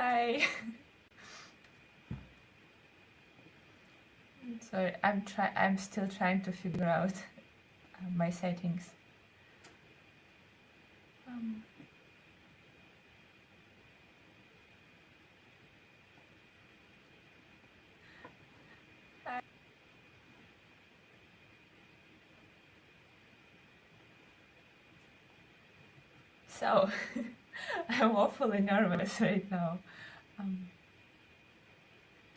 Hi. Sorry, I'm still trying to figure out my settings. Um, so, I'm awfully nervous right now. Um,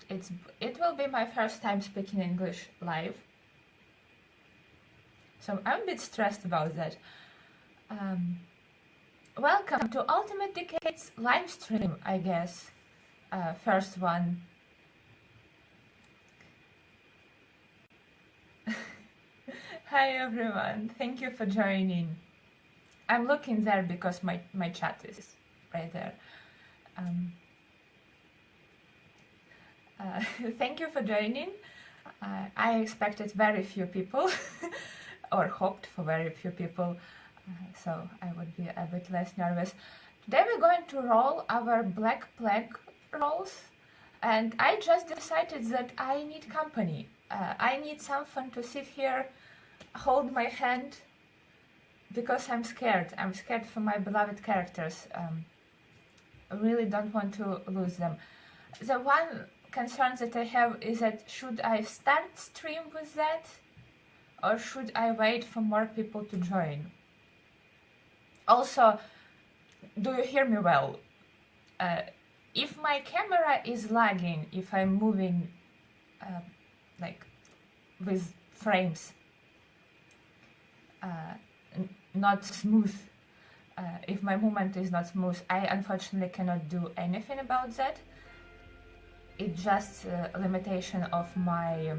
it will be my first time speaking English live, so I'm a bit stressed about that. Welcome to Ultimate Decades live stream, I guess. First one. Hi everyone, thank you for joining. I'm looking there because my chat is right there. Thank you for joining. I expected very few people, or hoped for very few people, so I would be a bit less nervous. Today we're going to roll our Black Plague rolls, and I just decided that I need company. I need someone to sit here, hold my hand, because I'm scared. I'm scared for my beloved characters. I really don't want to lose them. The one concern that I have is that should I start stream with that, or should I wait for more people to join? Also, do you hear me well? If my camera is lagging, if I'm moving like with frames, not smooth, if my movement is not smooth, I unfortunately cannot do anything about that. It's just a limitation of my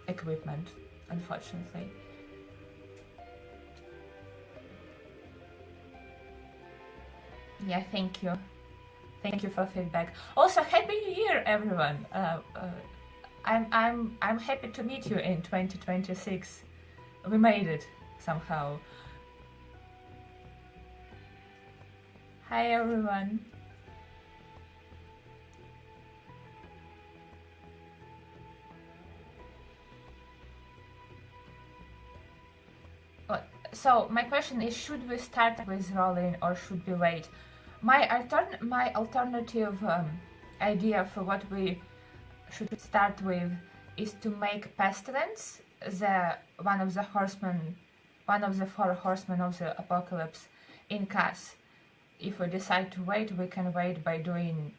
equipment, unfortunately. Yeah, thank you. Thank you for feedback. Also, Happy New Year, everyone. I'm happy to meet you in 2026. We made it somehow. Hi, everyone. So my question is, should we start with rolling or should we wait? My alternative idea for what we should start with is to make Pestilence one of the four horsemen of the apocalypse in Cass. If we decide to wait, we can wait by doing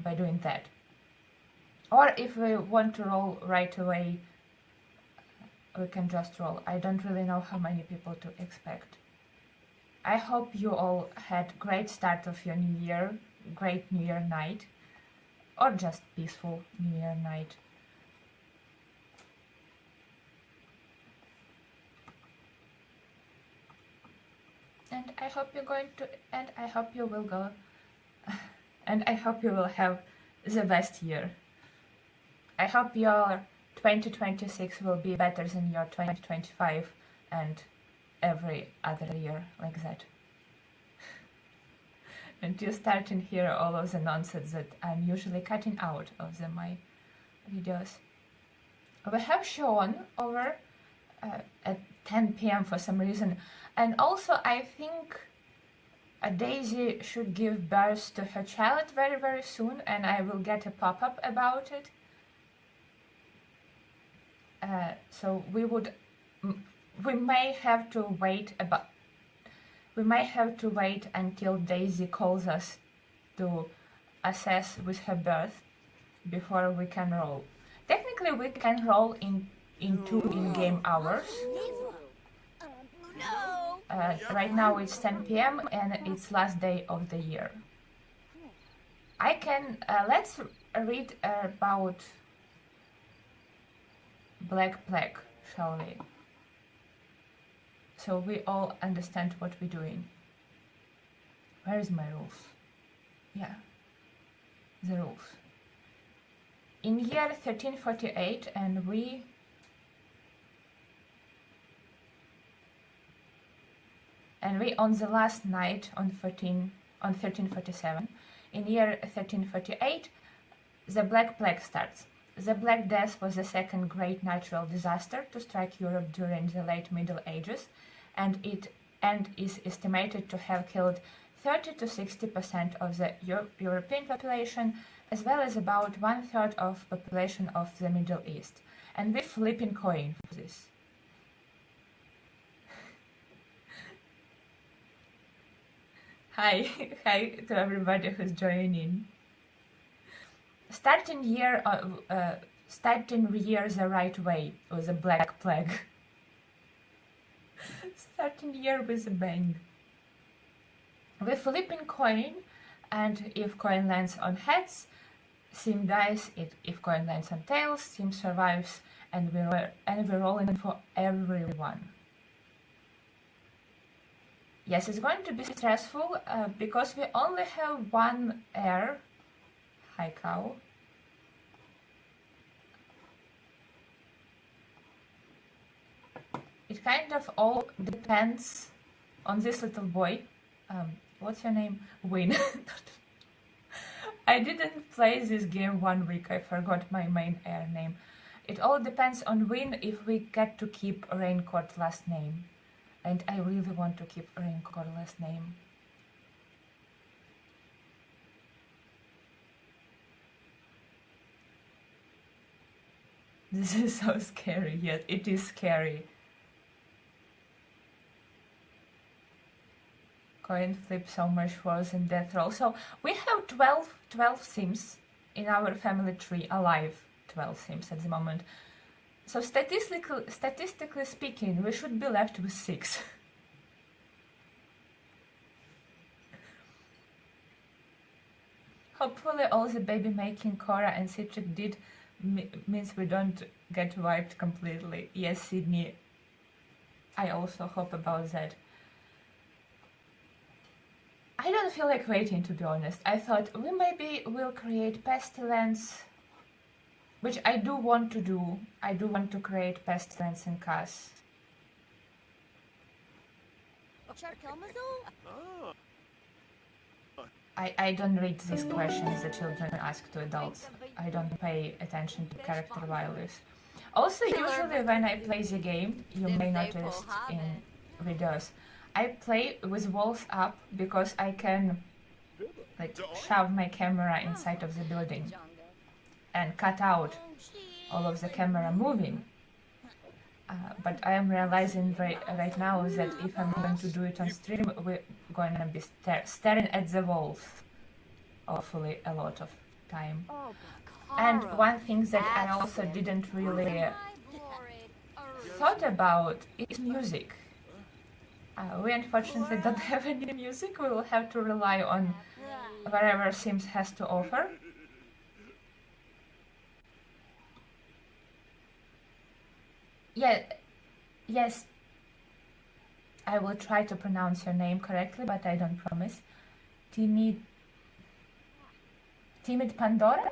that. Or if we want to roll right away, we can just roll. I don't really know how many people to expect. I hope you all had great start of your new year, great New Year night, or just peaceful New Year night. And I hope you're going to, and I hope you will go, and I hope you will have the best year. I hope your 2026 will be better than your 2025 and every other year like that. And you start to hear all of the nonsense that I'm usually cutting out of my videos. We have Sean over at 10 p.m. for some reason. And also I think Daisy should give birth to her child very, very soon, and I will get a pop-up about it. So we may have to wait until Daisy calls us to assess with her birth before we can roll. Technically, we can roll in 2 in-game hours. Right now it's 10 p.m. and it's last day of the year. I can let's read about Black Plague, shall we? So we all understand what we're doing. Where is my rules? Yeah, the rules. In year 1348, and we on the last night on on 1347. In year 1348, the Black Plague starts. The Black Death was the second great natural disaster to strike Europe during the late Middle Ages, and is estimated to have killed 30 to 60% of the European population, as well as about 1/3 of population of the Middle East. And we're flipping coin for this. Hi, hi to everybody who's joining. Starting year the right way with a Black Plague. Starting year with a bang. We're flipping coin, and if coin lands on heads, sim dies. If coin lands on tails, sim survives, and we're rolling for everyone. Yes, it's going to be stressful because we only have one heir. Hi, cow. It kind of all depends on this little boy. What's your name? Win. I didn't play this game 1 week. I forgot my main heir name. It all depends on Win if we get to keep Raincourt last name. And I really want to keep Raincourt last name. This is so scary, yet it is scary. Coin flip so much worse than death roll. So we have 12 sims in our family tree, alive 12 sims at the moment. So statistically speaking, we should be left with 6. Hopefully all the baby making Cora and Citric did means we don't get wiped completely. Yes, Sydney, I also hope about that. I don't feel like waiting, to be honest. I thought we maybe will create Pestilence, which I do want to do. I do want to create Pestilence in CAS. I don't read these questions the children ask to adults. I don't pay attention to character values. Also, usually when I play the game, you may notice in videos, I play with walls up because I can like shove my camera inside of the building and cut out all of the camera moving. But I am realizing right now that if I'm going to do it on stream, we're going to be staring at the walls, hopefully a lot of time. And one thing that I also didn't really thought about is music. We unfortunately don't have any music. We will have to rely on whatever Sims has to offer. Yeah, yes, I will try to pronounce your name correctly, but I don't promise. Timid Pandora?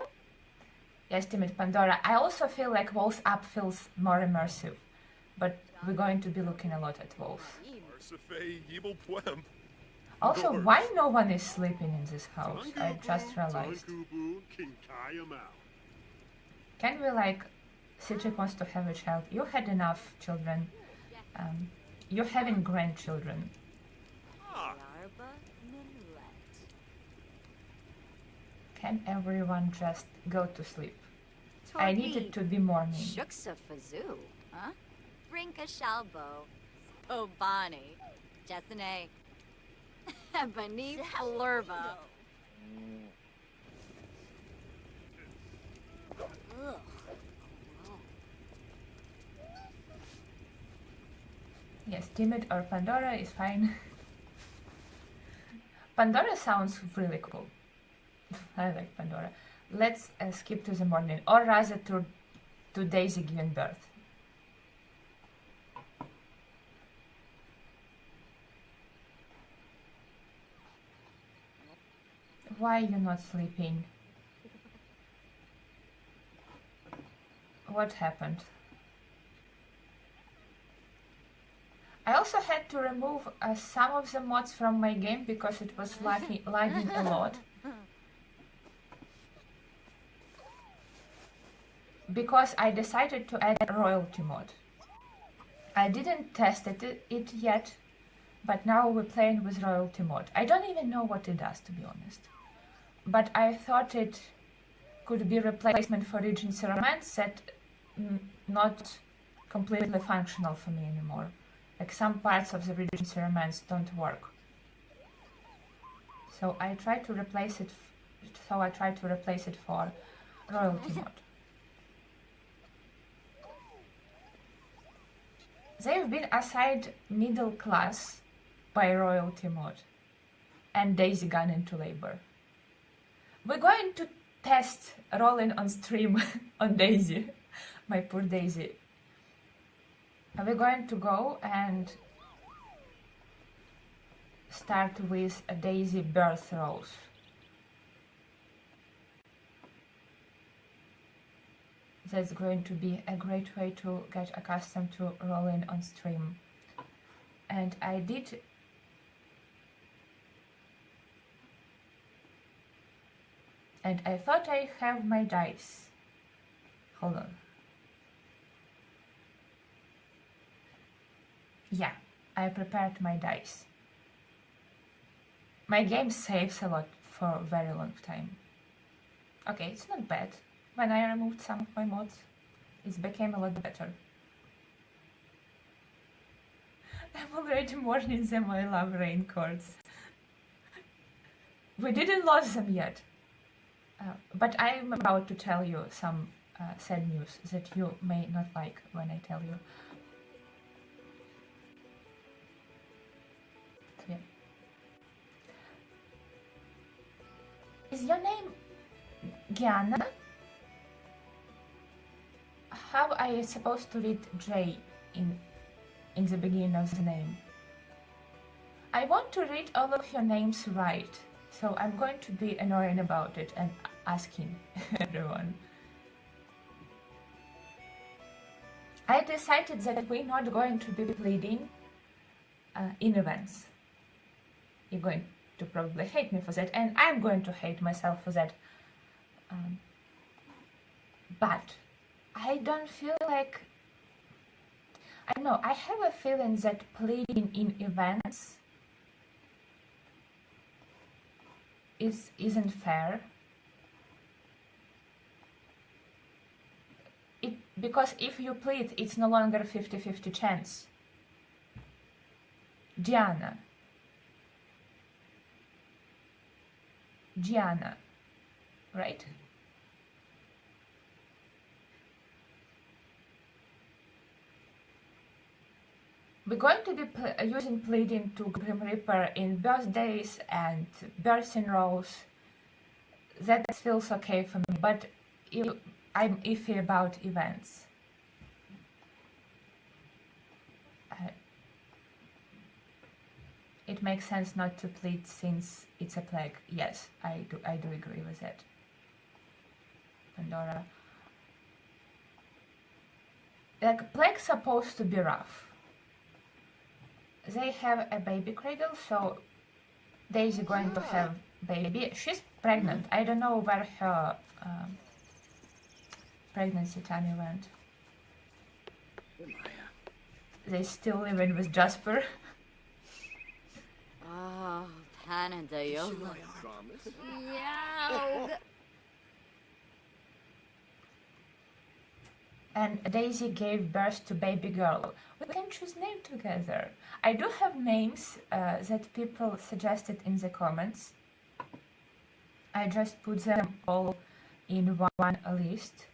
Yes, Timid Pandora. I also feel like Walls Up feels more immersive, but we're going to be looking a lot at walls. Also, why no one is sleeping in this house? I just realized. Can we like... Citric wants to have a child. You had enough children. You're having grandchildren. Can everyone just go to sleep? I need it to be morning. Shuksa Fazoo, huh? Rinka Shalbo, Obani, Jessene, Bani Flurba. Yes, Timid or Pandora is fine. Pandora sounds really cool. I like Pandora. Let's skip to the morning, or rather to Daisy giving birth. Why are you not sleeping? What happened? I also had to remove some of the mods from my game because it was lagging a lot. Because I decided to add a royalty mod. I didn't test it yet, but now we're playing with royalty mod. I don't even know what it does, to be honest. But I thought it could be replacement for Regency Romance that not completely functional for me anymore. Like some parts of the Regency Romance don't work. So I tried to replace it. For royalty mod. They've been assigned middle class by royalty mod, and Daisy gone into labor. We're going to test rolling on stream on Daisy, my poor Daisy. We're going to go and start with a Daisy birth rolls. That's going to be a great way to get accustomed to rolling on stream. And I did and I thought I have my dice. Hold on. Yeah, I prepared my dice. My game saves a lot for a very long time. Okay, it's not bad. When I removed some of my mods, it became a lot better. I'm already mourning them, I love rain cards. We didn't lose them yet. But I'm about to tell you some sad news that you may not like when I tell you. Yeah. Is your name Gianna? How are you supposed to read J in the beginning of the name? I want to read all of your names right, so I'm going to be annoying about it and asking everyone. I decided that we're not going to be pleading in events. You're going to probably hate me for that, and I'm going to hate myself for that. But I don't feel like... I don't know, I have a feeling that pleading in events isn't fair. Because if you plead, it's no longer 50-50 chance. Gianna, right? We're going to be using pleading to Grim Reaper in birthdays and birthing rolls. That feels okay for me, but I'm iffy about events. It makes sense not to plead since it's a plague. Yes, I do agree with that. Pandora. Like, plague's supposed to be rough. They have a baby cradle, so Daisy going to have baby. She's pregnant. I don't know where her pregnancy tummy went. They still living with Jasper. Oh, Panadayo. Yeah. And Daisy gave birth to baby girl. We can choose name together. I do have names that people suggested in the comments. I just put them all in one list.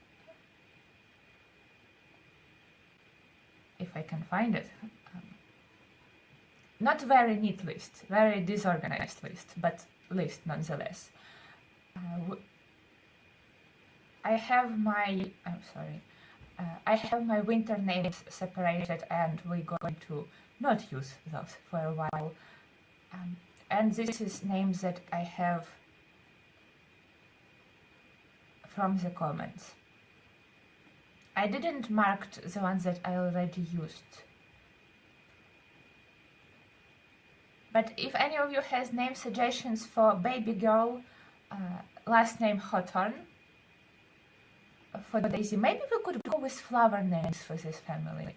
If I can find it. Not very neat list, very disorganized list, but list nonetheless. I have my, I have my winter names separated, and we're going to not use those for a while. And this is names that I have from the comments. I didn't mark the ones that I already used. But if any of you has name suggestions for baby girl, last name Hawthorne, for Daisy, maybe we could go with flower names for this family.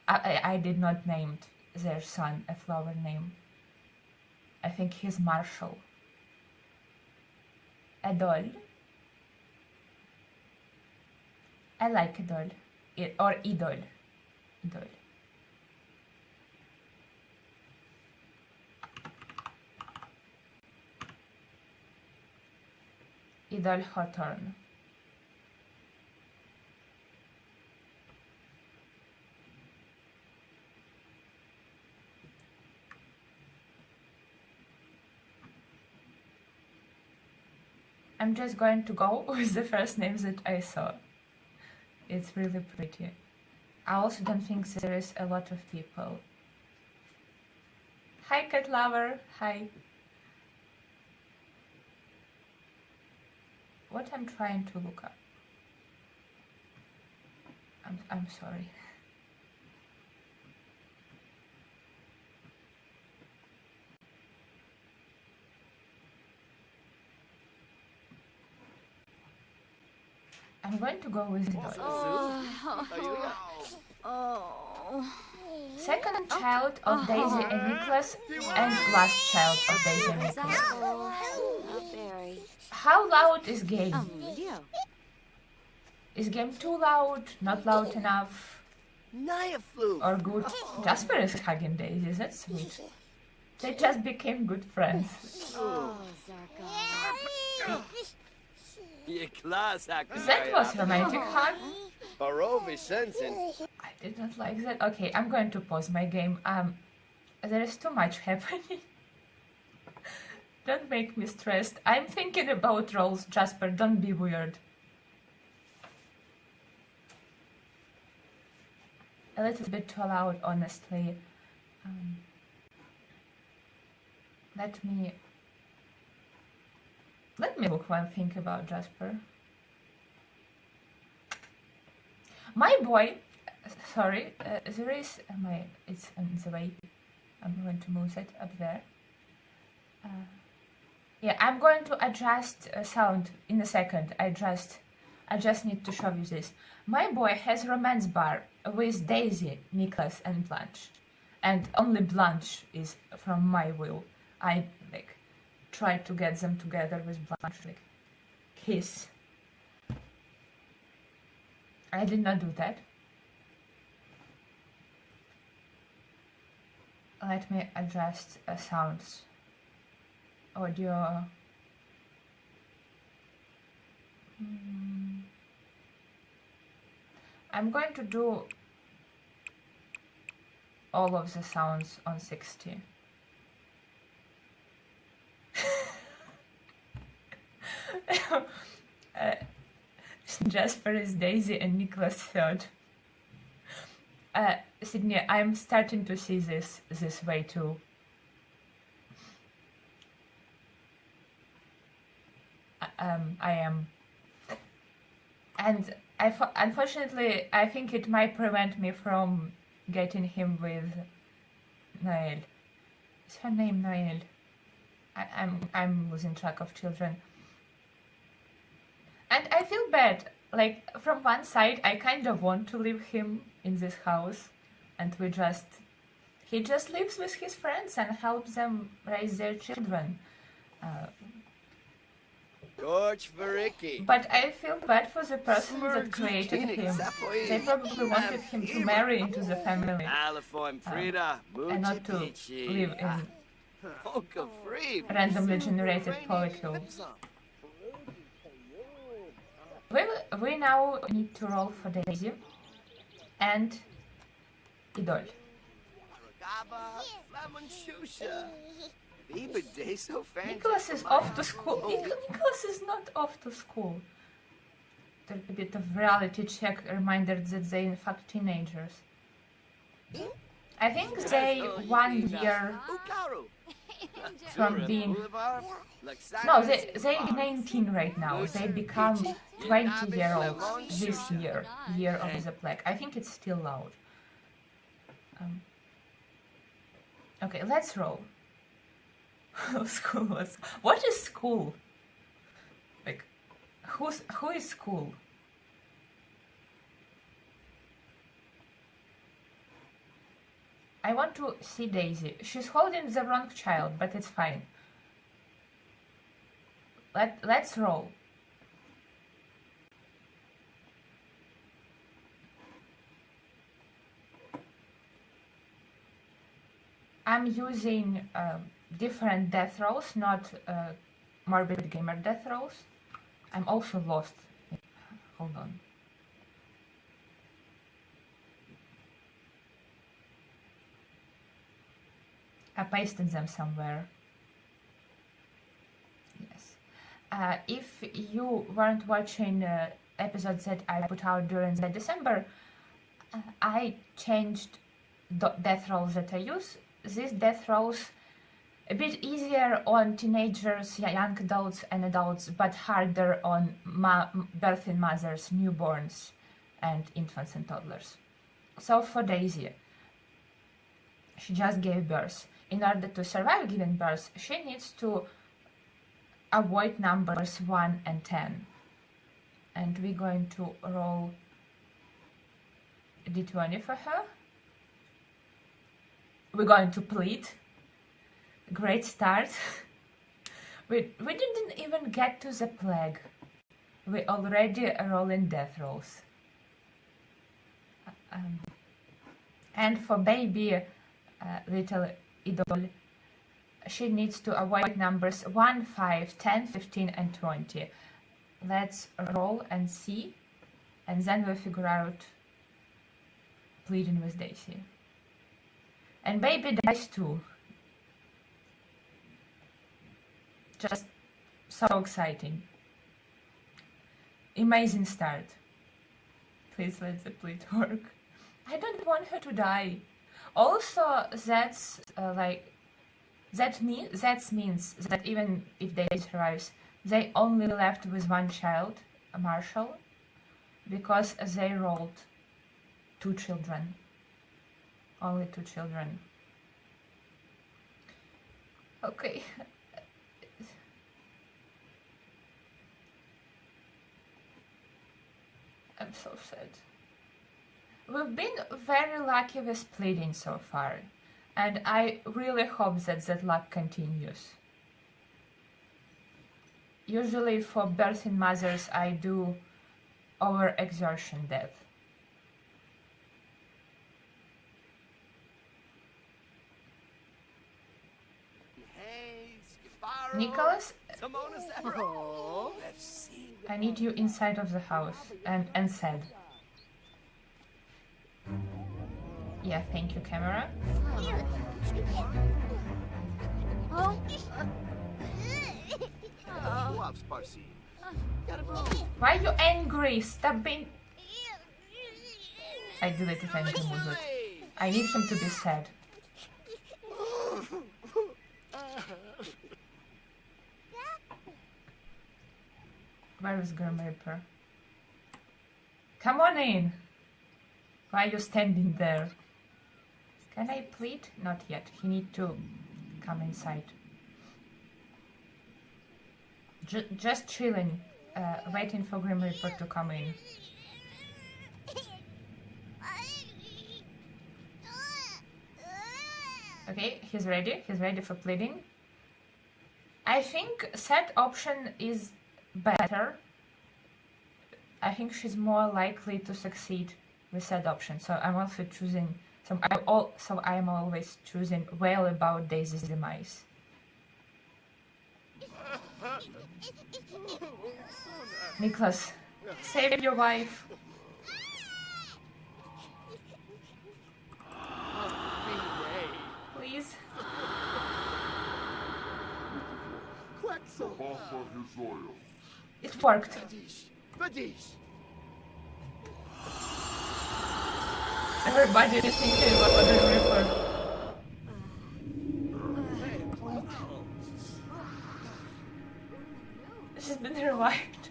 I did not name their son a flower name. I think he's Marshall. Adol. I like Adol. Or Idol. Idol. Idol Hawthorne. I'm just going to go with the first names that I saw. It's really pretty. I also don't think there is a lot of people. Hi cat lover, hi. What I'm trying to look up. I'm sorry. I'm going to go with Doll. Second child of Daisy and Nicholas, and last child of Daisy and Nicholas. How loud is game? Is game too loud? Not loud enough? Or good? Jasper is hugging Daisy, that's sweet. They just became good friends. That was romantic hug. I did not like that. Okay, I'm going to pause my game. There is too much happening. Don't make me stressed. I'm thinking about roles, Jasper. Don't be weird. A little bit too loud, honestly. Let me look while I think about Jasper. My boy, sorry, there is it's on the way. I'm going to move it up there. Yeah, I'm going to adjust sound in a second. I just need to show you this. My boy has romance bar with Daisy, Nicholas, and Blanche, and only Blanche is from my will. I try to get them together with Blanche, kiss. I did not do that. Let me adjust sounds. Audio. I'm going to do all of the sounds on 60. Jasper is Daisy and Nicholas third. Sydney, I'm starting to see this way too. I am. And unfortunately, I think it might prevent me from getting him with Noel. Is her name Noel? I'm losing track of children. And I feel bad. From one side, I kind of want to leave him in this house, and he just lives with his friends and helps them raise their children. But I feel bad for the person that created him. They probably wanted him to marry into the family, and not to live in randomly generated polycules. We now need to roll for Daisy and Idol. Nicholas is off to school. Nicholas is not off to school. There's a bit of reality check reminder that they in fact teenagers. I think they 1 year from being... No, they're 19 right now. They become 20-year-olds this year of the plague. I think it's still loud. Okay, let's roll. School was... What is school? Like, who is school? I want to see Daisy. She's holding the wrong child, but it's fine. Let's roll. I'm using different death rolls, not morbid gamer death rolls. I'm also lost. Hold on. I pasted them somewhere. Yes. If you weren't watching episodes that I put out during the December, I changed the death rolls that I use. These death rolls a bit easier on teenagers, young adults and adults, but harder on birthing mothers, newborns, and infants and toddlers. So for Daisy, she just gave birth. In order to survive giving birth, she needs to avoid numbers 1 and 10. And we're going to roll a d20 for her. We're going to plead. Great start. we didn't even get to the plague. We already rolling death rolls. And for baby little idol, she needs to avoid numbers 1, 5, 10, 15 and 20. Let's roll and see, and then we'll figure out pleading with Daisy. And baby dies too. Just so exciting. Amazing start. Please let the plead work. I don't want her to die. Also, that's that means that even if Daisy survives, they only left with one child, Marshall, because they rolled 2 children. Only 2 children. Okay. I'm so sad. We've been very lucky with pleading so far, and I really hope that luck continues. Usually for birthing mothers I do overexertion death. Nicholas, Oh. I need you inside of the house, and said. Yeah, thank you, camera. Oh. Why are you angry? Stop being... I deleted anything with it. I need him to be sad. Where is Grim Reaper? Come on in! Why are you standing there? Can I plead? Not yet. He needs to come inside. Just chilling, waiting for Grim Reaper to come in. Okay, he's ready. He's ready for pleading. I think sad option is better. I think she's more likely to succeed with sad option. So I'm also choosing. So I'm always choosing well about Daisy's demise. Nicholas, save your wife. Please. It worked. Everybody is thinking about the Reaper. She's been revived.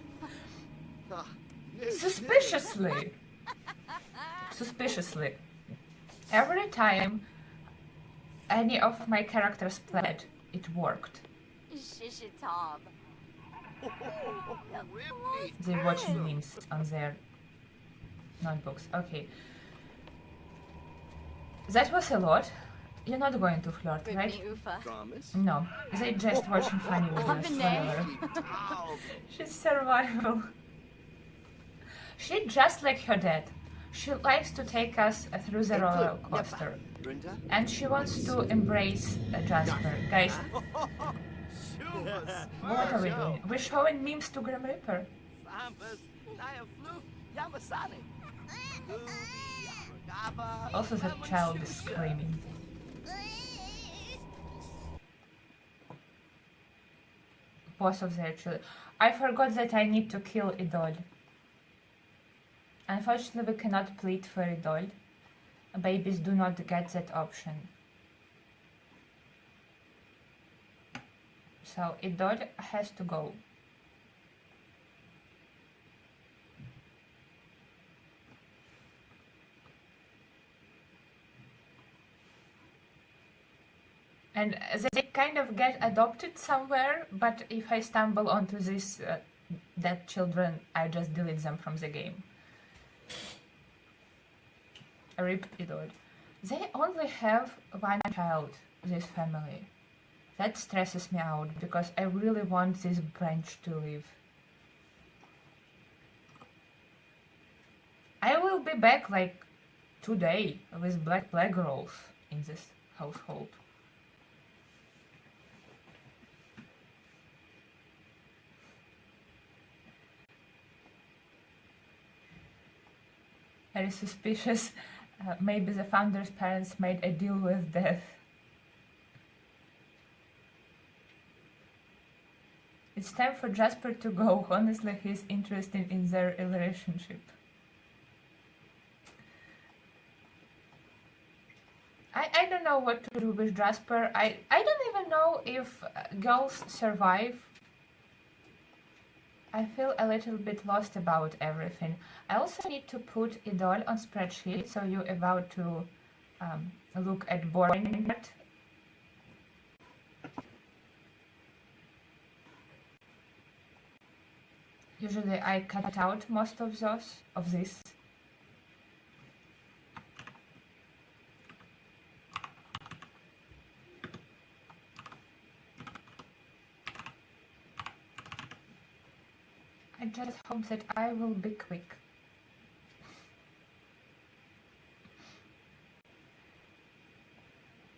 Suspiciously. Every time any of my characters pled, it worked. Shishitab. They're watching memes on their notebooks. Okay. That was a lot. You're not going to flirt, right? Ufa. Promise? No, they just watching funny videos. Whatever. She's survival. She just like her dad. She likes to take us through the roller coaster. Brenda? And she wants to embrace Jasper. Guys, what are we doing? We're showing memes to Grim Reaper. Also, the child is screaming. Both of their children. I forgot that I need to kill Idol. Unfortunately, we cannot plead for Idol. Babies do not get that option. So Idol has to go. And they kind of get adopted somewhere, but if I stumble onto these dead children, I just delete them from the game. Rip Idol. They only have one child, this family. That stresses me out, because I really want this branch to live. I will be back like today with black rolls in this household. Very suspicious. Maybe the founder's parents made a deal with death. It's time for Jasper to go. Honestly, he's interested in their relationship. I don't know what to do with Jasper. I don't even know if girls survive. I feel a little bit lost about everything. I also need to put Idol on spreadsheet, so you're about to look at boring art. Usually I cut out most of this. I just hope that I will be quick.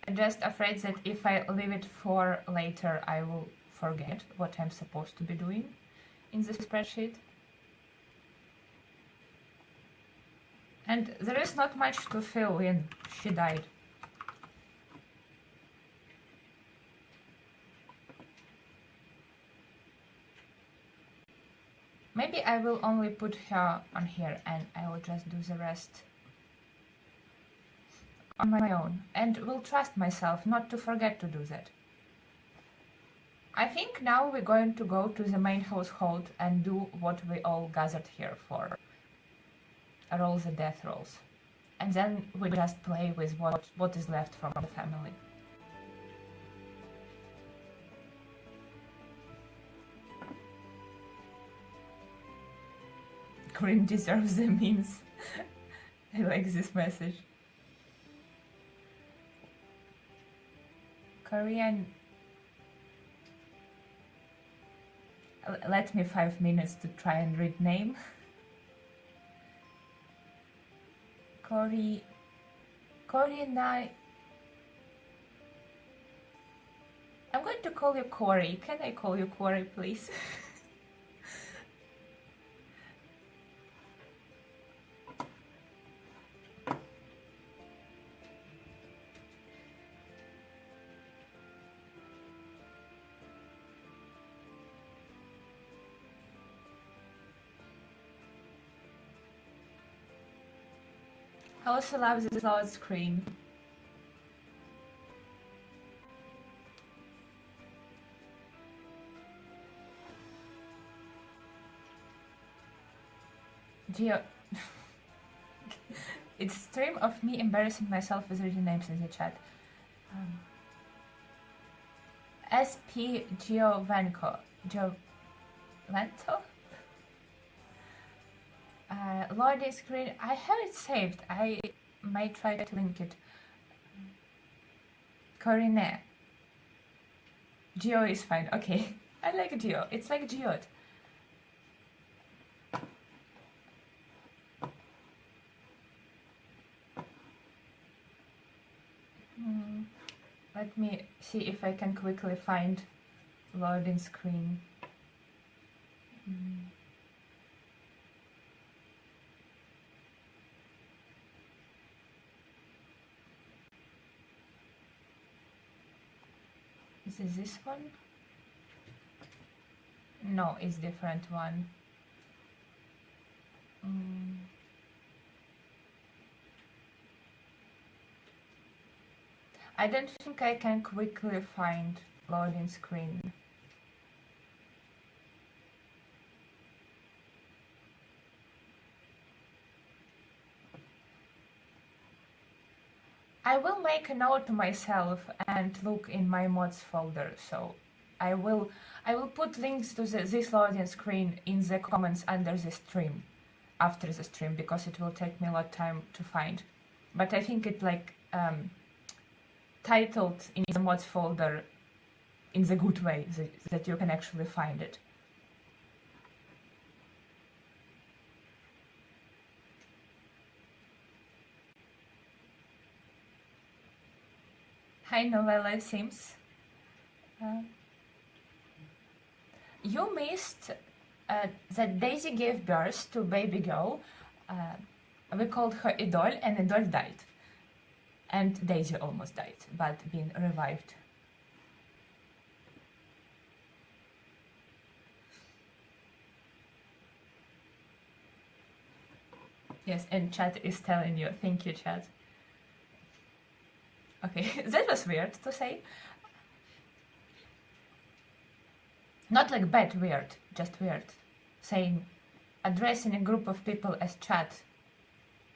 I'm just afraid that if I leave it for later, I will forget what I'm supposed to be doing in the spreadsheet. And there is not much to fill in. She died. Maybe I will only put her on here and I will just do the rest on my own. And will trust myself not to forget to do that. I think now we're going to go to the main household and do what we all gathered here for. Roll the death rolls. And then we just play with what is left from the family. Grim deserves the memes. I like this message. Korean. Let me 5 minutes to try and read name. Cory and I'm going to call you Cory. Can I call you Cory, please? I also love this loud screen. Geo. It's a stream of me embarrassing myself with reading names in the chat. SP Giovanco. Giovanto? Loading screen. I have it saved. I might try to link it. Corine. Geo is fine. Okay. I like Geo. It's like Geode. Let me see if I can quickly find loading screen. Is it this one? No, it's different one. I don't think I can quickly find loading screen. I will make a note to myself and look in my mods folder. So I will put links to this loading screen in the comments under the stream, after the stream, because it will take me a lot of time to find. But I think it like titled in the mods folder in the good way that you can actually find it. Hi Novella Sims. You missed that Daisy gave birth to baby girl. We called her Idol, and Idol died. And Daisy almost died, but been revived. Yes, and chat is telling you. Thank you, chat. Okay, that was weird to say. Not like bad weird, just weird. Saying addressing a group of people as chat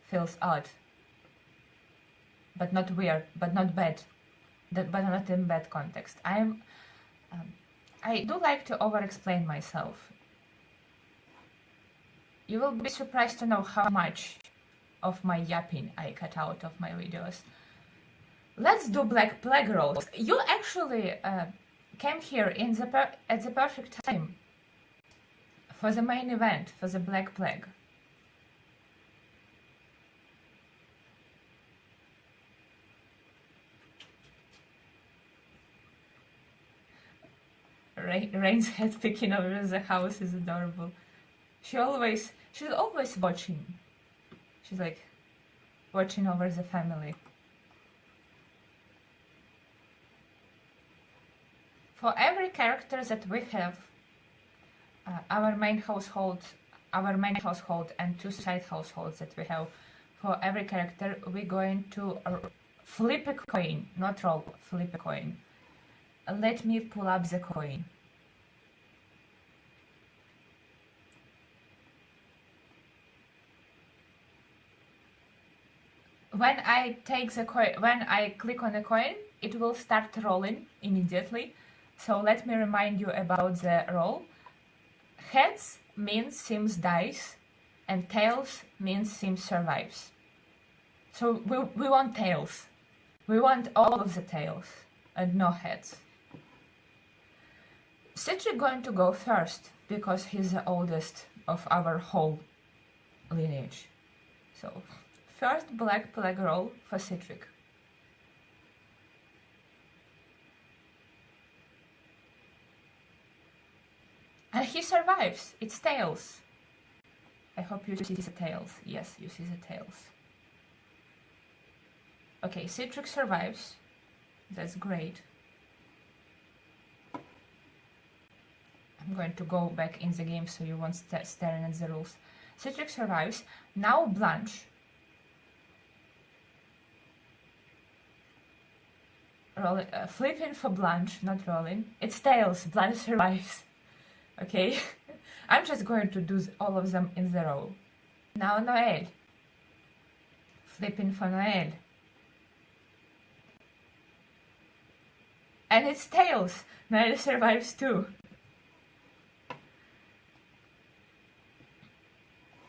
feels odd. But not weird, but not bad. But not in bad context. I do like to over-explain myself. You will be surprised to know how much of my yapping I cut out of my videos. Let's do Black Plague rolls. You actually came here at the perfect time for the main event, for the Black Plague. Rain's head picking over the house is adorable. She's always watching. She's like watching over the family. For every character that we have, our main household and two side households that we have, for every character we're going to flip a coin, not roll, flip a coin. Let me pull up the coin. When I click on the coin, it will start rolling immediately. So let me remind you about the roll. Heads means Sims dies, and tails means Sims survives. So we want tails. We want all of the tails and no heads. Citric going to go first because he's the oldest of our whole lineage. So first Black Plague roll for Citric. And he survives. It's tails. I hope you see the tails. Yes, you see the tails. Okay, Citric survives. That's great. I'm going to go back in the game so you won't staring at the rules. Citric survives. Now Blanche. Flipping for Blanche, not rolling. It's tails. Blanche survives. Okay, I'm just going to do all of them in the row. Now Noelle. Flipping for Noelle. And it's tails. Neither survives too.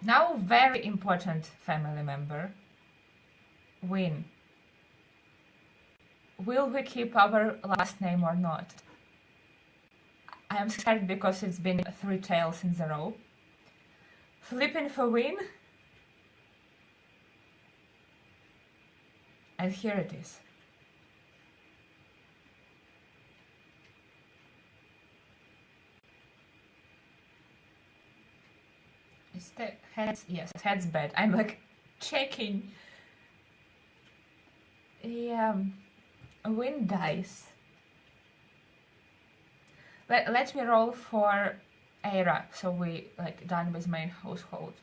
Now, very important family member. Win. Will we keep our last name or not? I am scared because it's been 3 tails in a row. Flipping for win. And here it is. Is the heads? Yes, heads bad. I'm like checking. Yeah, win dice. Let me roll for Era, so we like done with main household.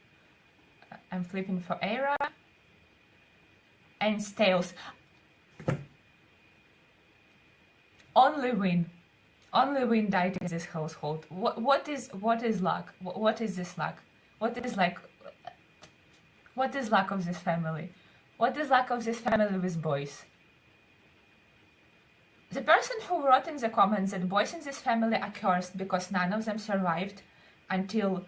I'm flipping for Era and tails. Only win died in this household. What is luck? What is this luck? What is luck of this family? What is luck of this family with boys? The person who wrote in the comments that boys in this family are cursed because none of them survived until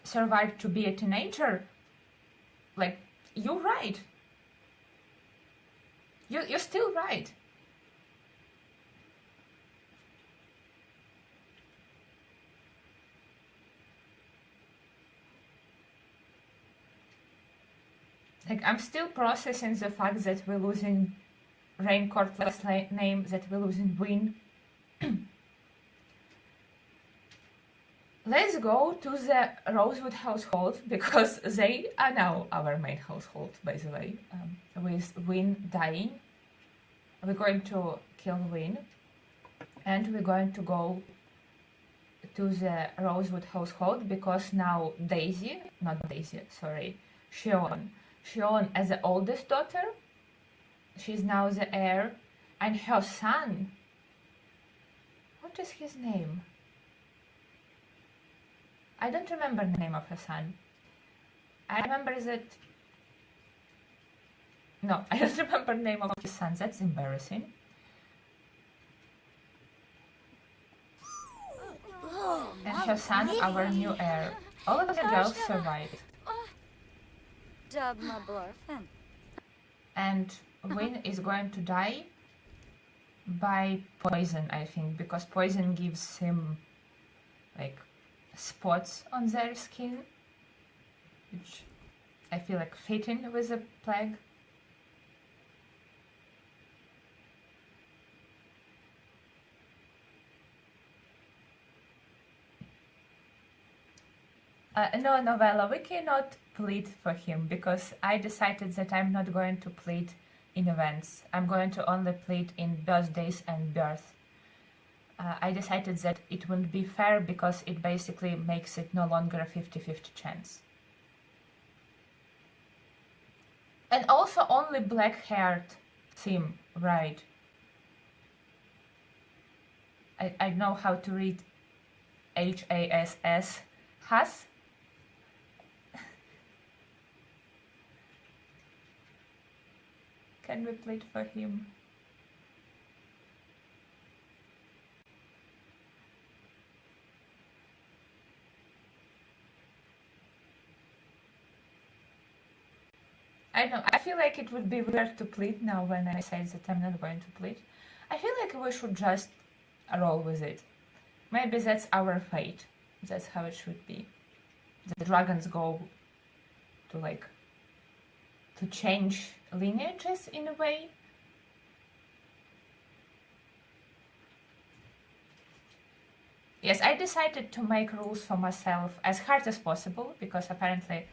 survived to be a teenager. Like, you're right. You're still right. Like, I'm still processing the fact that we're losing Raincourt last name, that we're losing Win. Let's go to the Rosewood household, because they are now our main household, by the way. With Win dying, we're going to kill Win, and we're going to go to the Rosewood household, because now Shion, as the oldest daughter, she's now the heir, and her son, what is his name? I don't remember the name of her son. I remember that... No, I don't remember the name of his son. That's embarrassing. And her son, our new heir. All of the girls survived. And Win is going to die by poison, I think, because poison gives him like spots on their skin, which I feel like fitting with a plague. No, Novella, we cannot plead for him, because I decided that I'm not going to plead in events. I'm going to only plead in birthdays and birth. I decided that it wouldn't be fair, because it basically makes it no longer a 50-50 chance. And also only black-haired sim, right? I know how to read H-A-S-S, Has. Can we plead for him? I know, I feel like it would be weird to plead now when I say that I'm not going to plead. I feel like we should just roll with it. Maybe that's our fate. That's how it should be. The dragons go to to change lineages in a way. Yes, I decided to make rules for myself as hard as possible, because apparently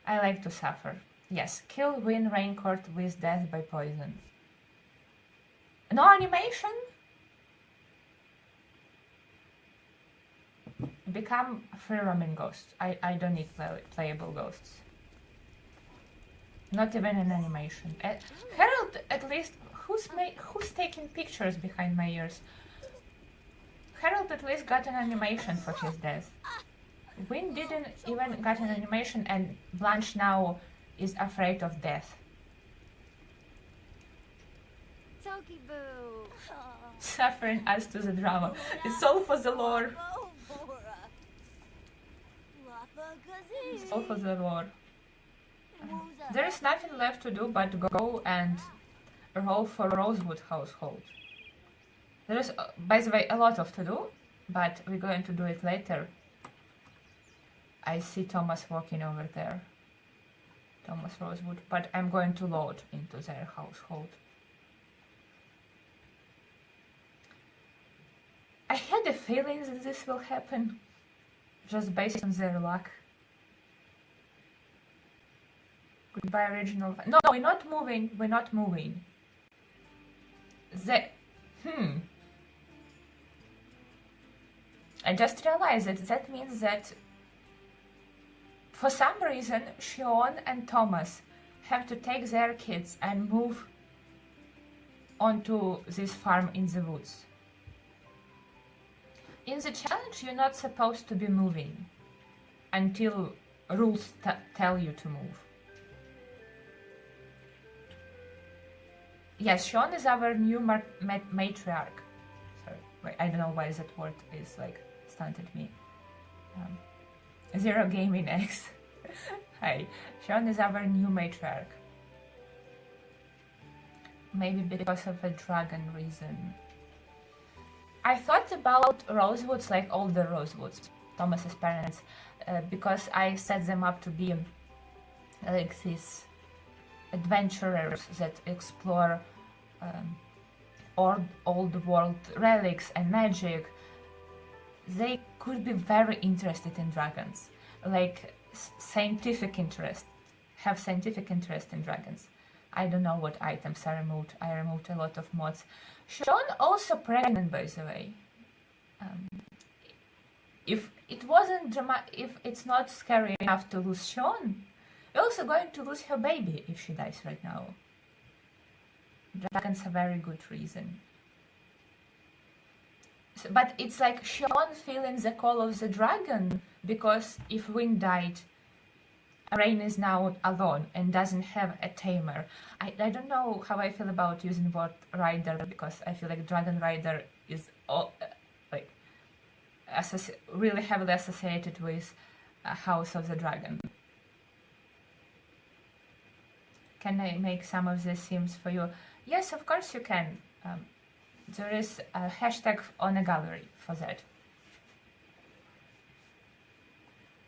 I like to suffer. Yes, kill Win Raincourt with death by poison. No animation? Become free roaming ghost. I don't need playable ghosts. Not even an animation. Harold, at least, who's taking pictures behind my ears? Harold at least got an animation for his death. Win didn't even get an animation, and Blanche now is afraid of death. Toki Boo! Suffering adds to the drama. It's all for the lore. It's all for the lore. There is nothing left to do but go and roll for Rosewood household. There is, by the way, a lot of to do, but we're going to do it later. I see Thomas walking over there. Thomas Rosewood, but I'm going to load into their household. I had a feeling that this will happen, just based on their luck. Goodbye, original. No, we're not moving. We're not moving. I just realized that means that for some reason Sean and Thomas have to take their kids and move onto this farm in the woods. In the challenge, you're not supposed to be moving until rules tell you to move. Yes, Sean is our new matriarch. Sorry, wait, I don't know why that word is like stunted me. Zero Gaming X. Hi, Sean is our new matriarch. Maybe because of a dragon reason. I thought about Rosewoods, like all the Rosewoods, Thomas's parents, because I set them up to be like these adventurers that explore old world relics and magic. They could be very interested in dragons, like scientific interest, have scientific interest in dragons. I don't know what items I removed. I removed a lot of mods. Sean also pregnant, by the way. If it wasn't if it's not scary enough to lose Sean, we're also going to lose her baby if she dies right now. Dragons have very good reason. So, but it's like Sean feeling the call of the dragon, because if Wynn died, Rain is now alone and doesn't have a tamer. I don't know how I feel about using word rider, because I feel like Dragon Rider is all, like really heavily associated with House of the Dragon. Can I make some of the sims for you? Yes, of course you can. There is a hashtag on a gallery for that.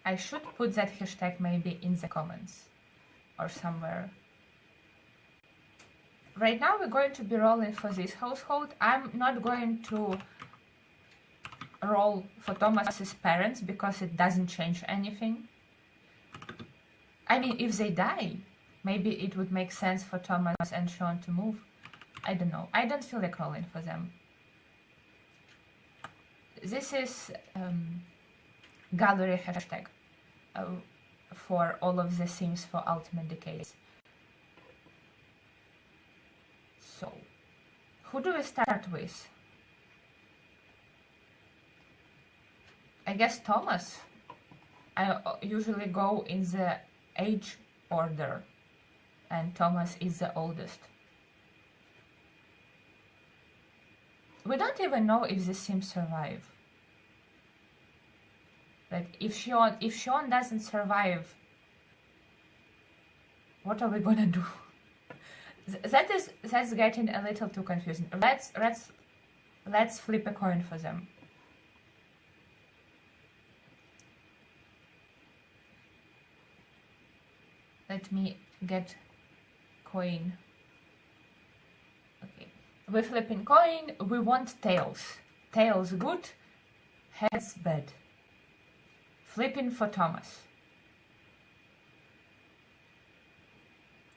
I should put that hashtag maybe in the comments or somewhere. Right now we're going to be rolling for this household. I'm not going to roll for Thomas's parents because it doesn't change anything. I mean, if they die, maybe it would make sense for Thomas and Sean to move. I don't know. I don't feel like rolling for them. This is gallery hashtag for all of the sims for Ultimate Decades. So, who do we start with? I guess Thomas. I usually go in the age order, and Thomas is the oldest. We don't even know if the sims survive. Like, if Sean doesn't survive, what are we gonna do? That's getting a little too confusing. Let's flip a coin for them. Let me get coin. Okay, we're flipping coin. We want tails. Tails good, heads bad. Flipping for Thomas.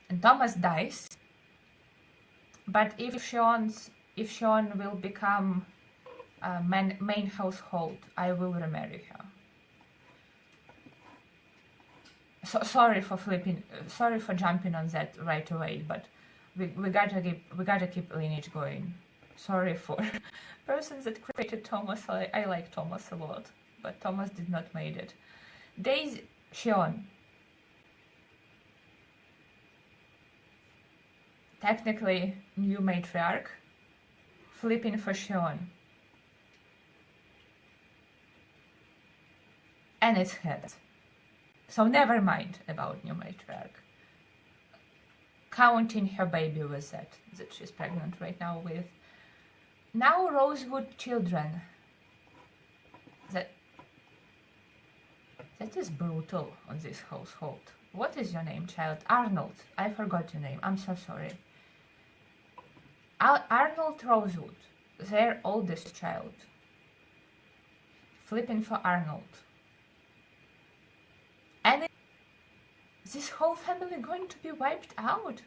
And Thomas dies. But if Sean will become a main household, I will remarry her. So sorry for flipping. Sorry for jumping on that right away. But we gotta keep lineage going. Sorry for persons that created Thomas. I like Thomas a lot. But Thomas did not made it. Daisy, Sean. Technically, new matriarch flipping for Sean. And it's head. So never mind about new matriarch. Counting her baby with that she's pregnant right now with. Now Rosewood children. That is brutal on this household. What is your name, child? Arnold. I forgot your name. I'm so sorry. Arnold Rosewood, their oldest child. Flipping for Arnold. And this whole family going to be wiped out.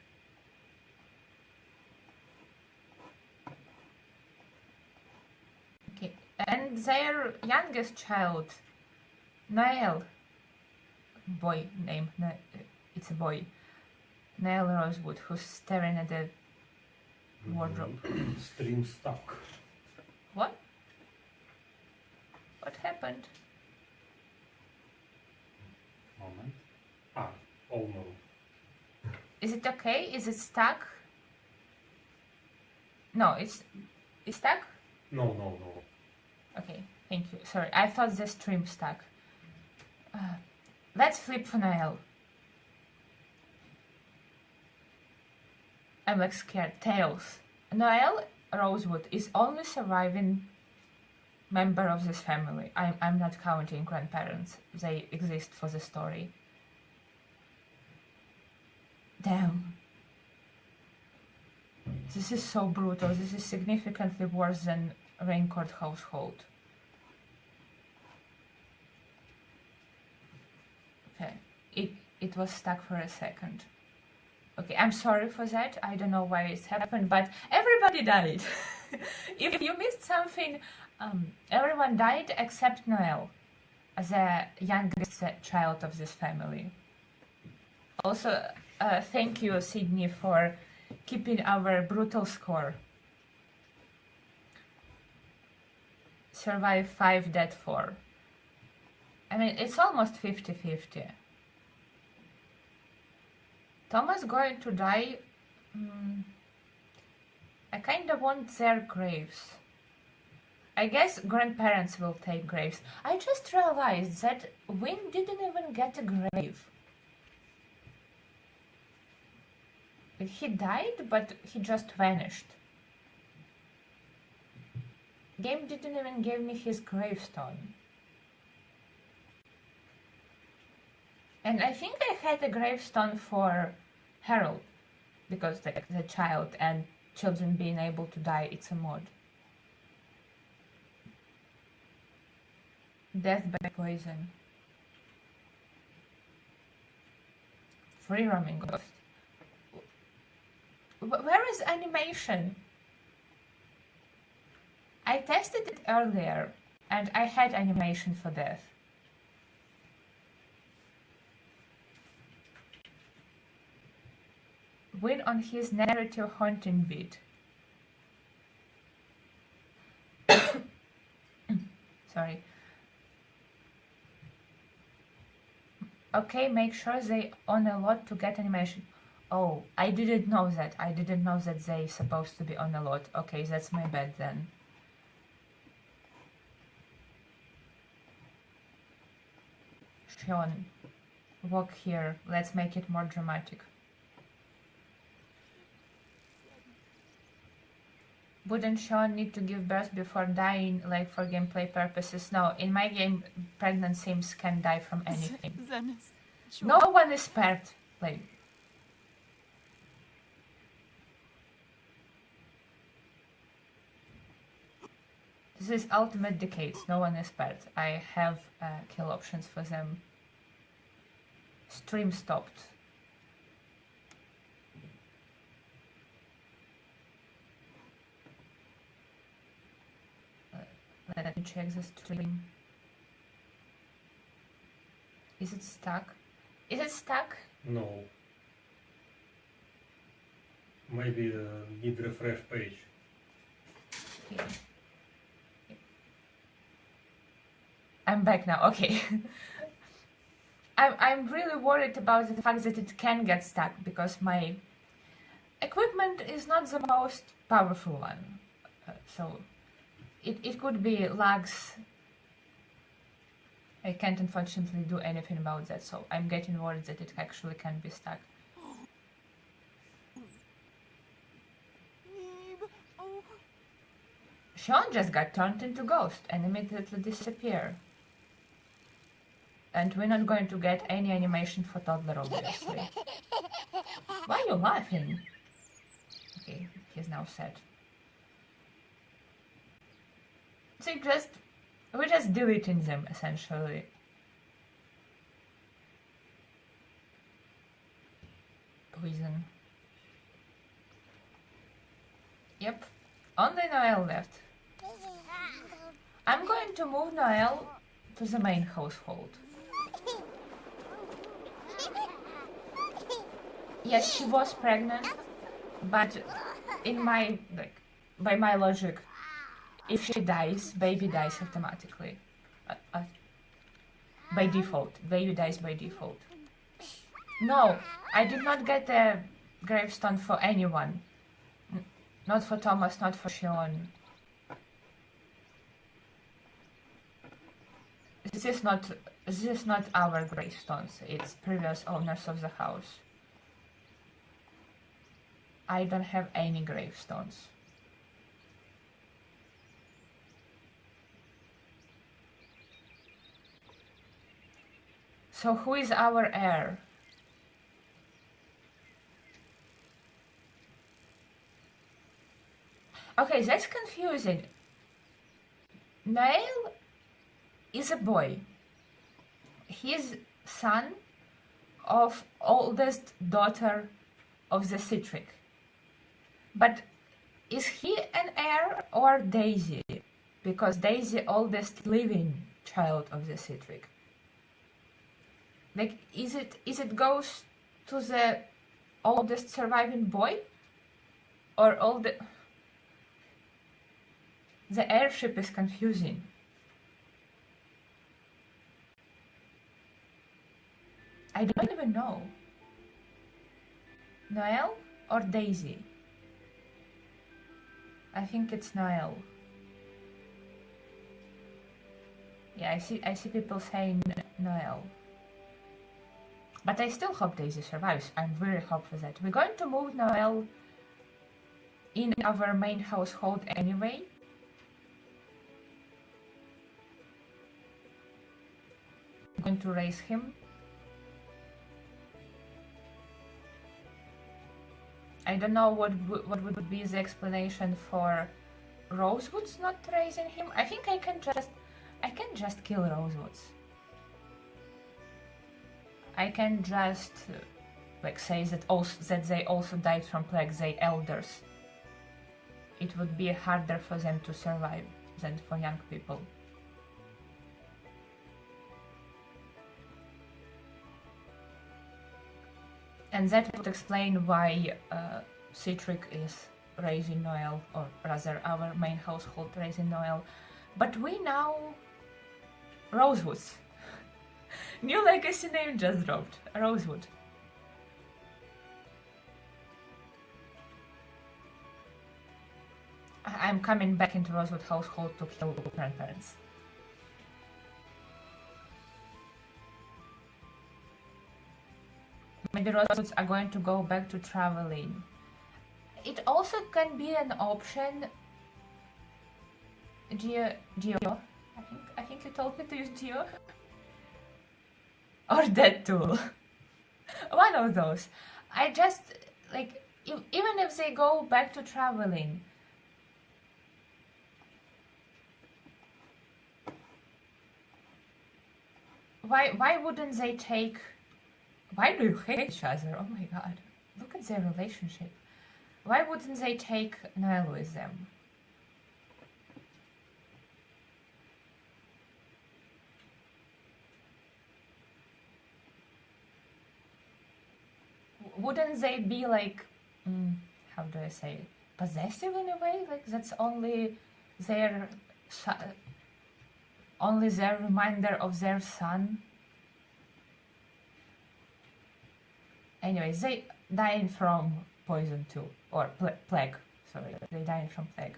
Okay, and their youngest child, Niall, boy name, it's a boy, Niall Rosewood, who's staring at the wardrobe. Stream stuck. What? What happened? Moment. Oh no. Is it okay? Is it stuck? No, it's stuck? No. Okay, thank you. Sorry, I thought the stream stuck. Let's flip for Niall. I'm like scared. Tails. Niall Rosewood is only surviving member of this family. I'm not counting grandparents. They exist for the story. Damn. This is so brutal. This is significantly worse than Raincourt household. Okay. It was stuck for a second. Okay, I'm sorry for that. I don't know why it's happened, but everybody died. If you missed something, everyone died except Noel, the youngest child of this family. Also, thank you, Sydney, for keeping our brutal score. Survive 5, dead 4. I mean, it's almost 50-50. Thomas going to die. I kind of want their graves. I guess grandparents will take graves. I just realized that Wynn didn't even get a grave. He died, but he just vanished. Game didn't even give me his gravestone. And I think I had a gravestone for Harold, because the child and children being able to die, it's a mod. Death by poison. Free roaming ghost. Where is animation? I tested it earlier and I had animation for death. Win on his narrative haunting beat. Sorry. Okay, make sure they own a lot to get animation. Oh, I didn't know that. I didn't know that they supposed to be on a lot. Okay, that's my bad then. Sean, walk here. Let's make it more dramatic. Wouldn't Sean need to give birth before dying, like for gameplay purposes? No, in my game, pregnant Sims can die from anything. No one is spared. Like, this is ultimate decades. No one is spared. I have kill options for them. Stream stopped. Let me check the stream. Is it stuck? Is it stuck? No. Maybe need refresh page. Okay. I'm back now. Okay. I'm really worried about the fact that it can get stuck because my equipment is not the most powerful one. So it could be lags. I can't unfortunately do anything about that, so I'm getting worried that it actually can be stuck. Sean just got turned into ghost and immediately disappeared. And we're not going to get any animation for toddler, obviously. Why are you laughing? Okay, he's now sad. So we're just deleting them, essentially. Poison. Yep, only Noel left. I'm going to move Noel to the main household. Yes, she was pregnant, but in my, by my logic, if she dies, baby dies automatically. By default. Baby dies by default. No, I did not get a gravestone for anyone. Not for Thomas, not for Sean. This is not our gravestones. It's previous owners of the house. I don't have any gravestones. So who is our heir? Okay, that's confusing. Nail is a boy. He's son of oldest daughter of the Citric. But is he an heir or Daisy? Because Daisy oldest living child of the Citric. Like, is it goes to the oldest surviving boy? Or all the heirship is confusing. I don't even know. Noel or Daisy? I think it's Noel. Yeah, I see people saying Noel. But I still hope Daisy survives. I'm very hopeful that we're going to move Noel in our main household anyway. I'm going to raise him. I don't know what would be the explanation for Rosewoods not raising him. I think I can just kill Rosewoods. I can just like say that they also died from plague, they elders. It would be harder for them to survive than for young people. And that would explain why Citric is raising Noel, or rather our main household raising Noel. But we now... Rosewoods. New legacy name just dropped. Rosewood. I'm coming back into Rosewood household to kill grandparents. Maybe Rosewoods are going to go back to traveling. It also can be an option. Geo. I think you told me to use Geo. Or that tool. One of those. I just like even if they go back to traveling. Why wouldn't they take... Why do you hate each other? Oh my god. Look at their relationship. Why wouldn't they take Noel with them? Wouldn't they be like... how do I say it? Possessive in a way? Like that's only their reminder of their son? Anyways, they dying from poison too, or plague. Sorry, they dying from plague.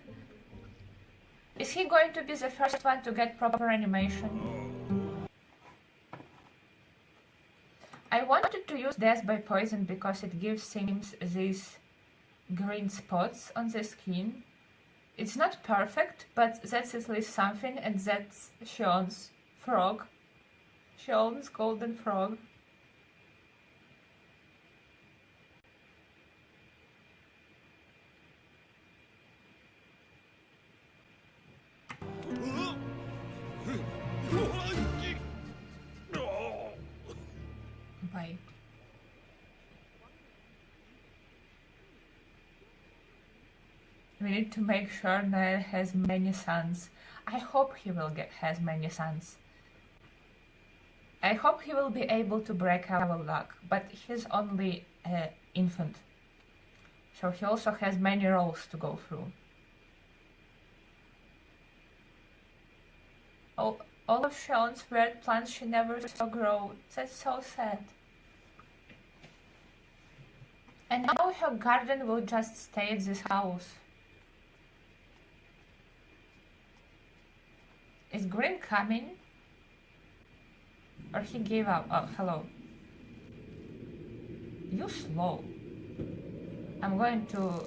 Is he going to be the first one to get proper animation? I wanted to use Death by Poison because it gives Sims these green spots on the skin. It's not perfect, but that's at least something, and that's Sean's frog. Sean's golden frog. Bye. We need to make sure Noel has many sons. I hope he will has many sons. I hope he will be able to break our luck, but he's only an infant. So he also has many roles to go through. All of Sean's weird plants she never saw grow. That's so sad. And now her garden will just stay at this house. Is Green coming? Or he gave up? Oh, hello. You slow. I'm going to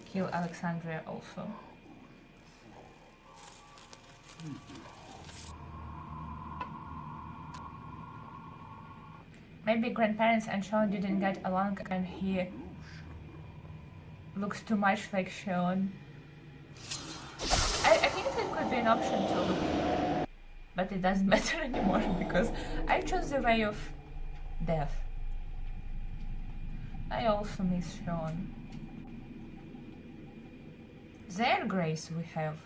kill Alexandria also. Maybe grandparents and Sean didn't get along and he looks too much like Sean. I think that could be an option too. But it doesn't matter anymore because I chose the way of death. I also miss Sean. Their graves we have.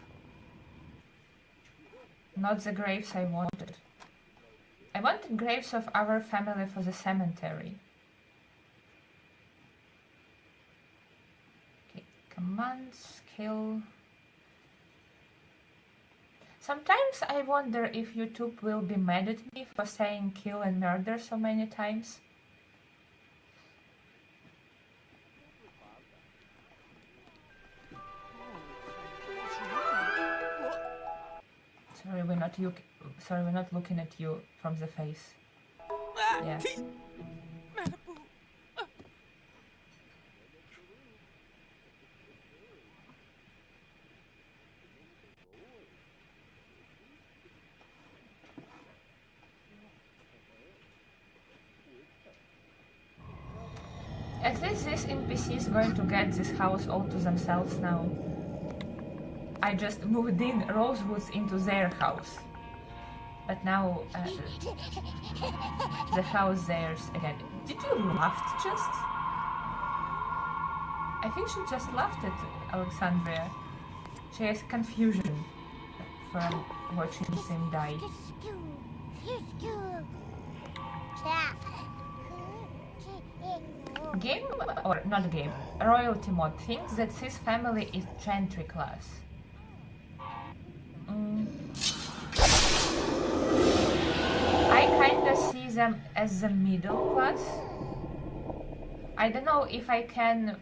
Not the graves I wanted. I wanted graves of our family for the cemetery. Okay, commands, kill. Sometimes I wonder if YouTube will be mad at me for saying kill and murder so many times. Sorry, we're not looking at you from the face. Yeah. At least this NPC is going to get this house all to themselves now. I just moved in Rosewoods into their house. But now the house theirs again. Did you laugh just? I think she just laughed at Alexandria. She has confusion from watching him die. Game, or not game, royalty mod thinks that his family is gentry class. I kinda see them as the middle class. I don't know if I can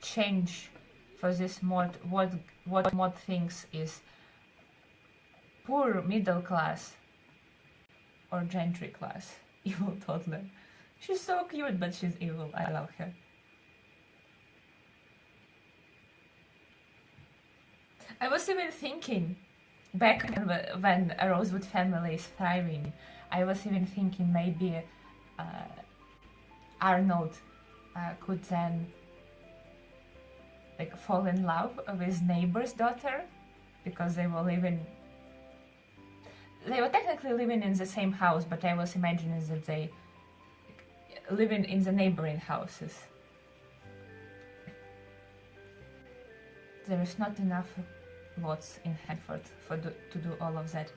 change for this mod what mod thinks is poor middle class or gentry class. Evil toddler. She's so cute, but she's evil. I love her. I was even thinking, back when a Rosewood family is thriving, I was even thinking maybe Arnold could then like fall in love with his neighbor's daughter, because they were technically living in the same house, but I was imagining that they living in the neighboring houses. There is not enough lots in Hanford to do all of that.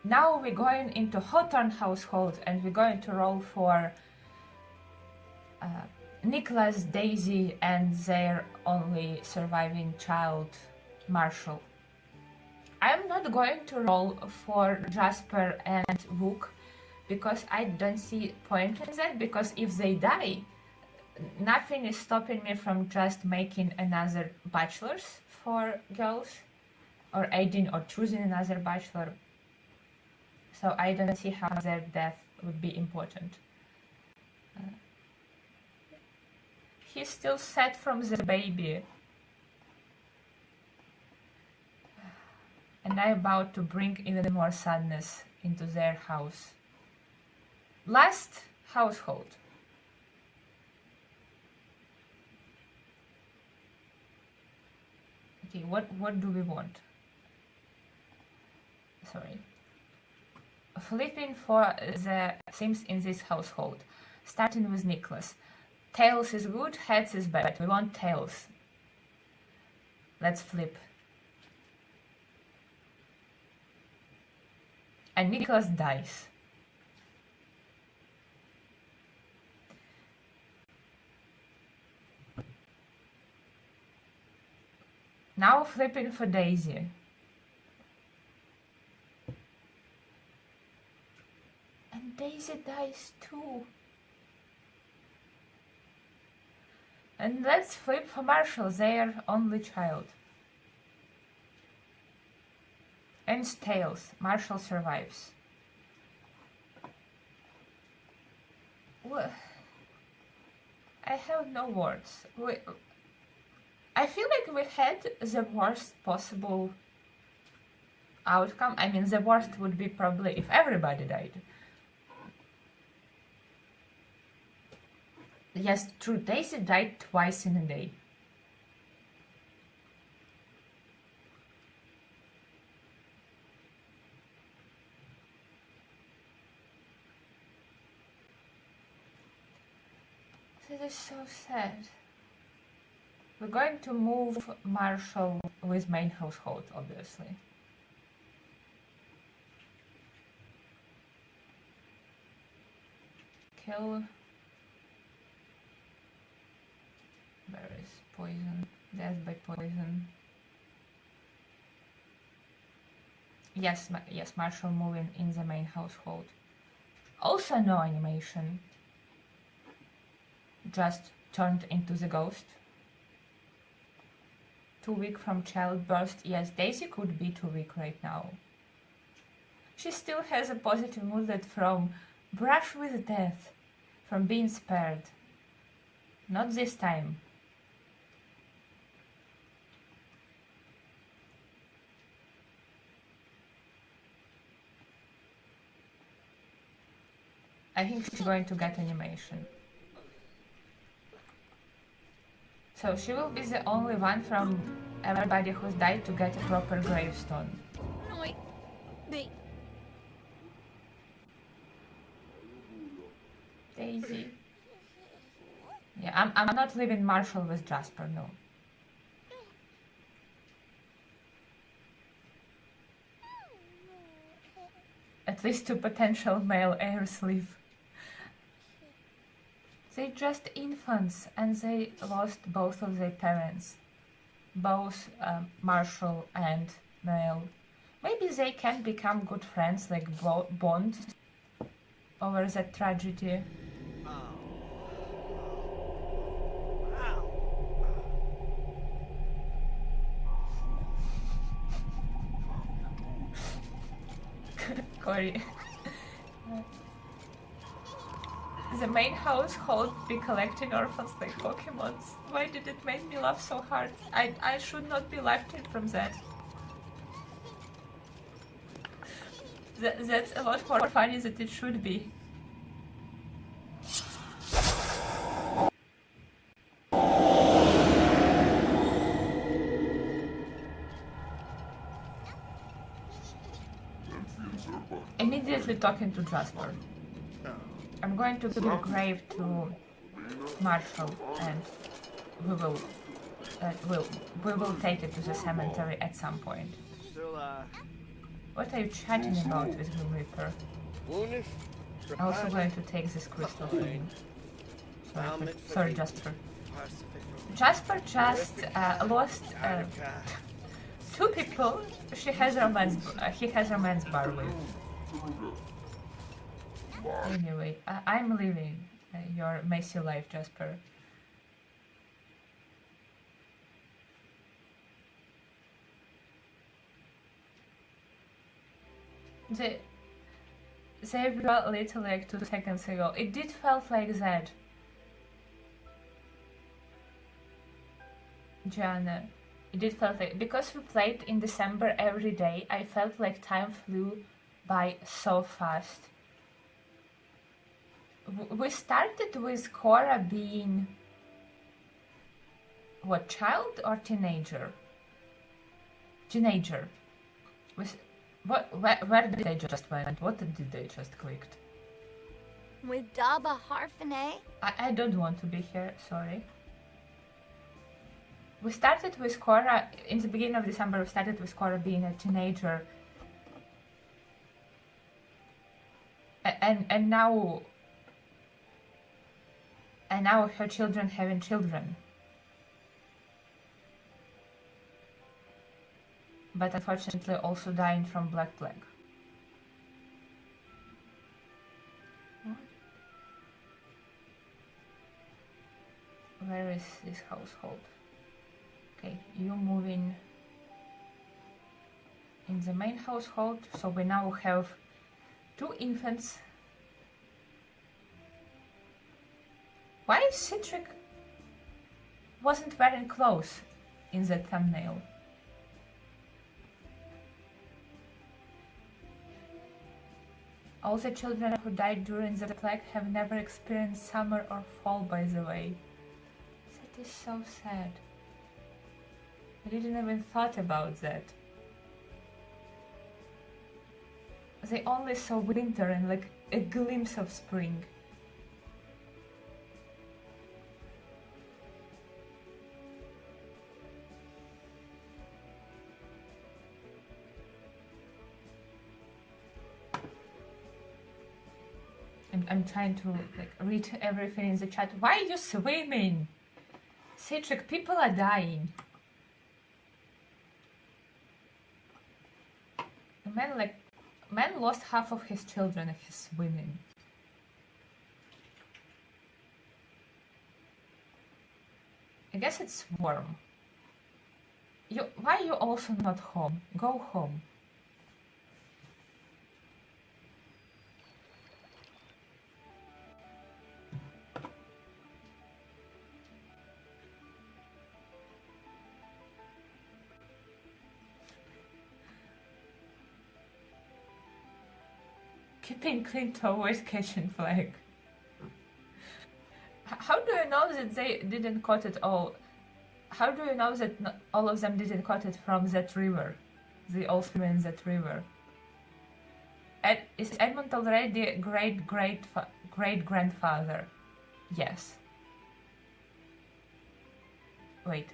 Now we're going into Hawthorne household and we're going to roll for Nicholas, Daisy, and their only surviving child, Marshall. I'm not going to roll for Jasper and Wook because I don't see point in that, because if they die, nothing is stopping me from just making another bachelors for girls. or aiding or choosing another bachelor. So I don't see how their death would be important. He's still sad from the baby. And I'm about to bring even more sadness into their house. Last household. Okay, what do we want? Sorry. Flipping for the Sims in this household. Starting with Nicholas. Tails is good, heads is bad. We want tails. Let's flip. And Nicholas dies. Now flipping for Daisy. And Daisy dies too. And let's flip for Marshall, their only child. Ends tails. Marshall survives. Well, I have no words. I feel like we had the worst possible outcome. I mean, the worst would be probably if everybody died. Yes, true. Daisy died twice in a day. This is so sad. We're going to move Marshall with main household, obviously. Kill. Where is poison? Death by poison. Yes, yes, Marshall moving in the main household. Also no animation. Just turned into the ghost. 2 weeks from childbirth. Yes, Daisy could be 2 weeks right now. She still has a positive mood that from brush with death, from being spared. Not this time. I think she's going to get animation. So she will be the only one from everybody who's died to get a proper gravestone. Daisy. Yeah, I'm not leaving Marshall with Jasper, no. At least 2 potential male heirs live. They're just infants and they lost both of their parents. Both Marshall and Noel. Maybe they can become good friends, like bond over that tragedy. Corey. The main household be collecting orphans like Pokemons. Why did it make me laugh so hard? I should not be laughing from that. That's a lot more funny than it should be. Immediately talking to Jasper. I'm going to give a grave to Marshall and we will take it to the cemetery at some point. What are you chatting about with Grim Reaper? I'm also going to take this crystal from you. Sorry, Jasper. Jasper just lost 2 people. He has romance bar with. Anyway, I'm leaving your messy life, Jasper. They were literally like 2 seconds ago. It did felt like that. Gianna, it did felt like, because we played in December every day, I felt like time flew by so fast. We started with Cora being what, child or teenager? Teenager. Where did they just went? What did they just clicked? With Daba Harfane? I don't want to be here, sorry. We started with Cora, in the beginning of December, we started with Cora being a teenager. And now her children having children. But unfortunately also dying from Black Plague. Where is this household? Okay, you move in the main household, so we now have 2 infants. Why Citric wasn't wearing clothes in the thumbnail? All the children who died during the plague have never experienced summer or fall, by the way. That is so sad. I didn't even thought about that. They only saw winter and like a glimpse of spring. I'm trying to like read everything in the chat. Why are you swimming? Citric, people are dying. Man lost half of his children if he's swimming. I guess it's warm. Why are you also not home? Go home. Keeping clean to avoid catching flag. How do you know that they didn't caught it all? How do you know that all of them didn't caught it from that river? They all swim in that river. Is Edmund already great-grandfather? Yes. Wait.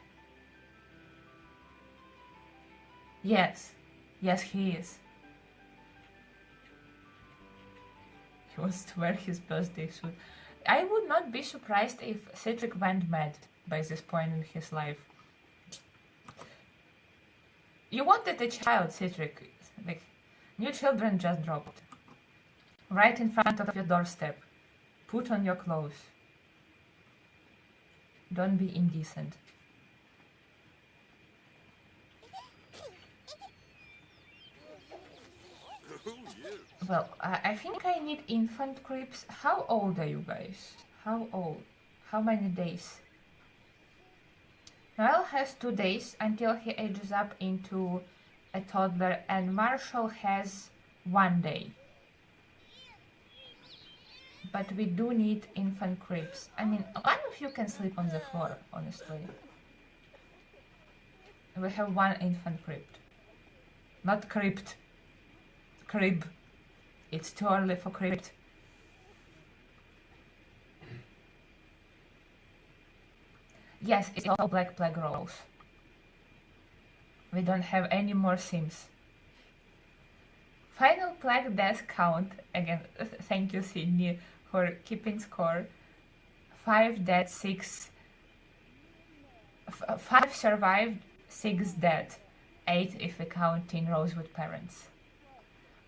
Yes. Yes, he is. He wants to wear his birthday suit. I would not be surprised if Cedric went mad by this point in his life. You wanted a child, Cedric. Like, new children just dropped. Right in front of your doorstep. Put on your clothes. Don't be indecent. Well, I think I need infant cribs. How old are you guys? How old? How many days? Noel has 2 days until he ages up into a toddler, and Marshall has 1 day. But we do need infant cribs. I mean, one of you can sleep on the floor, honestly. We have 1 infant crib. Not crypt. Crib. It's too early for crypt. Yes, it's all Black Plague rolls. We don't have any more Sims. Final Plague death count. Again, thank you, Sydney, for keeping score. 5 dead, 6... 5 survived, 6 dead. 8 if we count in Rosewood parents.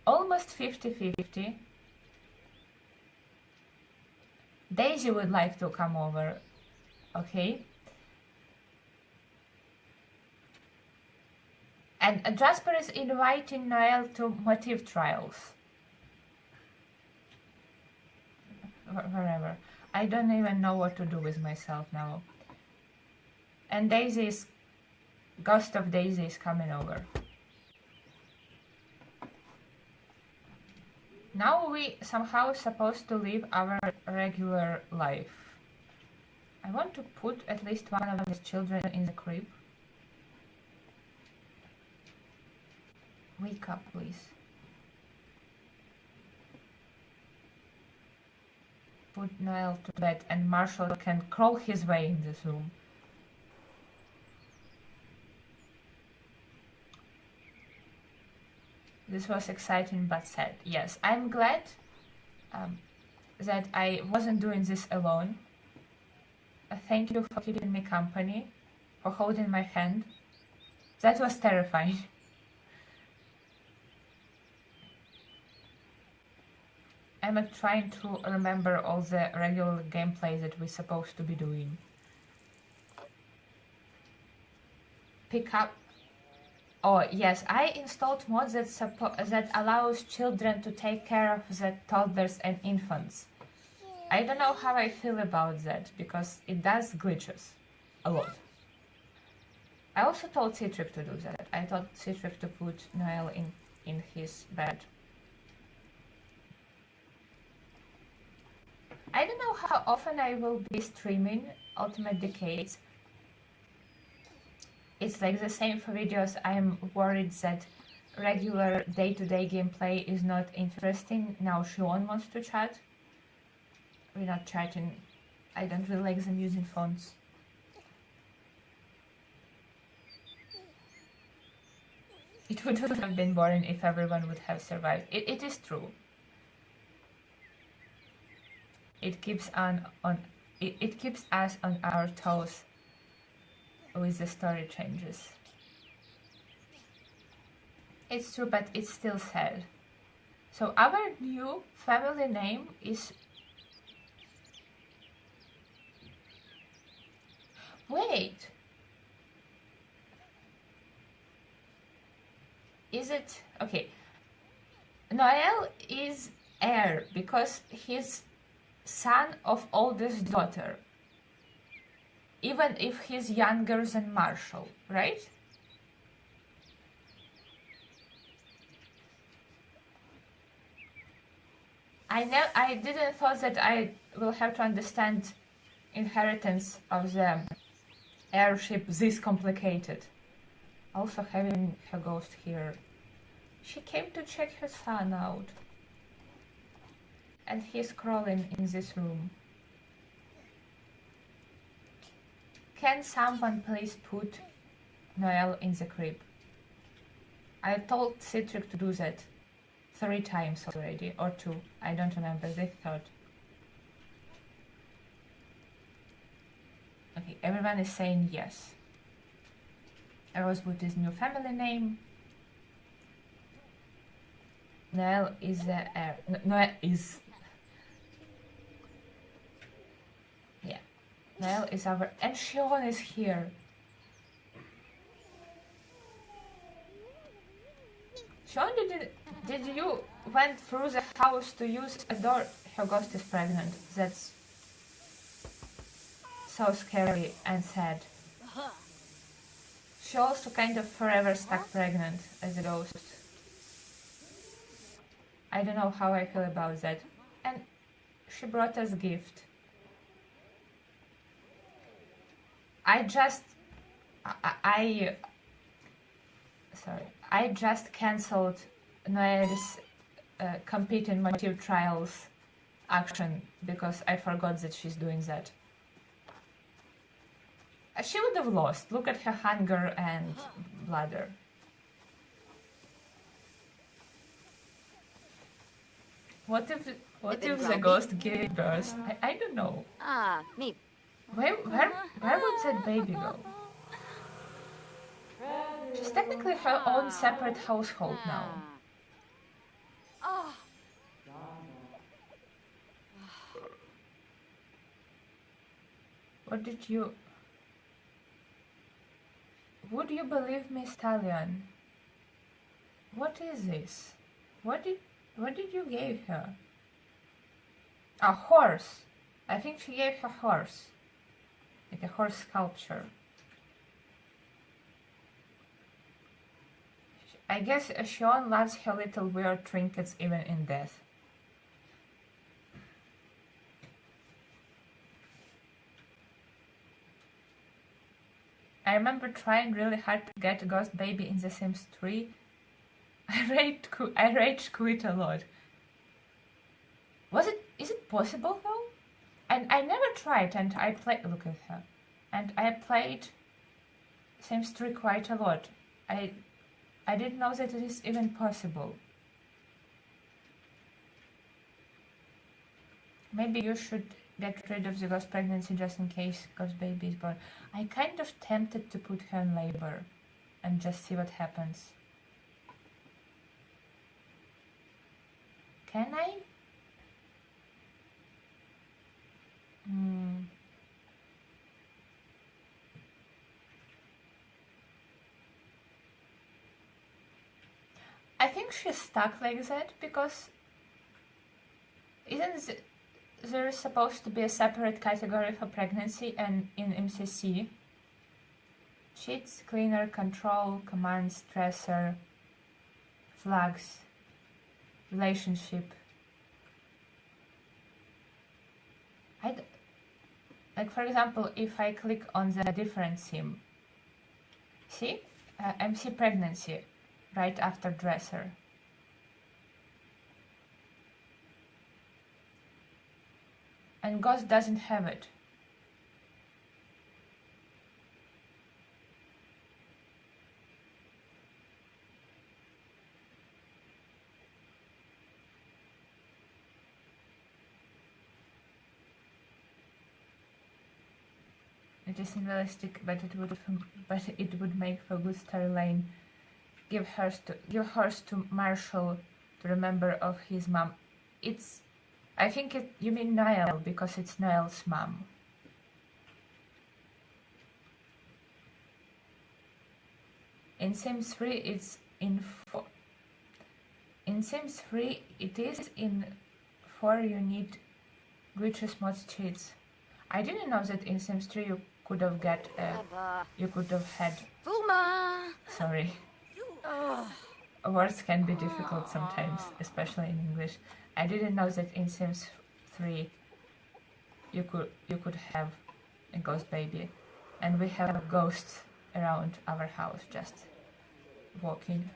Almost 50-50. Daisy would like to come over. Okay. And Jasper is inviting Noel to motif trials. Wherever. I don't even know what to do with myself now. And Daisy's... Ghost of Daisy is coming over. Now we somehow supposed to live our regular life. I want to put at least one of these children in the crib. Wake up, please. Put Noel to bed and Marshall can crawl his way in this room. This was exciting but sad. Yes, I'm glad that I wasn't doing this alone. Thank you for keeping me company, for holding my hand. That was terrifying. I'm trying to remember all the regular gameplay that we're supposed to be doing. Pick up. Oh yes, I installed mods that allows children to take care of the toddlers and infants. I don't know how I feel about that, because it does glitches. A lot. I also told Citric to do that. I told Citric to put Noel in his bed. I don't know how often I will be streaming Ultimate Decades. It's like the same for videos. I'm worried that regular day-to-day gameplay is not interesting. Now Shion wants to chat. We're not chatting. I don't really like them using phones. It would have been boring if everyone would have survived. It is true. It keeps it keeps us on our toes with the story changes. It's true, but it's still sad. So our new family name is... Wait! Is it... Okay. Noel is heir because he's son of oldest daughter. Even if he's younger than Marshall, right? I didn't thought that I will have to understand inheritance of the airship this complicated. Also having her ghost here. She came to check her son out. And he's crawling in this room. Can someone please put Noel in the crib? I told Citric to do that 3 times already, or 2. I don't remember the third. Okay, everyone is saying yes. Rosewood is new family name. Noel is the heir. Noel is... Yeah. Noel is our... And Shion is here. Shion, did you went through the house to use a door? Her ghost is pregnant. That's so scary and sad. She also kind of forever stuck pregnant as a ghost. I don't know how I feel about that. And she brought us a gift. I just cancelled Noel's competing motive trials action because I forgot that she's doing that. She would have lost. Look at her hunger and bladder. What if the ghost gave birth? I don't know. Ah, me. Where would that baby go? She's technically her own separate household now. Oh. What did you... Would you believe me, Stallion? What is this? What did you give her? A horse. I think she gave her horse. Like a horse sculpture. I guess Sean loves her little weird trinkets even in death. I remember trying really hard to get Ghost Baby in The Sims 3. I rage quit a lot. Is it possible though? And I never tried, and I played, look at her. And I played Sims 3 quite a lot. I didn't know that it is even possible. Maybe you should get rid of the ghost pregnancy just in case ghost baby is born. I kind of tempted to put her in labor and just see what happens. Can I? I think she's stuck like that because there is supposed to be a separate category for pregnancy and in MCC. Cheats, cleaner, control, commands, stressor, flags, relationship. Like for example, if I click on the different sim, see, MC pregnancy, right after dresser. And Ghost doesn't have it. It is unrealistic, but it would make for a good storyline. Give hers to Marshall to remember of his mom. I think you mean Niall because it's Niall's mom. In Sims 3 it's in 4. In Sims 3 it is in 4 you need Glitches mods cheats. I didn't know that in Sims 3 you could have had Fuma. sorry. Words can be difficult sometimes, especially in English. I didn't know that in Sims 3 you could have a ghost baby, and we have ghosts around our house just walking.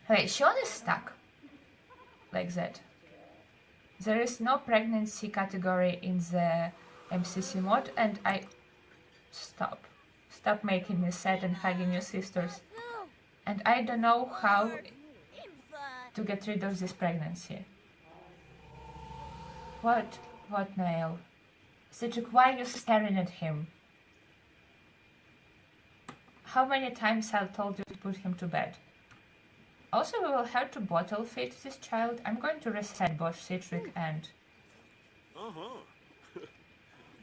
Okay, Sean is stuck like that. There is no pregnancy category in the MCC mod, and stop making me sad and hugging your sisters. And I don't know how to get rid of this pregnancy. What, Niall? Cedric, why are you staring at him? How many times I've told you to put him to bed? Also, we will have to bottle feed this child. I'm going to reset both Cedric and...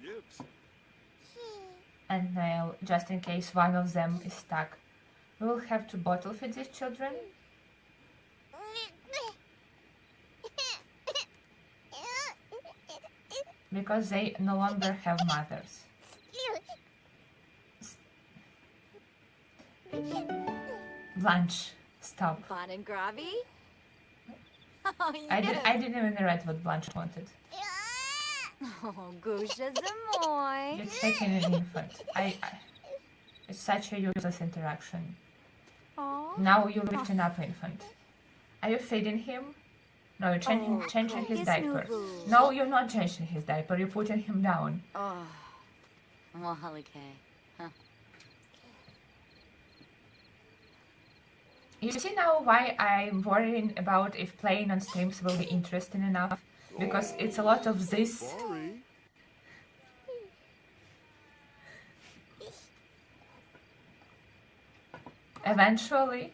Yips. and Niall, just in case one of them is stuck. We will have to bottle feed these children. Because they no longer have mothers. Blanche, stop. Bon and Gravy? Oh, yes. I didn't even read what Blanche wanted. Oh, Gusha Zamoy. You're taking an infant. It's such a useless interaction. Aw. Now you're lifting up infant. Are you feeding him? No, you're changing his Yes, diaper. Nubu. No, you're not changing his diaper. You're putting him down. Oh. Well, okay. Huh. You see now why I'm worrying about if playing on streams will be interesting enough? Because it's a lot of this. Sorry. Eventually.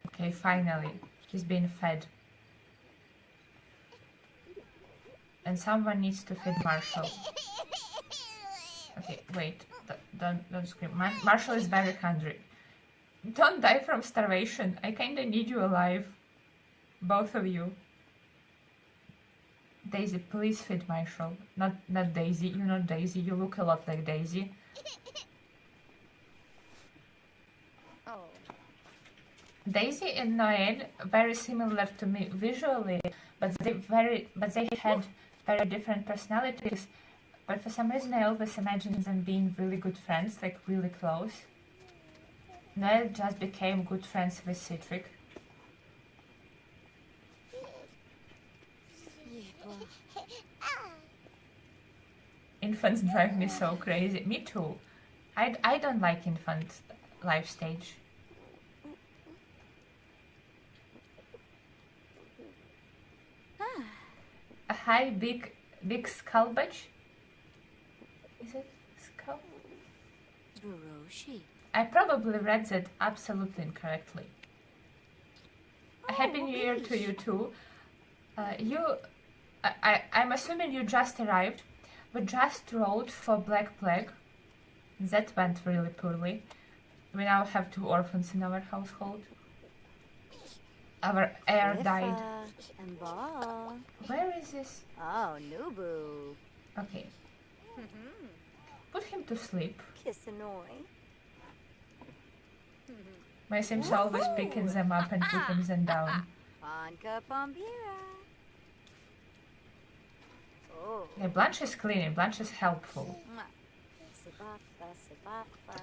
Okay, finally. He's being fed. And someone needs to feed Marshall. Okay, wait. Don't scream. Marshall is very hungry. Don't die from starvation. I kinda need you alive. Both of you. Daisy, please feed Marshall. Not Daisy. You're not Daisy. You look a lot like Daisy. Oh. Daisy and Noel very similar to me visually, but they had very different personalities. But for some reason I always imagined them being really good friends, like really close. Noel just became good friends with Citric. Infants drive me so crazy. Me too. I don't like infant life stage. A high big skull badge? Is it skull? Buroshi. I probably read that absolutely incorrectly. A Happy New Year to you too. I'm assuming you just arrived. We just rolled for Black Plague. That went really poorly. We now have 2 orphans in our household. Our heir died. And Ball. Where is this? Oh, Nubu. Okay. Put him to sleep. Kissanoi. My Sims always picking them up and putting them down. Panka Pombira. Oh. Yeah, Blanche is cleaning. Blanche is helpful.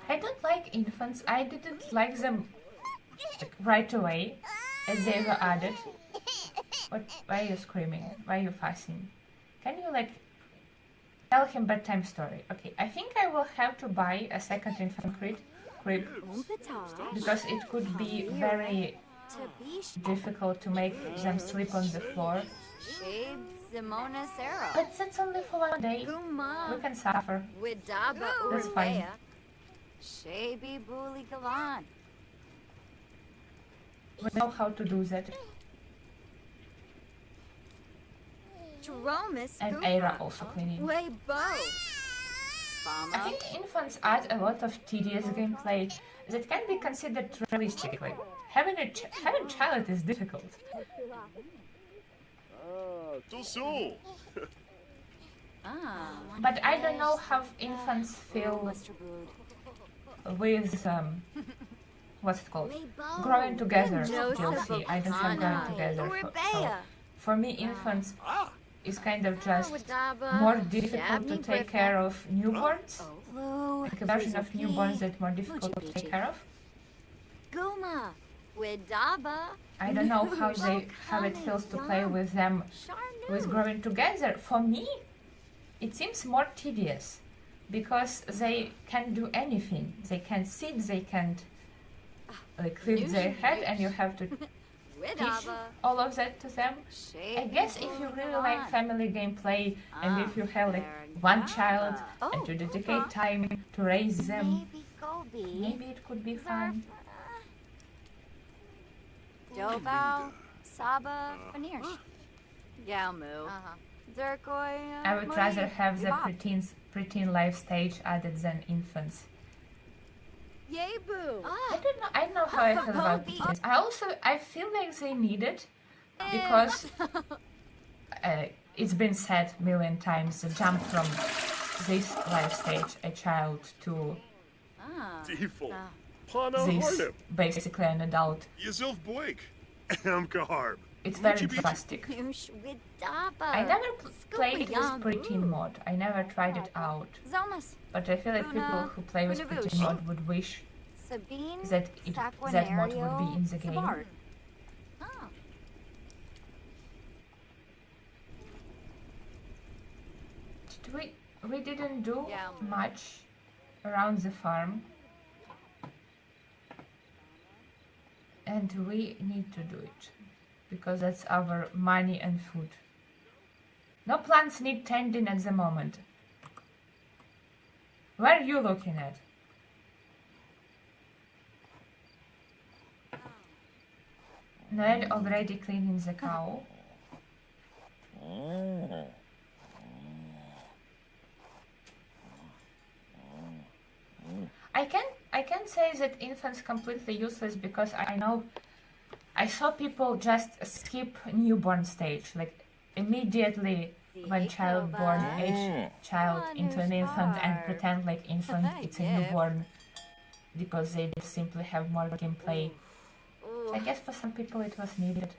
I don't like infants. I didn't like them right away as they were added. Why are you screaming? Why are you fussing? Can you tell him bedtime story? Okay, I think I will have to buy a second infant crib because it could be very difficult to make them sleep on the floor. Simona Sero. But that's only for 1 day. We can suffer. Widaba That's fine. Urbea. Shabi Buli Galan. We know how to do that. Dromus And Aira also cleaning. Weibo. I Spama. think infants add a lot of tedious gameplay that can be considered realistic. Like having a child is difficult. Tosul. Ah. But I don't know how infants feel Mr. Bood. with what's it called? Growing together. You'll see. I don't have growing together. So for me, infants is kind of just more difficult to take care of newborns. Like a version of newborns that's more difficult to take care of. Guma. Widaba. I don't know how it feels to play with them with growing together. For me, it seems more tedious because they can't do anything. They can't sit, they can't lift their head, and you have to teach all of that to them. I guess if you really like family gameplay and if you have one child and you dedicate time to raise them, maybe it could be fun. Dobao, Saba, Fanirsh. Galmu. Zerkoi. I would rather have the preteen life stage added than infants. Yebu. I don't know how I feel about preteens. I feel like they need it because it's been said a million times, the jump from this life stage, a child, to Default. Pana this, Harnip. basically an adult. Yizilf Blake. Amkaharb. It's very drastic. I never played with preteen mod. I never tried it out. Zomas. But I feel like people who play with preteen mod would wish Sabine. that that mod would be in the game. Sabard. We didn't do much around the farm. And we need to do it. Because that's our money and food. No plants need tending at the moment. Where are you looking at? Noel already cleaning the cow. I can't say that infants completely useless because I know I saw people just skip newborn stage, like immediately when child born age child into an infant and pretend like infant it's a newborn because they just simply have more gameplay. I guess for some people it was needed.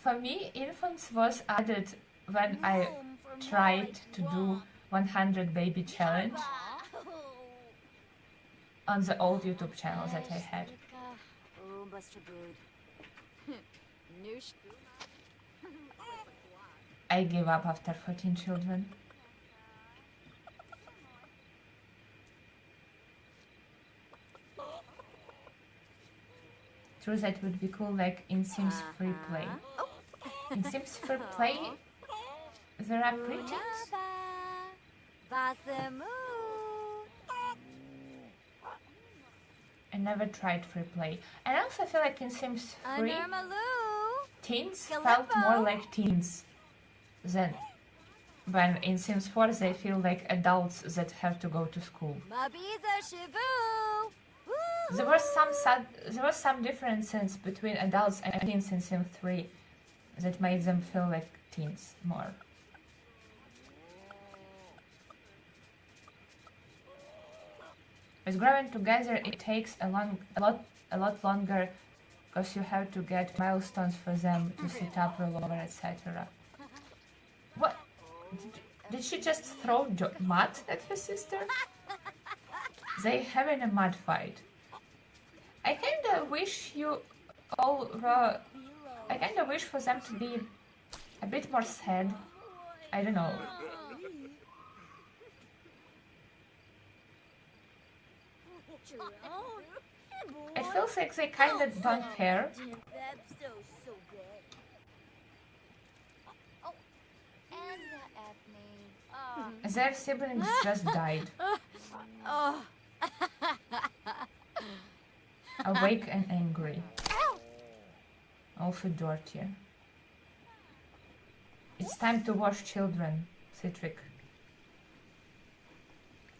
For me, infants was added when I tried to do 100 baby challenge on the old YouTube channel that I had. I gave up after 14 children. True, that would be cool, like in Sims Free Play. In Sims Free Play, there are preteens. I never tried Free Play. And I also feel like in Sims 3, teens felt more like teens than when in Sims 4 they feel like adults that have to go to school. There was some differences between adults and teens in Sims 3 that made them feel like teens more. With growing together, it takes a lot longer because you have to get milestones for them to set up, rollover, etc. What? Did she just throw mud at her sister? They having a mud fight. I kinda wish you all were. I kinda wish for them to be a bit more sad. I don't know. It feels like they kinda don't care. Their siblings just died. Awake and angry. Also dirty. It's time to wash children, Citric.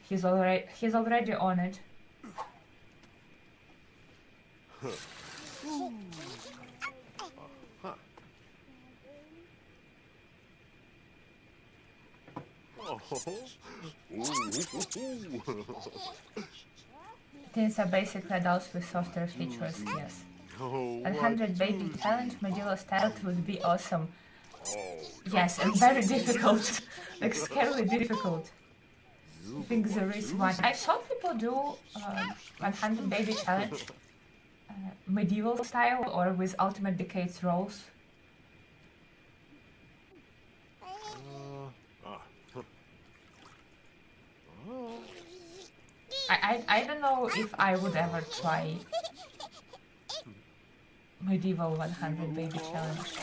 He's already on it. Teens are basically adults with softer features, yes. 100 baby challenge Medieval style would be awesome. Yes, and very difficult. Like scarily difficult. I think there is one. I saw people do 100 baby challenge medieval style or with ultimate decades rolls. I don't know if I would ever try medieval 100 baby challenge.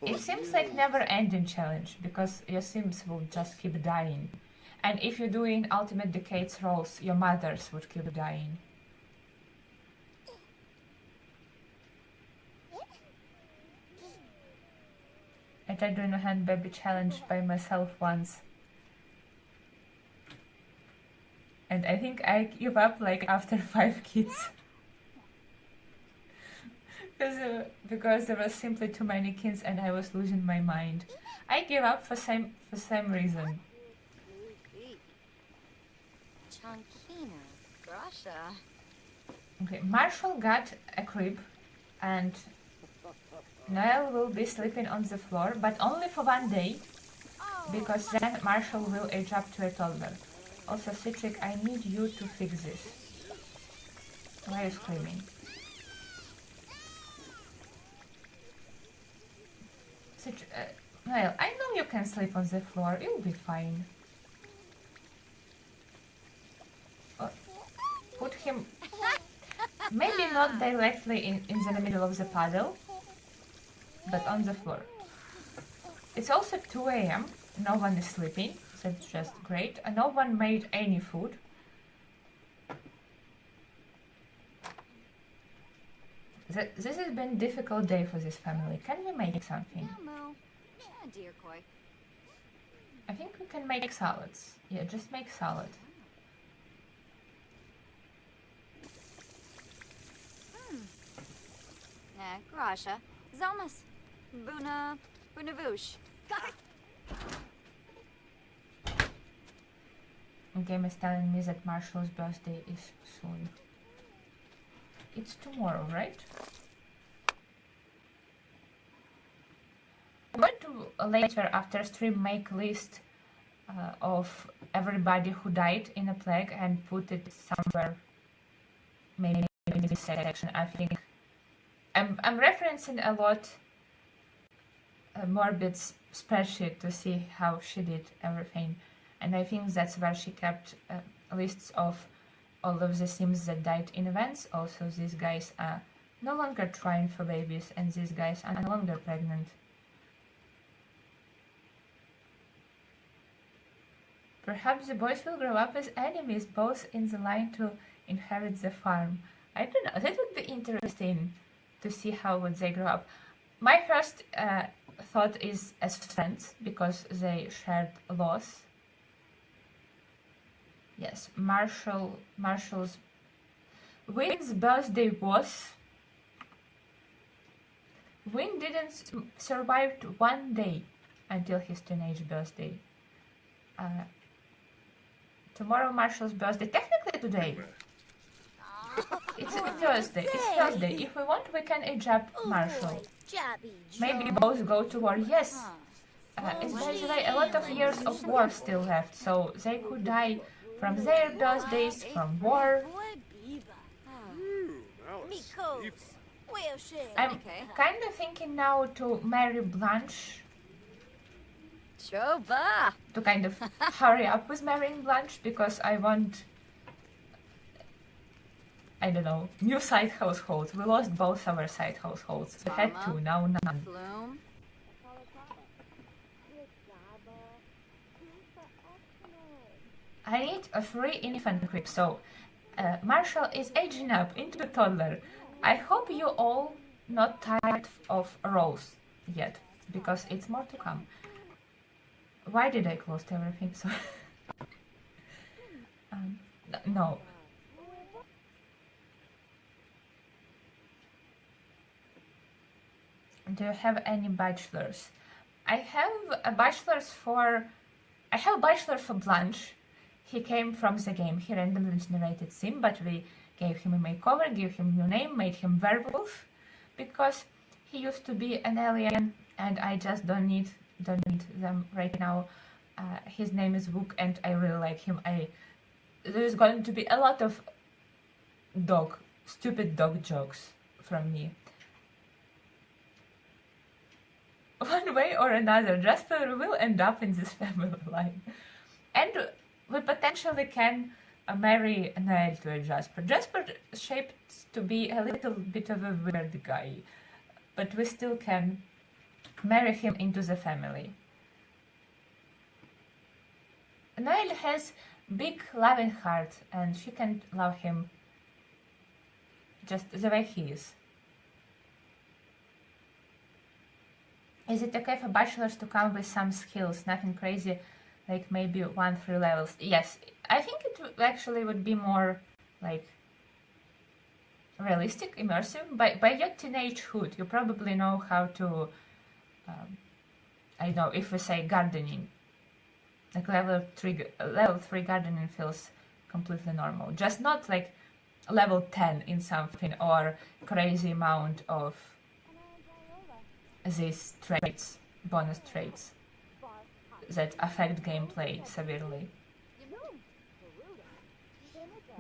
It seems like never ending challenge because your Sims will just keep dying. And if you're doing ultimate decades rolls, your mothers would keep dying. I tried doing a hand baby challenge by myself once. And I think I gave up like after 5 kids. Because there were simply too many kids and I was losing my mind. I gave up for same reason. Okay, Marshall got a crib and Noel will be sleeping on the floor, but only for 1 day, because then Marshall will age up to a toddler. Also, Citric, I need you to fix this. Why are you screaming? Noel, I know you can sleep on the floor, you'll be fine. Put him, maybe not directly in the middle of the puddle, but on the floor. It's also 2 AM, no one is sleeping, that's just great, and no one made any food. This has been a difficult day for this family. Can we make something? Yeah, moo. Yeah, dear koi. I think we can make salads. Yeah, just make salad. Grasha. Zomas. Bunavush. Game is telling me that Marshall's birthday is soon. It's tomorrow, right? I'm going to later after stream make list of everybody who died in a plague and put it somewhere, maybe in this section. I think I'm referencing a lot Morbid's spreadsheet to see how she did everything, and I think that's where she kept lists of all of the Sims that died in events. Also, these guys are no longer trying for babies, and these guys are no longer pregnant. Perhaps the boys will grow up as enemies, both in the line to inherit the farm. I don't know, that would be interesting to see how would they grow up. My first thought is as friends, because they shared laws. Yes, Marshall's Wynn's birthday was... Wynn didn't survive 1 day until his teenage birthday. Tomorrow Marshall's birthday, technically today. It's Thursday. It's Thursday. If we want, we can age up Marshall. Maybe both go to war. Yes. It's by the way a lot of years of war still left, so they could die from their birthdays, from war. I'm kind of thinking now to marry Blanche. Choba. To kind of hurry up with marrying Blanche, because I want, I don't know, new side households. We lost both our side households. We had two, now none. Bloom. I need a 3 infant crib, so Marshall is aging up into a toddler. I hope you all not tired of roles yet, because it's more to come. Why did I close everything? So no. Do you have any bachelors? I have a bachelor for Blanche. He came from the game. He randomly generated sim, but we gave him a makeover, gave him a new name, made him werewolf, because he used to be an alien, and I just don't need them right now. His name is Wook, and I really like him. There's going to be a lot of stupid dog jokes from me. One way or another, Jasper will end up in this family line. And we potentially can marry Noel to a Jasper. Jasper shaped to be a little bit of a weird guy, but we still can marry him into the family. Noel has big loving heart, and she can love him just the way he is. Is it okay for bachelors to come with some skills, nothing crazy, like maybe 1-3 levels? Yes, I think it actually would be more like realistic, immersive. By your teenagehood, you probably know how to, I don't know, if we say gardening, like level 3 gardening feels completely normal. Just not like level 10 in something or crazy amount of these traits, bonus traits, that affect gameplay severely.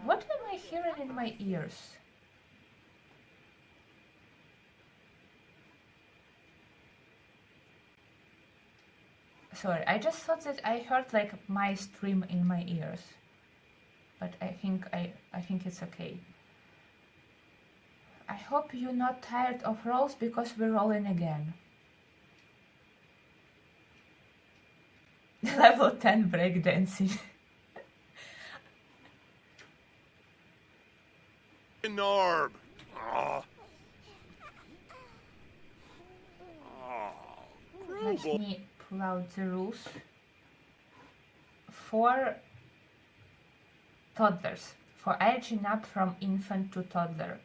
What am I hearing in my ears? Sorry, I just thought that I heard like my stream in my ears, but I think it's okay. I hope you're not tired of rolls, because we're rolling again. Level 10 breakdancing. Narb. Aw. Let boy. me pull out the rules for toddlers, for aging up from infant to toddler.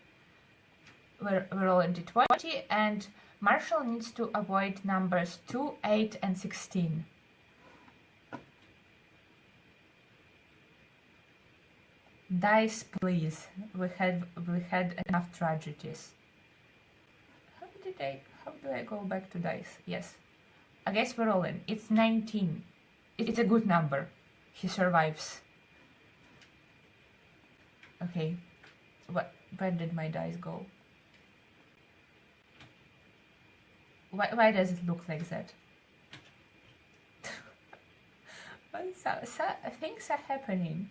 We're rolling d20 and Marshall needs to avoid numbers 2, 8 and 16. Dice, please. We had enough tragedies. How do I go back to dice? Yes. I guess we're rolling. It's 19. It's a good number. He survives. Okay. Where did my dice go? Why does it look like that? Things are happening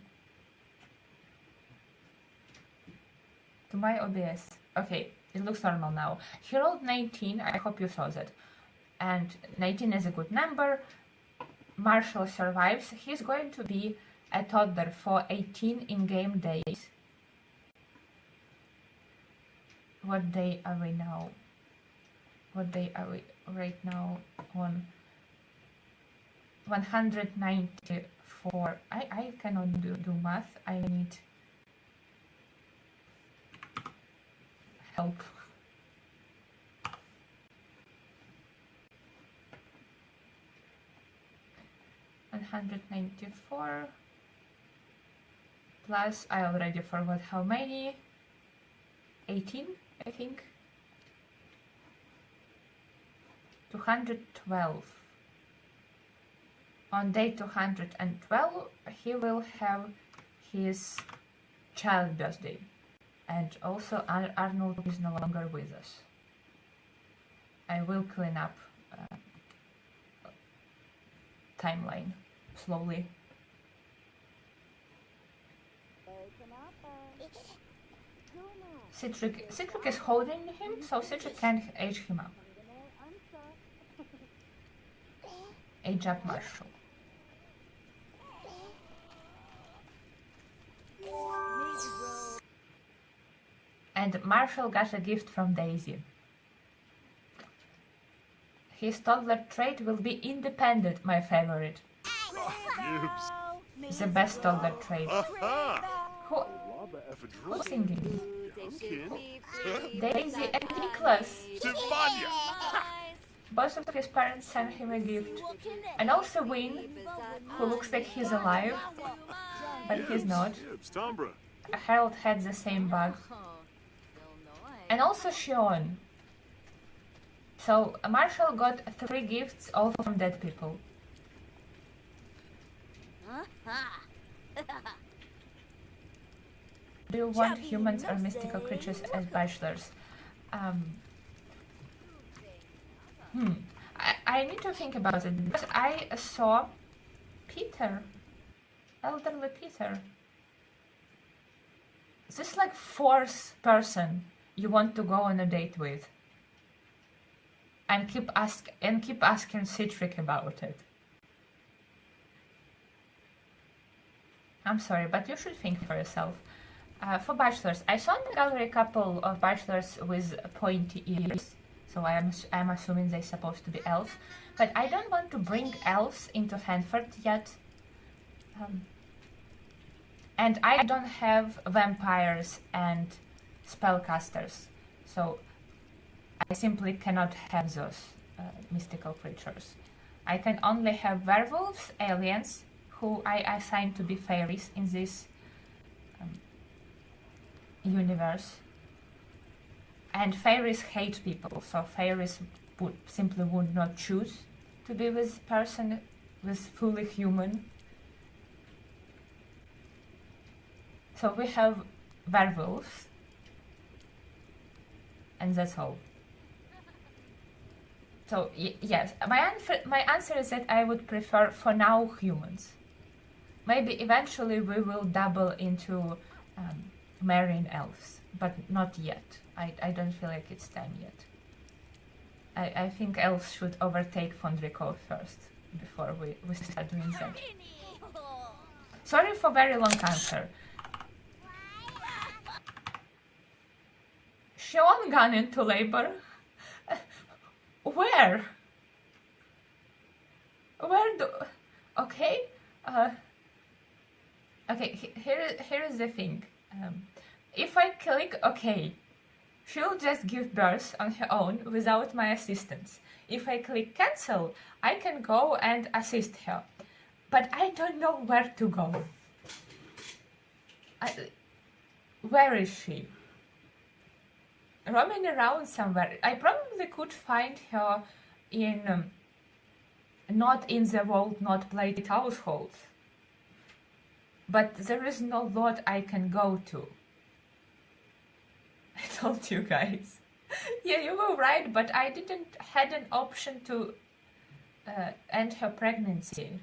to my OBS. Okay, it looks normal now. He rolled 19. I hope you saw that. And 19 is a good number. Marshall survives. He's going to be a toddler for 18 in-game days. What day are we now? What day are we right now on? 194. I cannot do math. I need help. $194 plus I already forgot how many. 18, I think. 212. On day 212, he will have his child birthday. And also Arnold is no longer with us. I will clean up timeline slowly. Citric is holding him, so Citric can age him up. Age up Marshall. And Marshall got a gift from Daisy. His toddler trait will be independent, my favorite. Yibs. The best toddler trait. Aha! Who's singing? Pumpkin. Daisy and Nicholas. Stefania. Both of his parents sent him a gift. And also Win, who looks like he's alive, but he's not. Yibs. Tombra. Harold had the same bug. And also Sean. So Marshall got 3 gifts, all from dead people. Do you want humans or mystical creatures as bachelors? I need to think about it because I saw Peter, elderly Peter. Is this like 4th person you want to go on a date with? And keep asking Citric about it. I'm sorry, but you should think for yourself. For bachelors, I saw in the gallery a couple of bachelors with pointy ears, so I'm assuming they're supposed to be elves. But I don't want to bring elves into Hanford yet. And I don't have vampires and spellcasters, so I simply cannot have those mystical creatures. I can only have werewolves, aliens, who I assign to be fairies in this universe. And fairies hate people, so fairies simply would not choose to be with a person with fully human. So we have werewolves, and that's all. So yes, my answer is that I would prefer for now humans. Maybe eventually we will double into marrying elves, but not yet. I don't feel like it's time yet. I think elves should overtake Fondrico first before we start doing that. Sorry for very long answer. Sean gone into labor? Where? Where do... Okay. Okay, here is the thing. If I click OK, she'll just give birth on her own without my assistance. If I click cancel, I can go and assist her. But I don't know where to go. Where is she? Roaming around somewhere. I probably could find her in... not in the world, not plated households. But there is no lot I can go to. I told you guys. Yeah, you were right, but I didn't had an option to end her pregnancy.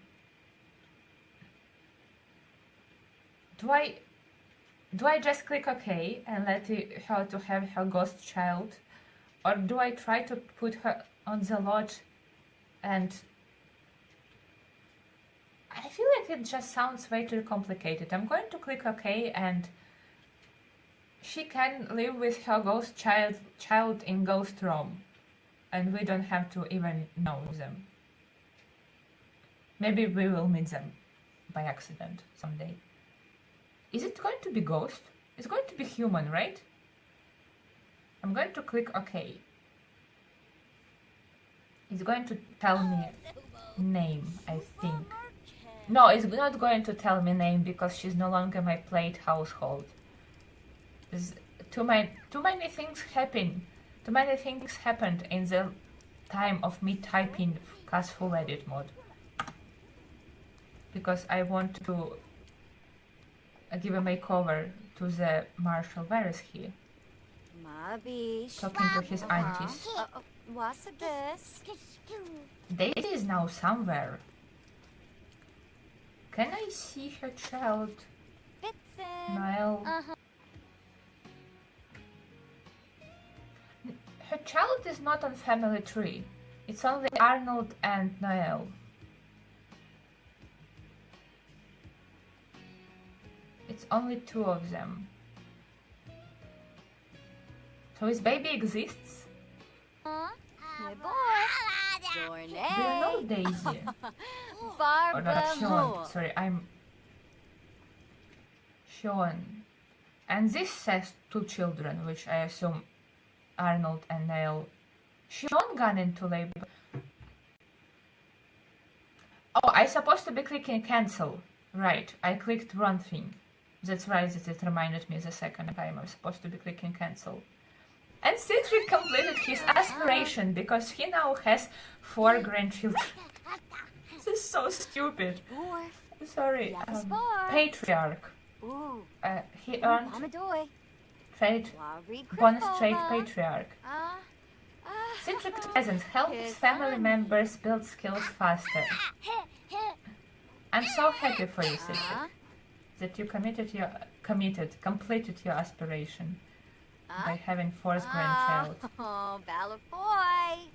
Do I just click OK and let her to have her ghost child? Or do I try to put her on the lot and... I feel like it just sounds way too complicated. I'm going to click OK and she can live with her ghost child in ghost room. And we don't have to even know them. Maybe we will meet them by accident someday. Is it going to be ghost? It's going to be human, right? I'm going to click OK. It's going to tell me name, I think. No, it's not going to tell me name because she's no longer my plate household. Too many things happen. Too many things happened in the time of me typing class full edit mode. Because I want to give a makeover to the Marshal. Where is he? Talking to his aunties. What's this? Daisy is now somewhere. Can I see her child? Noel. Her child is not on family tree. It's only Arnold and Noel. It's only two of them. So his baby exists? My boy. Do you know Daisy? Or not Sean. Sorry, I'm... Sean. And this says two children, which I assume Arnold and Neil. Sean gone into labor. Oh, I'm supposed to be clicking cancel. Right, I clicked wrong thing. That's right, that it reminded me the second time I'm supposed to be clicking cancel. And Citric completed his aspiration because he now has 4 grandchildren. This is so stupid. Sorry, patriarch. He earned trait, bonus trait patriarch. Citric's presence helps family members build skills faster. I'm so happy for you, Citric, that you completed your aspiration by having 4th grandchild. Oh, valid boy.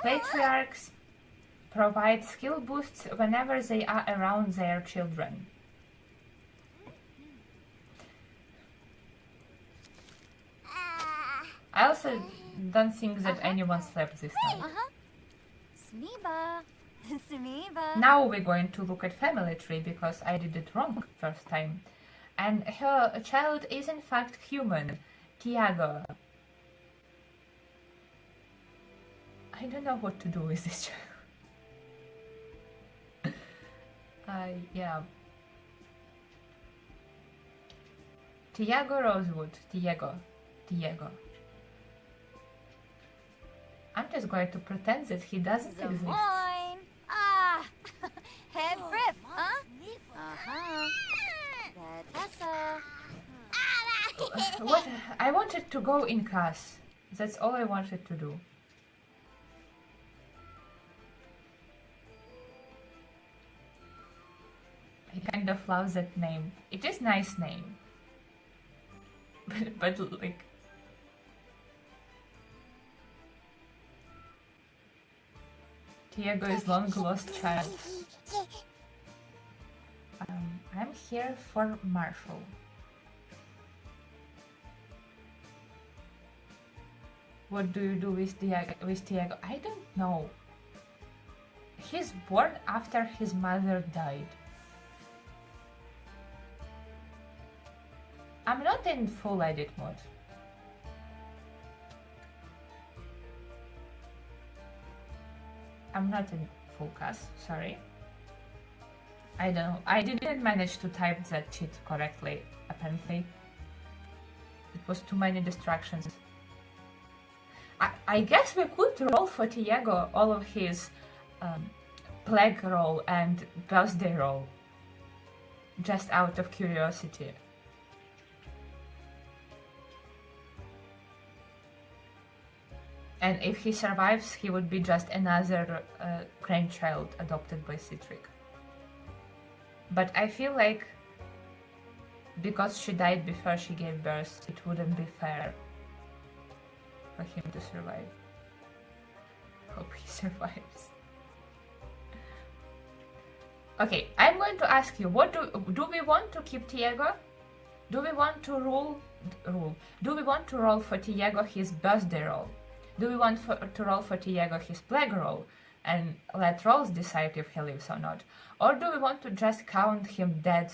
Patriarchs provide skill boosts whenever they are around their children. I also don't think that anyone slept this night. Smeeba. Smeeba. Now we're going to look at family tree because I did it wrong first time. And her child is in fact human, Tiago. I don't know what to do with this child. Yeah. Tiago Rosewood. Tiago. I'm just going to pretend that he doesn't exist. Mine. Head grip, huh? Tessa. What? I wanted to go in class. That's all I wanted to do. I kind of love that name. It is nice name. But like... Tiago is long lost child. I'm here for Marshall. What do you do with Tiago? I don't know. he's born after his mother died. I'm not in full edit mode. I'm not in full cast, sorry. I don't know. I didn't manage to type that cheat correctly, apparently. It was too many distractions. I guess we could roll for Diego all of his plague roll and birthday roll, just out of curiosity. And if he survives, he would be just another grandchild adopted by Citric. But I feel like because she died before she gave birth, it wouldn't be fair for him to survive. Hope he survives. Okay, I'm going to ask you, what do we want to keep Diego? Do we want to Do we want to roll for Diego his birthday roll? Do we want to roll for Diego his plague roll and let rolls decide if he lives or not? Or do we want to just count him dead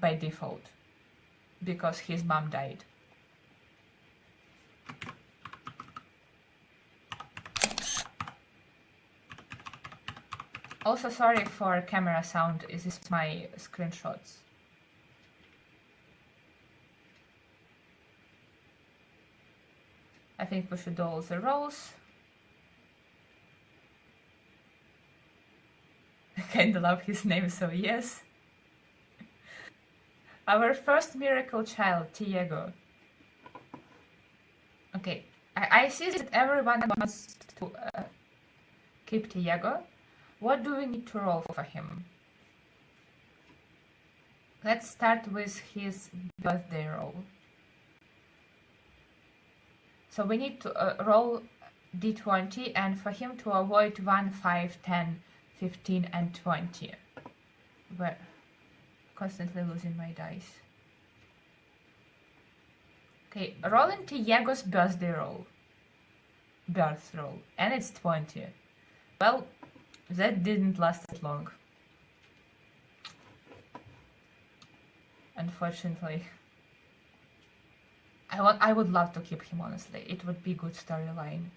by default because his mom died? Also, sorry for camera sound, this is my screenshots. I think we should do all the rolls. I kinda love his name, so yes. Our first miracle child, Diego. Okay, I see that everyone wants to keep Diego. What do we need to roll for him? Let's start with his birthday roll. So we need to roll d20, and for him to avoid 1, 5, 10, 15 and 20. We're constantly losing my dice. Okay, rolling Diego's birthday roll. Birth roll. And it's 20. Well, that didn't last that long. Unfortunately. I would love to keep him, honestly. It would be good storyline.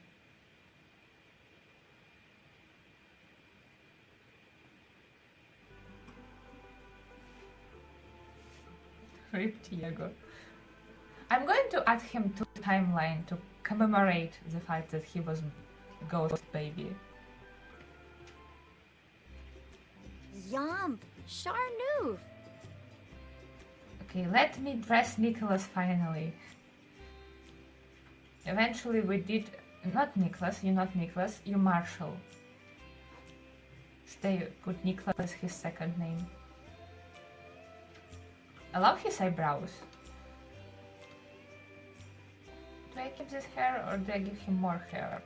Rip Diego. I'm going to add him to the timeline to commemorate the fact that he was a ghost baby. Yum! Charnouf! Okay, let me dress Nicholas finally. Eventually we did... Not Nicholas, you're not Nicholas, you're Marshall. Should I put Nicholas as his second name? I love his eyebrows. Do I keep this hair or do I give him more hair?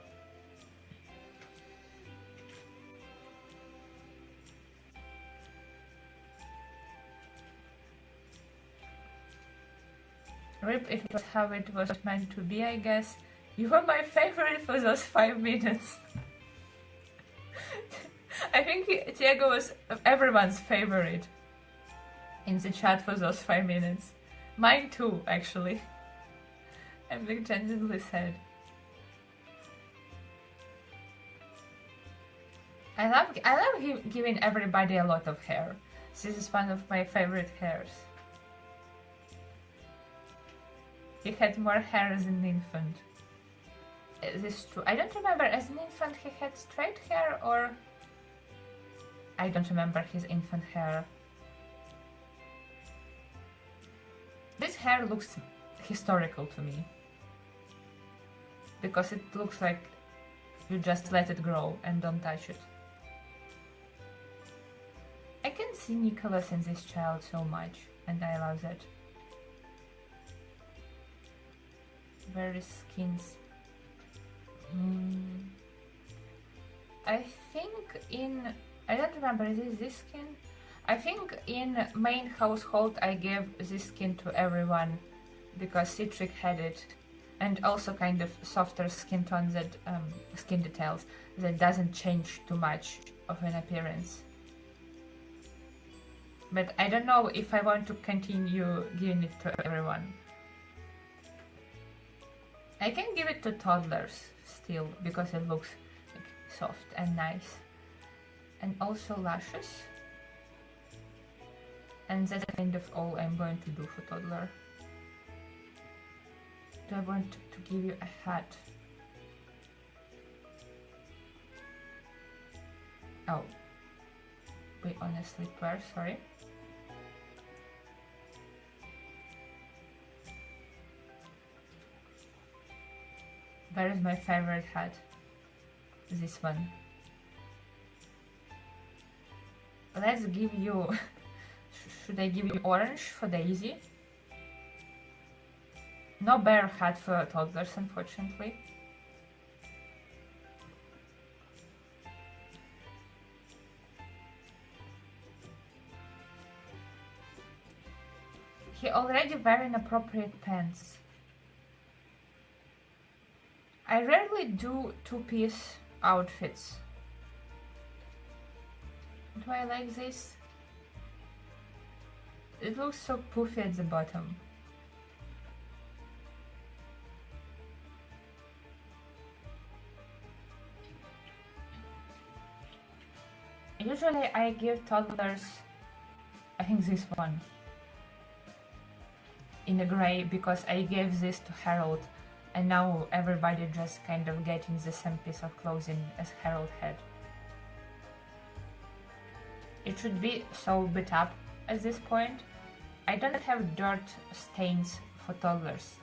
Rip if it was how it was meant to be, I guess. You were my favorite for those 5 minutes. I think Diego was everyone's favorite in the chat for those 5 minutes. Mine too, actually. I'm being genuinely sad. I love giving everybody a lot of hair. This is one of my favorite hairs. He had more hair as an infant. This is true. I don't remember, as an infant he had straight hair, or... I don't remember his infant hair. This hair looks historical to me. Because it looks like you just let it grow and don't touch it. I can see Nicholas in this child so much, and I love that. Where is skins? I think in... I don't remember, is it this skin? I think in main household I gave this skin to everyone because Citric had it. and also kind of softer skin tones that skin details that doesn't change too much of an appearance. But I don't know if I want to continue giving it to everyone. I can give it to toddlers still because it looks like soft and nice. And also lashes. And that's kind of all I'm going to do for toddler. Do I want to give you a hat? Oh. Wait, on a sleepwear, sorry. Where is my favorite hat? This one. Let's give you... Should I give you orange for Daisy? No bear hat for toddlers, unfortunately. He already wearing appropriate pants. I rarely do two-piece outfits. Do I like this? It looks so poofy at the bottom. Usually I give toddlers, I think this one, in a grey, because I gave this to Harold and now everybody just kind of getting the same piece of clothing as Harold had. It should be so beat up at this point. I don't have dirt stains for toddlers.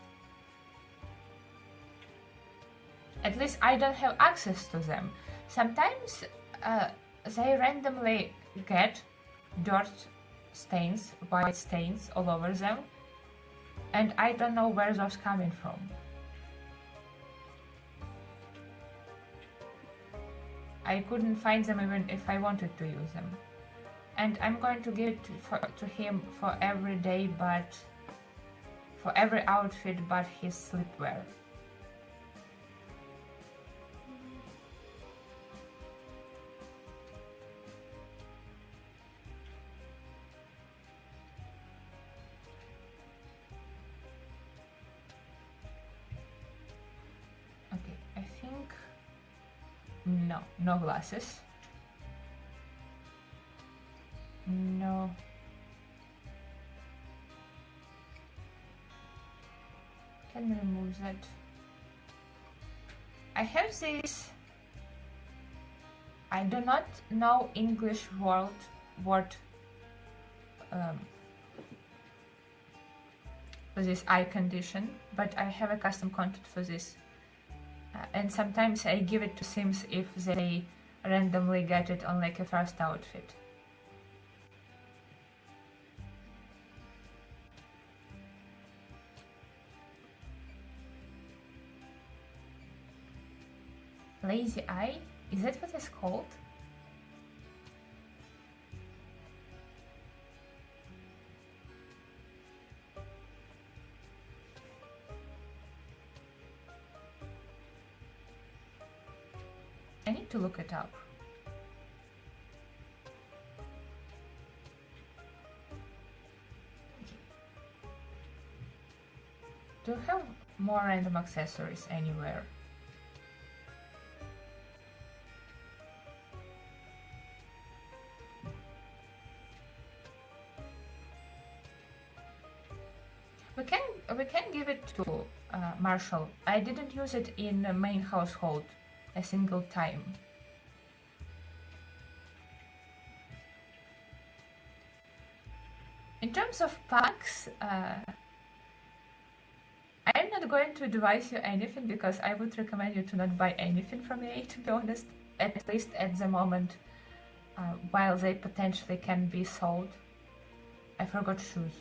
At least I don't have access to them. Sometimes they randomly get dirt stains, white stains all over them, and I don't know where those coming from. I couldn't find them even if I wanted to use them. And I'm going to give it to him for every day, but for every outfit but his sleepwear. Okay, I think no glasses. No. Can remove that. I have this. I do not know English word for this eye condition, but I have a custom content for this. And sometimes I give it to Sims if they randomly get it on like a first outfit. Lazy eye? Is that what it's called? I need to look it up. Do you have more random accessories anywhere? We can give it to Marshall. I didn't use it in the main household a single time. In terms of packs, I'm not going to advise you anything because I would recommend you to not buy anything from EA, to be honest, at least at the moment, while they potentially can be sold. I forgot shoes.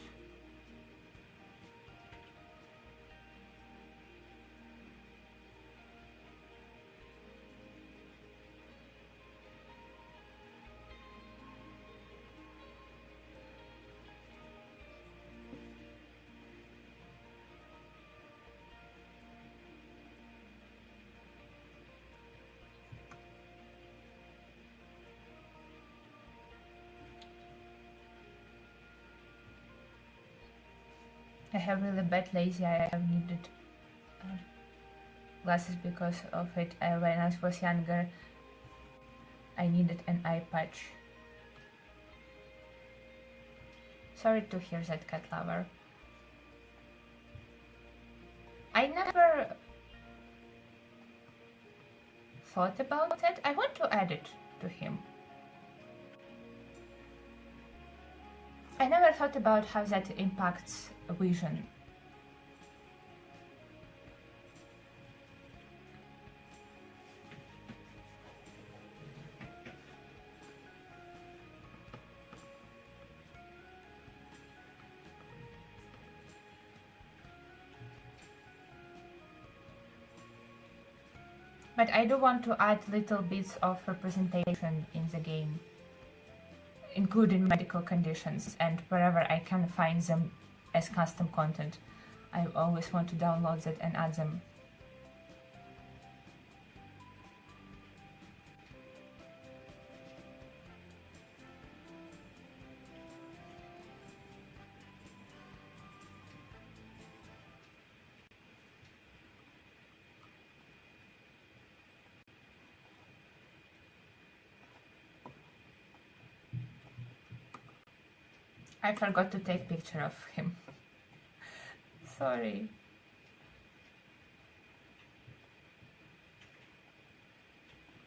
I have really bad lazy eye. I have needed glasses because of it. When I was younger, I needed an eye patch. Sorry to hear that, cat lover. I never thought about it. I want to add it to him. I never thought about how that impacts vision. But I do want to add little bits of representation in the game, including medical conditions, and wherever I can find them as custom content, I always want to download that and add them. I forgot to take picture of him. Sorry.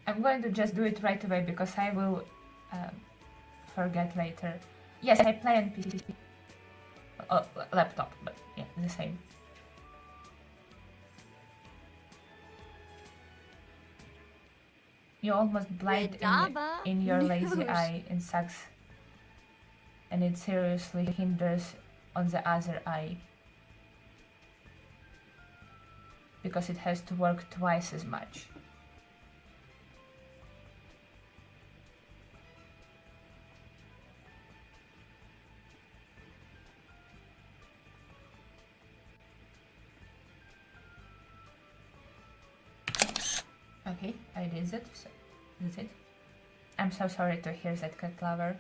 I'm going to just do it right away because I will forget later. Yes, I play on PC. Laptop, but yeah, the same. You almost blind in your lazy eye and sucks, and it seriously hinders on the other eye because it has to work twice as much. Okay, I did that, so that's it. I'm so sorry to hear that, cat lover.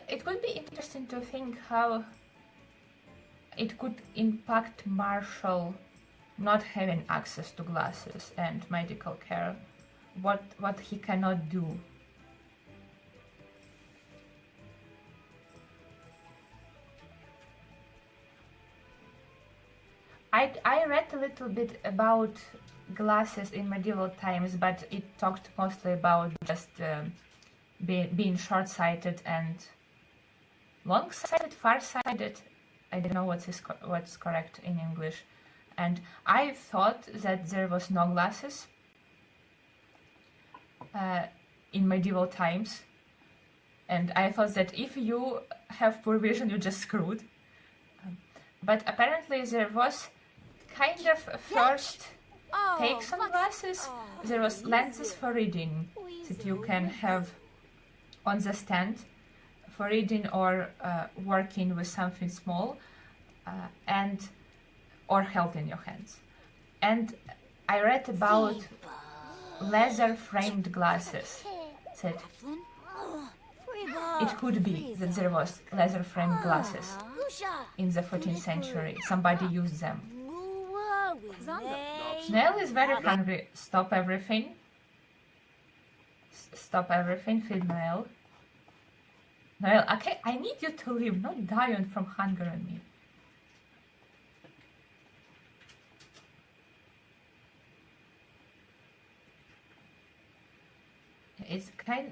It could be interesting to think how it could impact Marshall not having access to glasses and medical care. What he cannot do. I read a little bit about glasses in medieval times, but it talked mostly about just being short-sighted and long-sighted, far-sighted. I don't know what's correct in English. And I thought that there was no glasses in medieval times. And I thought that if you have poor vision, you're just screwed. But apparently there was kind of first takes on glasses. There was lenses for reading that you can have on the stand for reading or working with something small and or held in your hands. And I read about leather framed glasses that it could be that there was leather framed glasses in the 14th century. Somebody used them. Nell is very hungry. Stop everything. Stop everything. Feed Nell. Nell, okay, I need you to live, not die from hunger on me.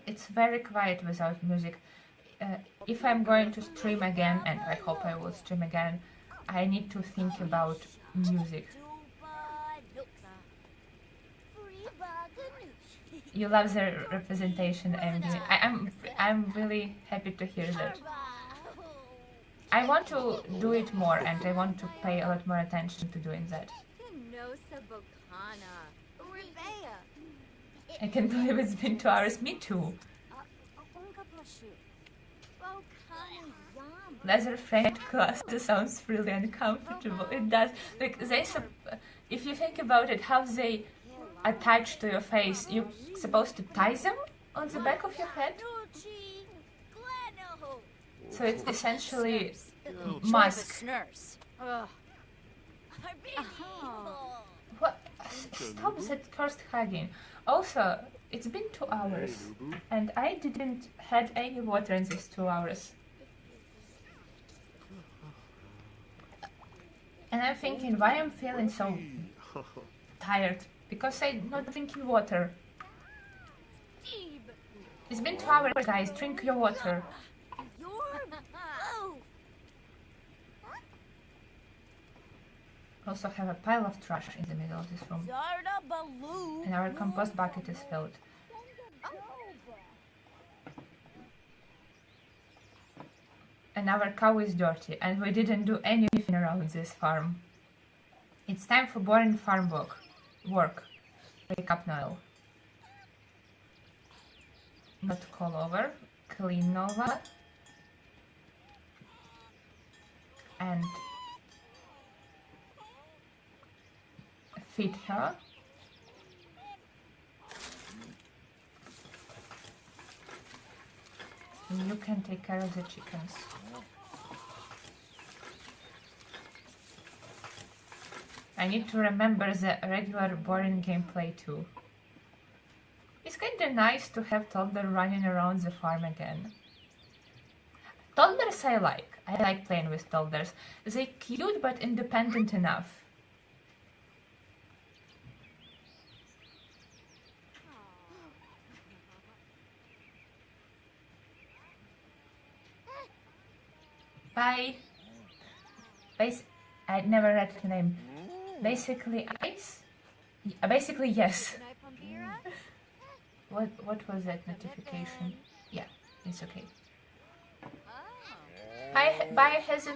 It's very quiet without music. If I'm going to stream again, and I hope I will stream again, I need to think about music. You love the representation, and I'm really happy to hear that. I want to do it more, and I want to pay a lot more attention to doing that. I can't believe it's been 2 hours. Me too. honey, yum. Leather framed glasses sounds really uncomfortable. It does. Like if you think about it, how they attach to your face, you're supposed to tie them on the back of your head. So it's essentially mask. Nurse. Ugh. What? Stop that cursed hugging. Also, it's been 2 hours, and I didn't had any water in these 2 hours. And I'm thinking, why I'm feeling so tired? Because I'm not drinking water. It's been 2 hours, guys. Drink your water. Also have a pile of trash in the middle of this room. And our compost bucket is filled. And our cow is dirty, and we didn't do anything around this farm. It's time for boring farm work. Wake up, Noel. Not call over, clean over, and feed her. You can take care of the chickens. I need to remember the regular boring gameplay too. It's kinda nice to have toddler running around the farm again. Toddlers I like playing with toddlers. They're cute but independent enough. Bye. I never read the name. Basically ice? Basically yes. What was that notification? Yeah, it's okay. Bye. Has a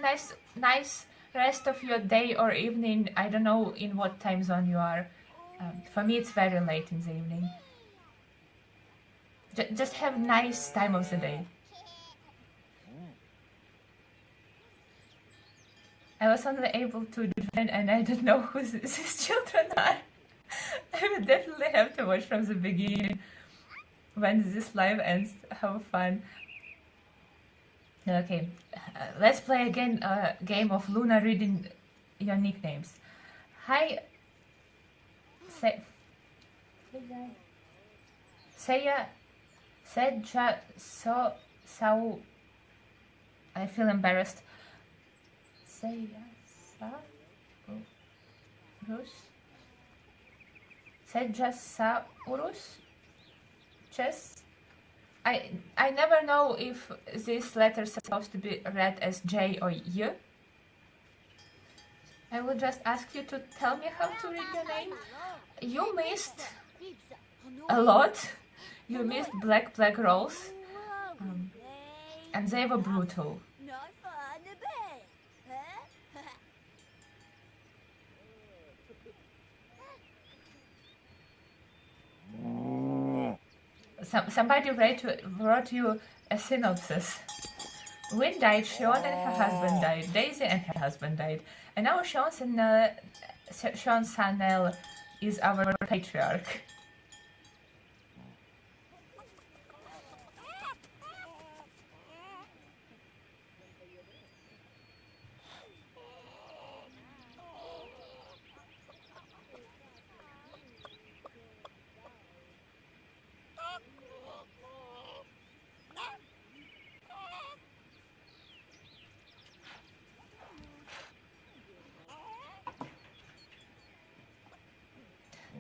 nice rest of your day or evening. I don't know in what time zone you are. For me, it's very late in the evening. Just have nice time of the day. I was only able to join and I don't know who these children are. I will definitely have to watch from the beginning when this live ends. Have fun. Okay, let's play again a game of Luna reading your nicknames. Hi, Seja, So, I feel embarrassed. Sejasaurus? Chess? I never know if this letter is supposed to be read as J or U. I will just ask you to tell me how to read your name. You missed a lot. You missed black rolls. And they were brutal. Somebody wrote you a synopsis. Wynn died, Sean and her husband died, Daisy and her husband died, and now Sean's son Nell is our patriarch.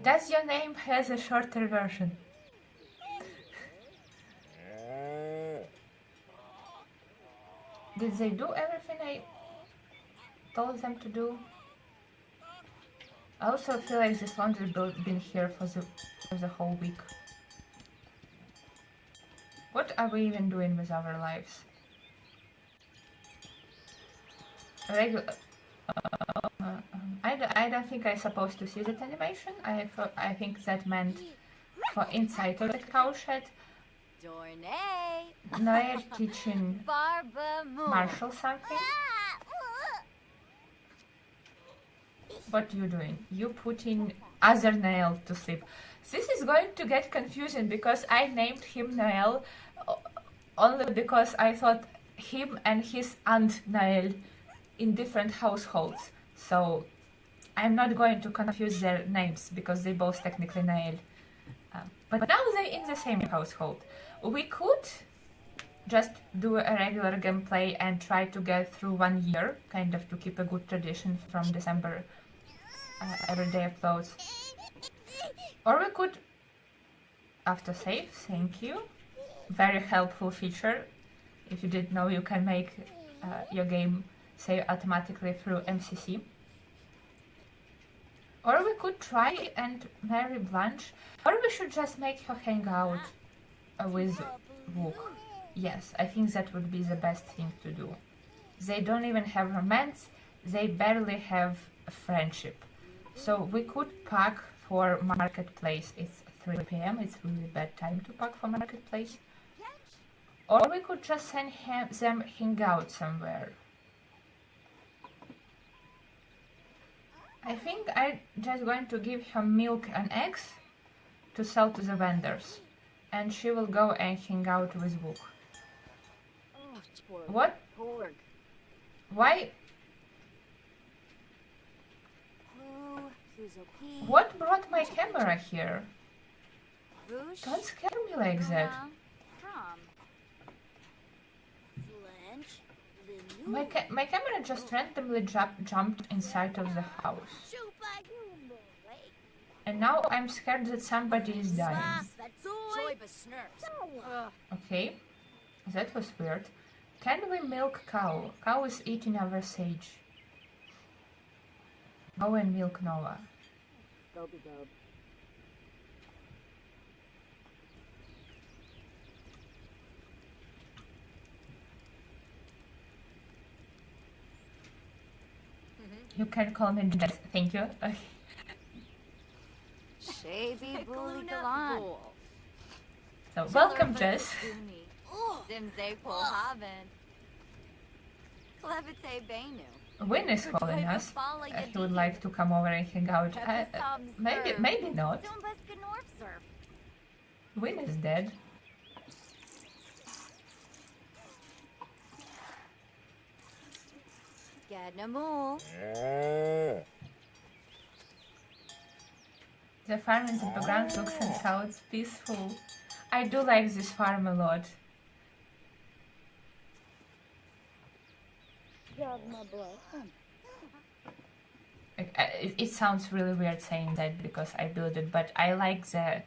Does your name has a shorter version? Did they do everything I told them to do? I also feel like this laundry has been here for the whole week. What are we even doing with our lives? I don't think I'm supposed to see that animation. I think that meant for inside of the cow shed. Dornay. Noel teaching Barba Moon. Marshall something. What you doing? You putting other Noel to sleep. This is going to get confusing because I named him Noel only because I thought him and his aunt Noel in different households. So I'm not going to confuse their names because they both technically Noel. But now they're in the same household. We could just do a regular gameplay and try to get through 1 year, kind of to keep a good tradition from December everyday uploads. Or we could autosave, thank you. Very helpful feature. If you didn't know, you can make your game save automatically through MCC. Or we could try and marry Blanche. Or we should just make her hang out with Wook. Yes, I think that would be the best thing to do. They don't even have romance. They barely have a friendship. So we could pack for Marketplace. It's 3 p.m. It's really bad time to pack for Marketplace. Or we could just send them hang out somewhere. I think I'm just going to give her milk and eggs to sell to the vendors. And she will go and hang out with Wook. What? Why? What brought my camera here? Don't scare me like that. My camera just randomly jumped inside of the house. And now I'm scared that somebody is dying. Okay, that was weird. Can we milk cow? Cow is eating our sage. Go and milk Nova. You can call me Jess. Thank you. Okay. Shaby Bully Galan. So, welcome, Jess. Simze Polhaven. Clevite Benu. Win is calling us. He would like to come over and hang out. Maybe not. Win is dead. Gadnamu. The farm in the background looks and sounds peaceful. I do like this farm a lot. It sounds really weird saying that because I built it, but I like the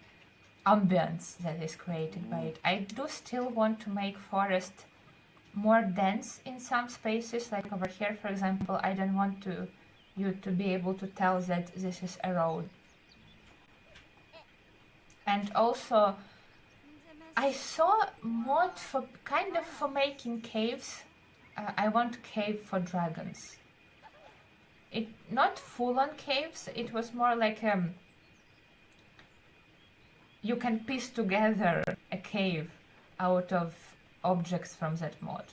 ambience that is created by it. I do still want to make forest more dense in some spaces, like over here, for example. I don't want you to be able to tell that this is a road. And also, I saw mod for making caves. I want cave for dragons. It not full on caves. It was more like you can piece together a cave out of objects from that mod.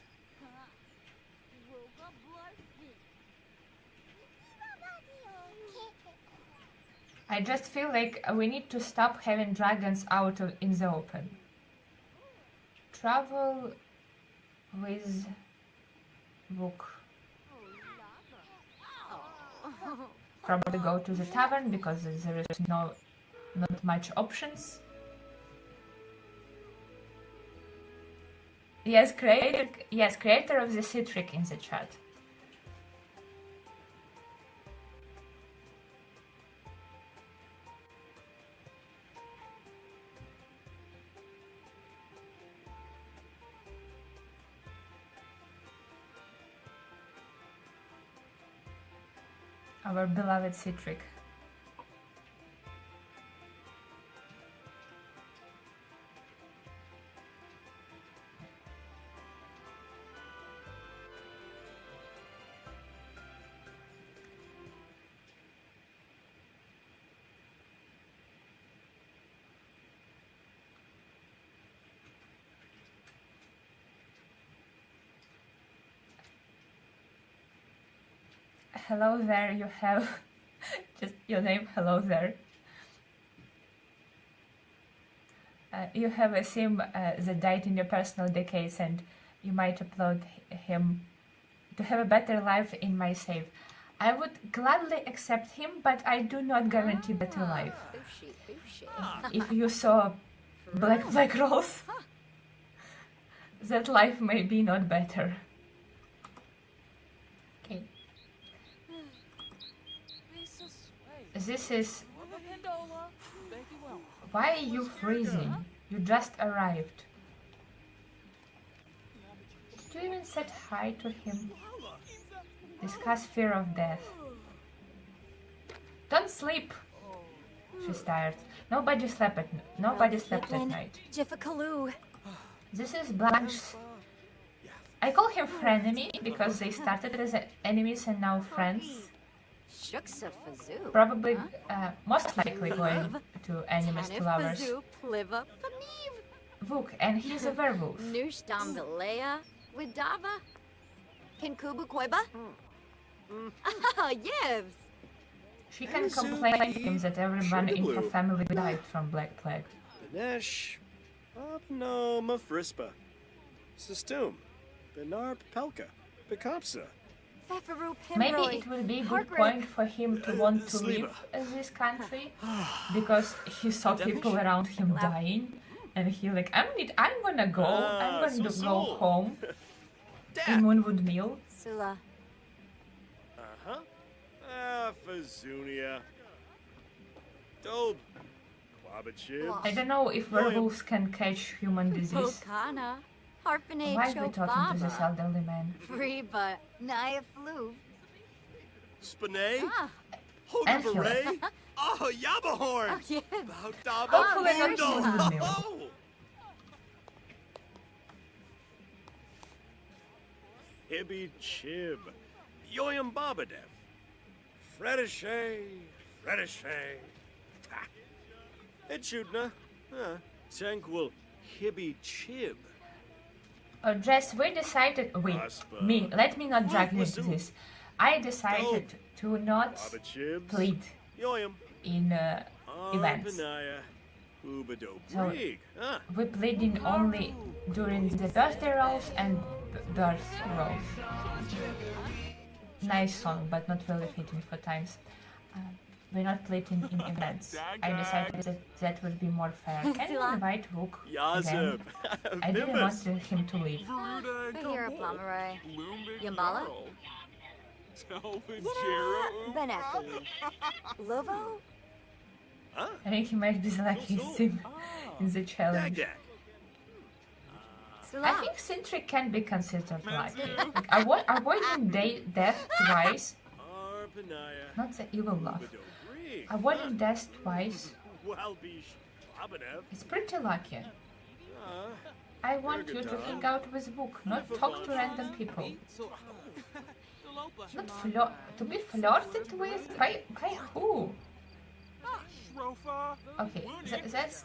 I just feel like we need to stop having dragons out in the open. Travel with book. Probably go to the tavern because there is not much options. Yes, creator of the Citric in the chat. Our beloved Citric. hello there, you have just your name, hello there. You have a sim that died in your personal decades and you might upload him to have a better life in my save. I would gladly accept him, but I do not guarantee better life. Booshy, booshy. If you saw black rolls, that life may be not better. Okay. This is... Why are you freezing? You just arrived. Did you even say hi to him? Discuss fear of death. Don't sleep. She's tired. Nobody slept at night. Jiffakaloo. This is Blanche's. I call him frenemy because they started as enemies and now friends. Shuksa fazoo. Probably, most likely going to enemies to lovers. Fazoo, pliva, paneev. Vuk, and he's a werewolf. Noosh dambalea. Widava. Kinkubu koiba. Ah, yevs. She can complain to him that everyone in her family died from Black Plague. Benesh. Opno Mafrispa. Sistum. Benar Pelka. Bekapsa. Fefaru Maybe pimroy. it will be a good point for him to want to leave this country because he saw people around him dying and he like, I'm gonna go, I'm going to go home in Moonwood Mill. Sula. Uh-huh. Ah, Fazunia. Dob. Quabachib. I don't know if werewolves can catch human disease. Okana. Harpene Why are we talking to this chobaba. elderly man? Freeba. Naya flu. Spane. Ah. And Hodabaray. Oh, Yabahorn. Oh, yes. Bautaba Hopefully not Bundle. Moonwood Mill. Oh. Hibby Chib. Yoyam Babadev. Fredishay. Ta. Echudna. Tranquil Hibby Chib. Oh, Jess, we decided... Wait, let me not drag you into this. I decided to not Baba Chibs. plead Yoyam. in events. Benaya. Ubado So- Brig. We pleading only during the birthday rolls and birth rolls. Nice song, but not really fitting for times. We're not pleading in events. I decided that that would be more fair. Can you invite Rook again? Yazib. I didn't want him to leave. Here, Plamaray. Yambala? Benefi. Lovo? I think he might be the luckiest sim in the challenge. Dag. I Sula. think Sintry can be considered lucky. Like, avoiding death twice, Arpanaya. not the evil love. Ubado Brig. Avoiding death twice, Walbish. Babadev. it's pretty lucky. I want you to hang out with Book, not talk to random people. Not to be flirted with? By who? Okay, that's...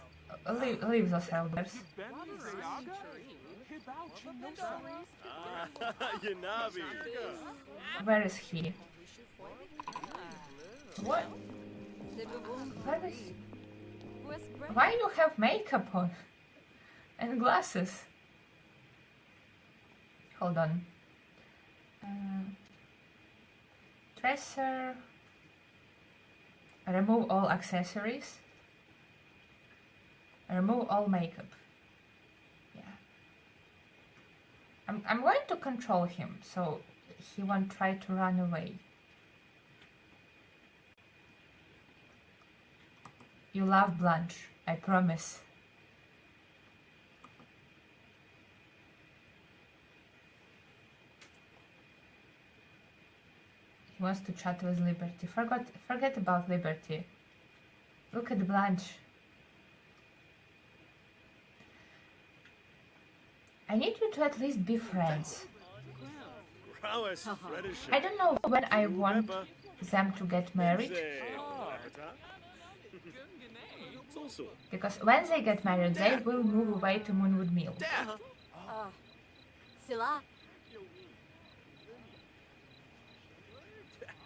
Leave those elders. Yanabi. Where is he? What? Where is... Why you have makeup on? And glasses? Hold on. Dresser. Remove all accessories. Remove all makeup. Yeah. I'm going to control him so he won't try to run away. You love Blanche, I promise. He wants to chat with Liberty. Forget about Liberty. Look at Blanche. I need you to at least be friends. Rawes. I don't know when I want them to get married, because when they get married, they will move away to Moonwood Mill. Sila.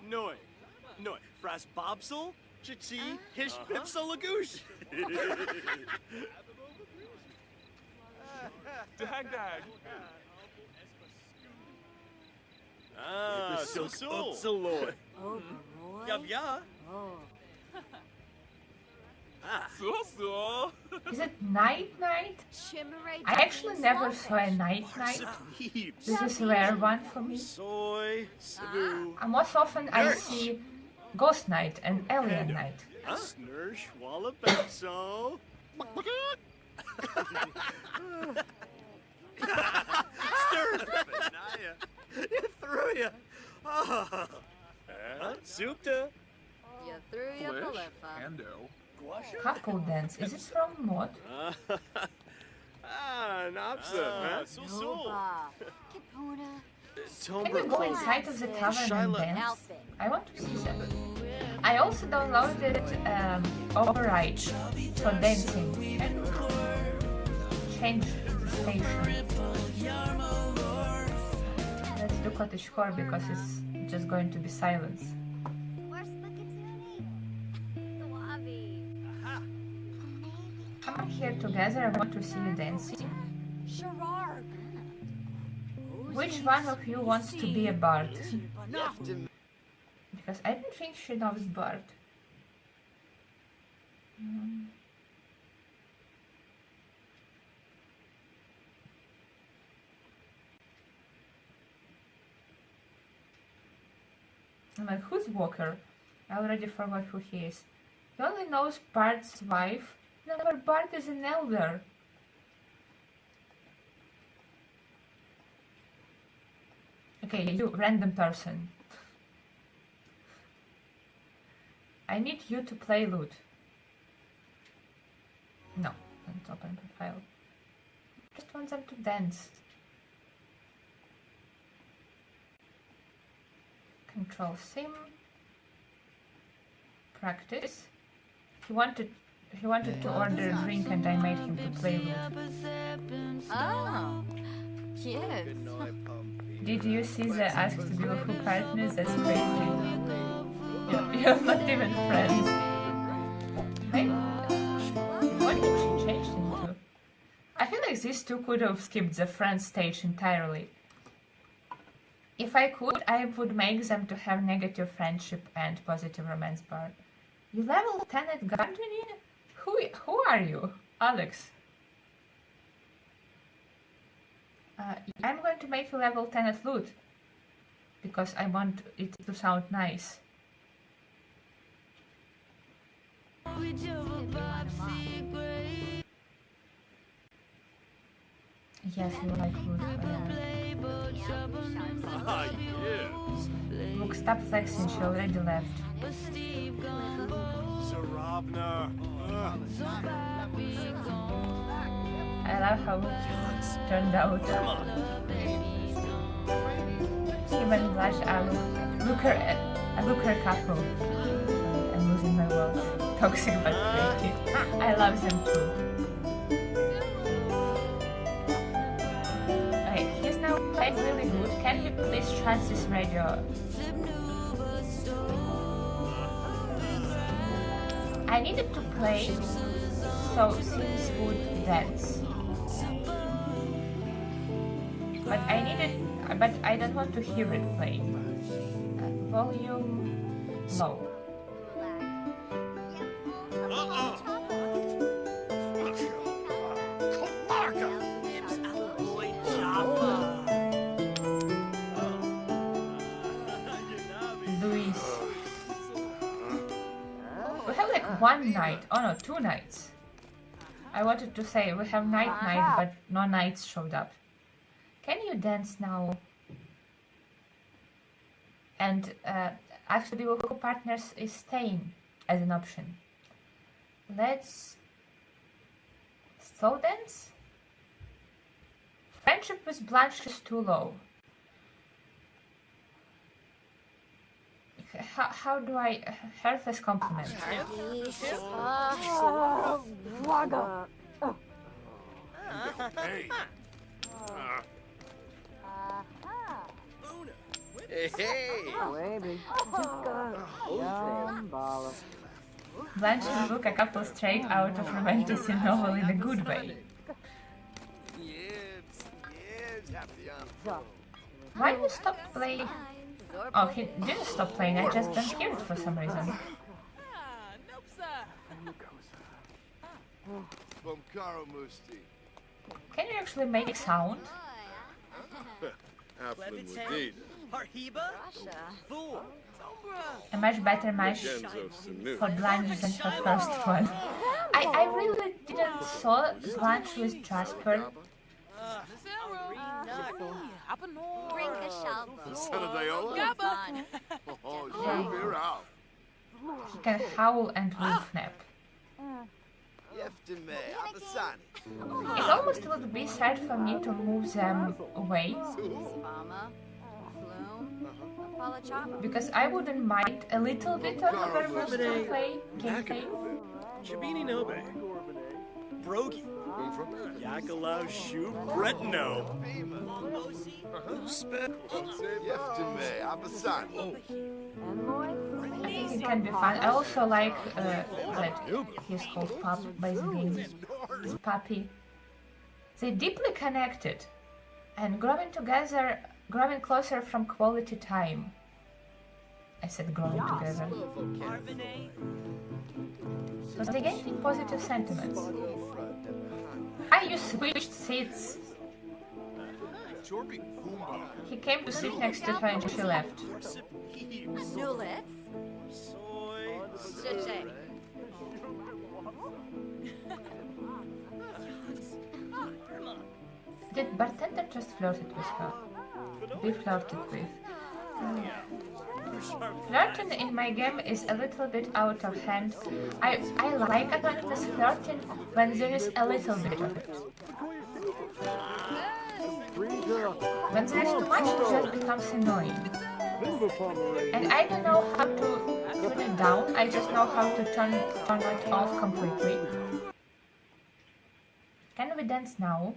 Noi. Noi. Fras Bobsel? Chichi. Hish Bipsel Lagoosh. Dag dag. Ah, so Upsaloy. Oh, boy. Yab ya. Oh. Ah. So. Is it night? I actually never saw a night. Heaps. This is a rare one for me. Soy. Sabu. Most often I see ghost night and alien night. Snursh. Walla Bepso. Stir. Naya. You threw ya. Ah. Supta. You threw your Flish. palifa. Hando. Couple dance. Is it from mod? Napsa, man. Nova. Capona. Can you go inside of the tavern and dance? Outfit. I want to see that. I also downloaded Override for dancing and change the station. Let's do cottagecore because it's just going to be silence. Where's the Katuni? Suave. Come on here together, I want to see you dancing. Sherard. Which one of you wants to be a bard? Because I don't think she knows bard. I'm like, who's Walker? I already forgot who he is. He only knows Bard's wife. No, but Bard is an elder. Okay, you random person. I need you to play lute. No, don't open profile. Just want them to dance. Control sim. Practice. He wanted to order a drink and I made him to play lute. Oh. Cute. Did you see the ask to be who partners? That's crazy. You're not even friends. Hey, what did she change into? I feel like these two could have skipped the friends stage entirely. If I could, I would make them to have negative friendship and positive romance bar. You level 10 at Gardening? Who are you? Alex. I'm going to make you level 10 at loot. Because I want it to sound nice. Yes, you like loot. Ah, yes. Look, stop flexing, she already left. Sarabna. I love how it turned out. Even blush, looker couple. I'm losing my words. Toxic but pretty. I love them too. Okay, he's now playing really good. Can you please trust this radio? I needed to play so Sims would dance. But I don't want to hear it playing. Volume low. Luis. We have like one night, oh no, 2 nights. I wanted to say we have night, but no nights showed up. Can you dance now? And actually, with partners is staying as an option. Let's slow dance. Friendship with Blanche is too low. How do I heartless compliment? Hey. Blanche will look a couple straight out of a fantasy novel in a good way. Why you stopped playing? Oh, he didn't stop playing, I just don't hear it for some reason. Can you actually make sound? Harhiba? Fool. A much better match for Blanche than her first one. I really didn't saw Blanche with Jasper. Bring the shell. He can howl and wolf nap. It almost would be sad for me to move them away, because I wouldn't mind a little bit of a werewolf gameplay. Shabini Nobe. Brogi. Yakalau Shu Bretno. I think it can be fun. I also like that he's called Pup by the game. It's Puppy. They're deeply connected and growing together, growing closer from quality time. I said growing together. So they getting positive sentiments. You switched seats. He came to sit next to her and she left. Nulets. Chiche. Did bartender just flirted with her? Be flirted with. Flirting in my game is a little bit out of hand. I like anonymous flirting when there is a little bit of it. When there is too much, it just becomes annoying. And I don't know how to tune it down, I just know how to turn it off completely. Can we dance now?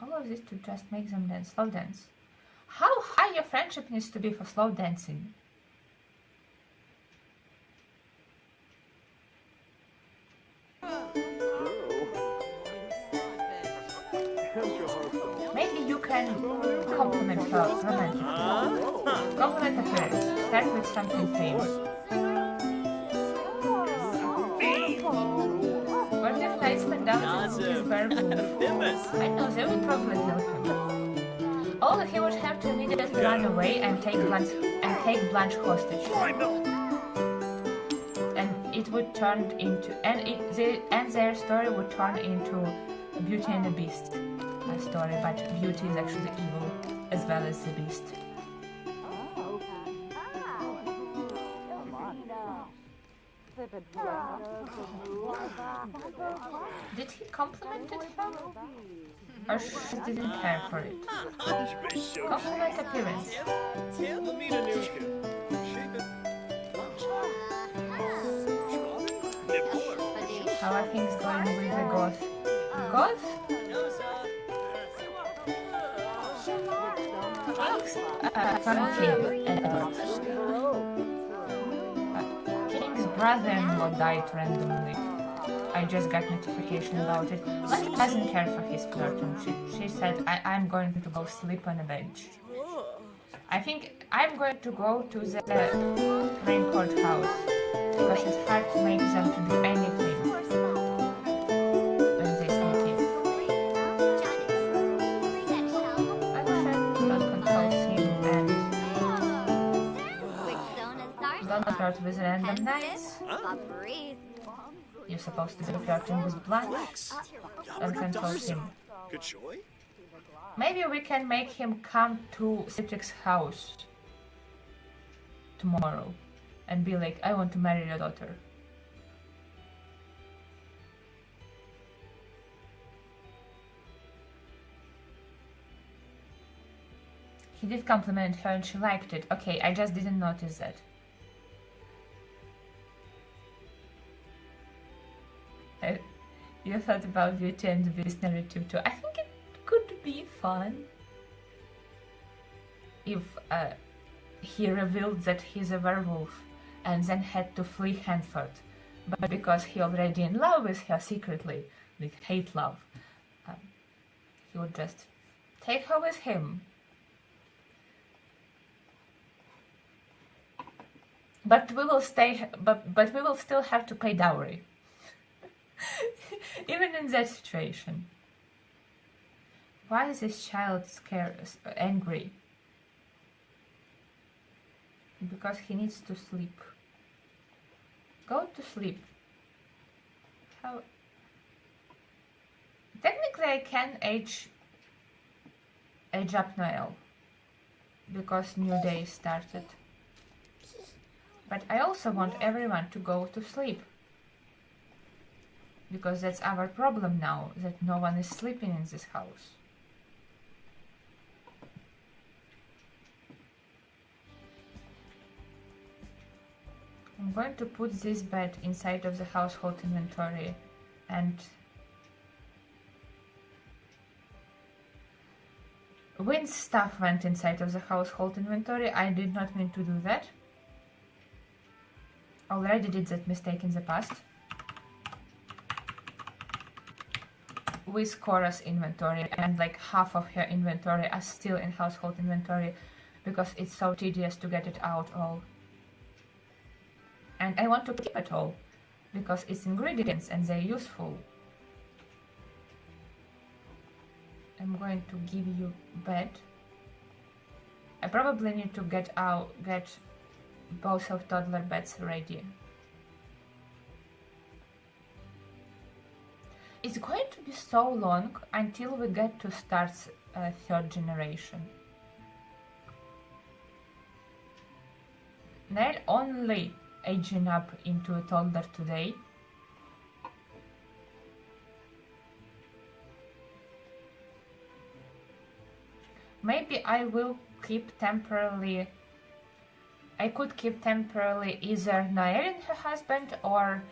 All of this to just make them dance, slow dance. How high your friendship needs to be for slow dancing? Maybe you can compliment her romantically. Compliment appearance. Start with something famous. What if Knights went down to his werewolf? I know, they would probably kill him. All he would have to immediately run away and take Blanche hostage. And it would turn into their story would turn into Beauty and the Beast story, but Beauty is actually evil as well as the Beast. Did he compliment her? Or she didn't care for it? Compliment appearance. How are things going with the goth? Goth? From King Edward. King's brother-in-law died randomly. I just got notification about it. Blanche doesn't care for his flirting. She said, I'm going to go sleep on a bench. I think I'm going to go to the raincoat house because it's hard to make them to do anything when they sneak in. I wish I could control him and don't flirt with random knights. You're supposed to be flirting with Blanche and control him. Maybe we can make him come to Citrix's house tomorrow and be like, I want to marry your daughter. He did compliment her and she liked it. Okay, I just didn't notice that. You thought about Beauty and the Beast narrative too. I think it could be fun. if he revealed that he's a werewolf and then had to flee Hanford. But because he already in love with her secretly, with hate love, he would just take her with him. But we will stay. But we will still have to pay dowry, even in that situation. Why is this child angry? Because he needs to sleep. Go to sleep. How? Technically, I can age up Noel because new day started. But I also want everyone to go to sleep. Because that's our problem now, that no one is sleeping in this house. I'm going to put this bed inside of the household inventory and Wynn's stuff went inside of the household inventory. I did not mean to do that. Already did that mistake in the past. With Cora's inventory, and like half of her inventory are still in household inventory because it's so tedious to get it out all. And I want to keep it all because it's ingredients and they're useful. I'm going to give you bed. I probably need to get both of toddler beds ready. It's going to be so long until we get to start third generation. Nail only aging up into a toddler today. Maybe I will keep temporarily. I could keep temporarily either Nael and her husband or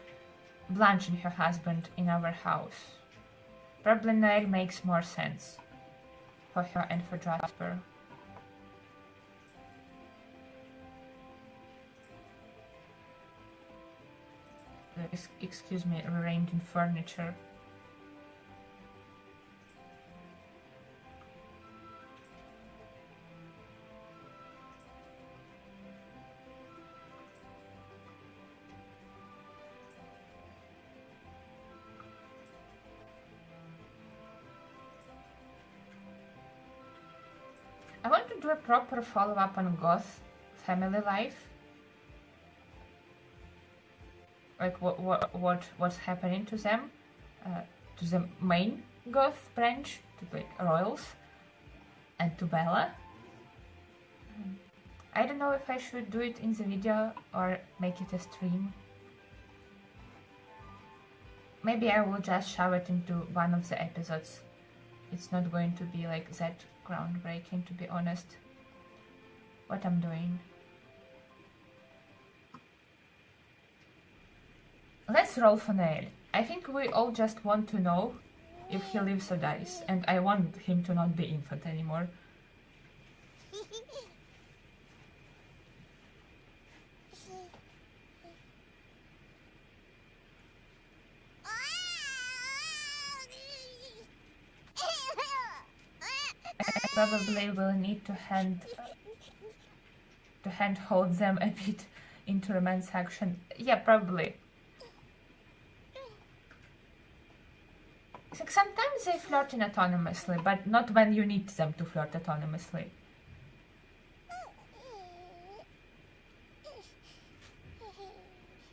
Blanche and her husband in our house. Probably Nael makes more sense for her and for Jasper. Excuse me, rearranging furniture. I want to do a proper follow-up on Goth family life. Like what's happening to them, to the main Goth branch, to like Royals, and to Bella. I don't know if I should do it in the video or make it a stream. Maybe I will just shove it into one of the episodes. It's not going to be like that groundbreaking, to be honest. What I'm doing. Let's roll for Nael. I think we all just want to know if he lives or dies, and I want him to not be infant anymore. I probably will need to handhold them a bit into romance action. Yeah, probably. Like sometimes they flirt autonomously, but not when you need them to flirt autonomously.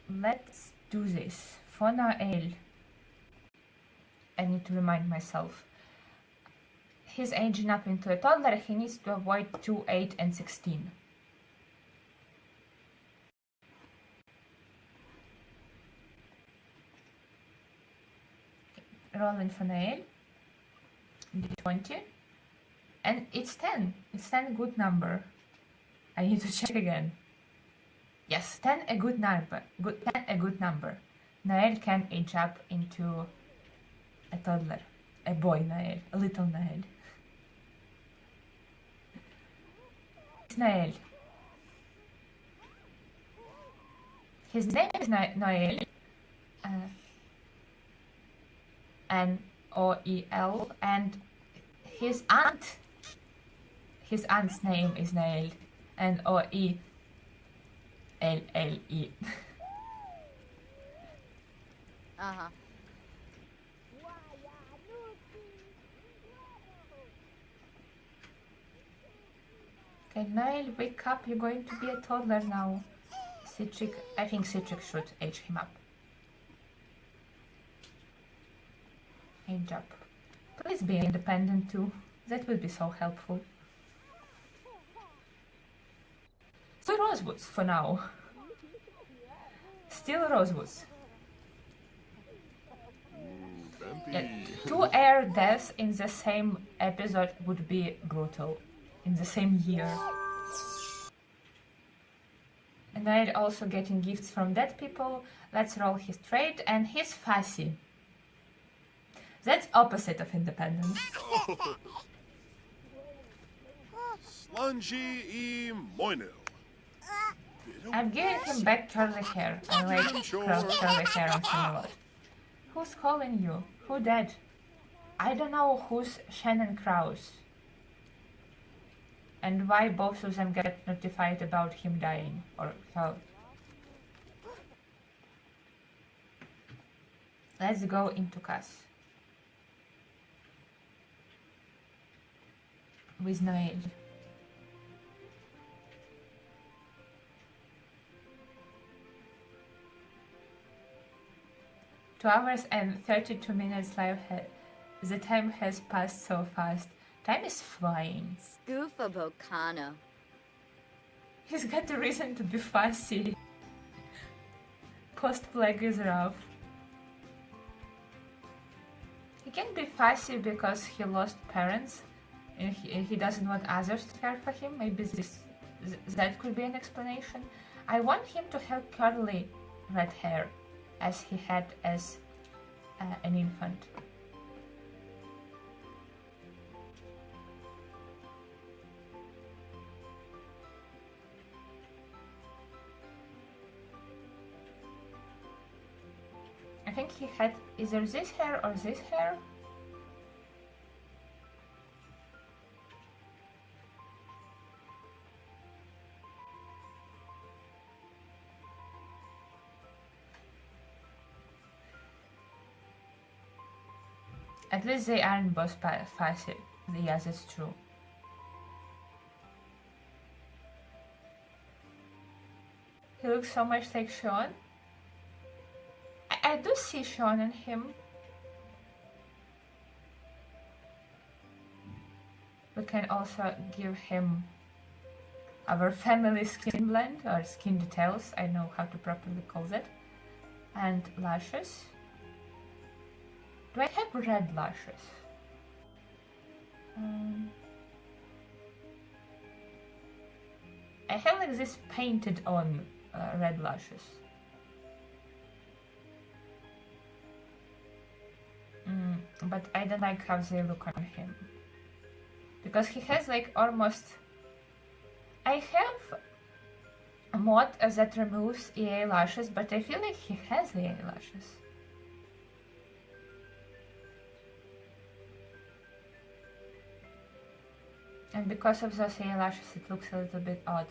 Let's do this. For Nael, I need to remind myself. He's aging up into a toddler. He needs to avoid 2, 8, and 16. Rolling for Nael. D20. And it's 10. It's 10 good number. I need to check again. Yes, 10 a good number. 10 a good number. Nael can age up into a toddler. A boy Nael. A little Nael. Nael. His name is Noel. Noel, and his aunt's name is Nael, Noelle. Uh-huh. Okay, Noel, wake up, you're going to be a toddler now. Citric, I think Citric should age him up. Age up. Please be independent too. That would be so helpful. So Rosewoods for now. Still Rosewoods. Yeah, 2 air deaths in the same episode would be brutal. In the same year. And I'm also getting gifts from dead people. Let's roll his trait, and he's fussy. That's opposite of independence. Slungy e moinu. I'm giving him back curly hair. I like curly hair on him a lot. Who's calling you? Who dead? I don't know who's Shannon Krause. And why both of them get notified about him dying, or how. Let's go into Cass. With Noel. Two hours and 32 minutes live. The time has passed so fast. Time is flying. Scoofa Bocano. He's got a reason to be fussy. Post-plague is rough. He can be fussy because he lost parents and he doesn't want others to care for him. Maybe that could be an explanation. I want him to have curly red hair as he had as an infant. I think he had either this hair or this hair. At least they aren't both fussy. Yes, it's true. He looks so much like Sean. I do see Sean in him. We can also give him our family skin blend or skin details. I know how to properly call that. And lashes. Do I have red lashes? I have like this painted on red lashes. But I don't like how they look on him. Because he has like almost... I have a mod that removes EA lashes, but I feel like he has EA lashes. And because of those EA lashes, it looks a little bit odd.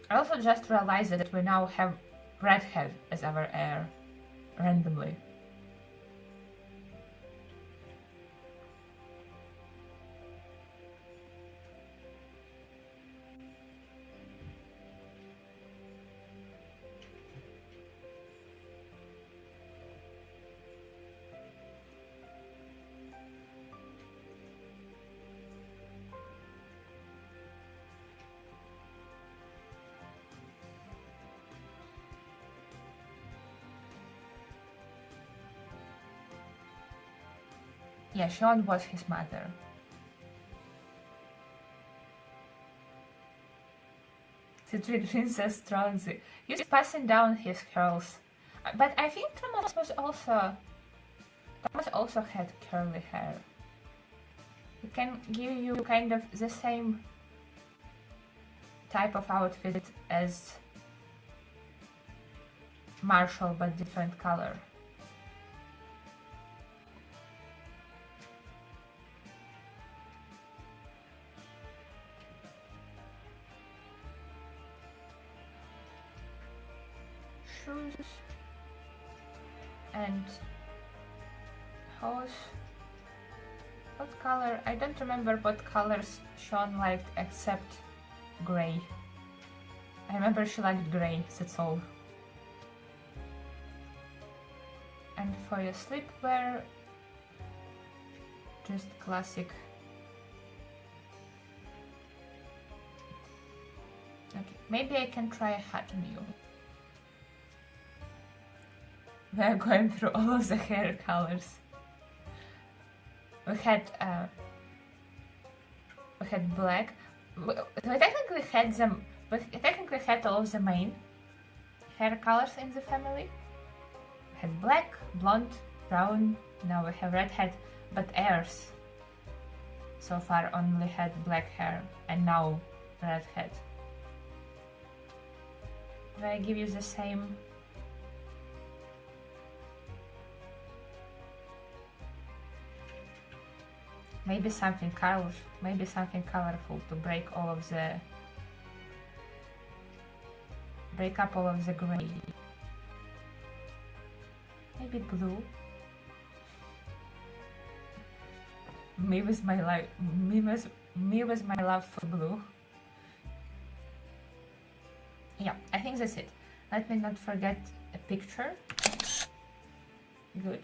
I also just realized that we now have Redhead as our heir, randomly. Yeah, Sean was his mother. the Princess Stronzi. He's passing down his curls. But I think Thomas also had curly hair. He can give you kind of the same type of outfit as Marshall, but different color. Shoes and hose. What color? I don't remember what colors Sean liked except gray. I remember she liked gray, that's all. And for your sleepwear, just classic. Okay, maybe I can try a hat on you. We are going through all of the hair colors. We had black. We technically had them. We technically had all of the main hair colors in the family. We had black, blonde, brown. Now we have redhead, but heirs so far only had black hair, and now redhead. Do I give you the same? Maybe something colorful to break up all of the gray. Maybe blue. Me with my love for blue. Yeah, I think that's it. Let me not forget a picture. Good.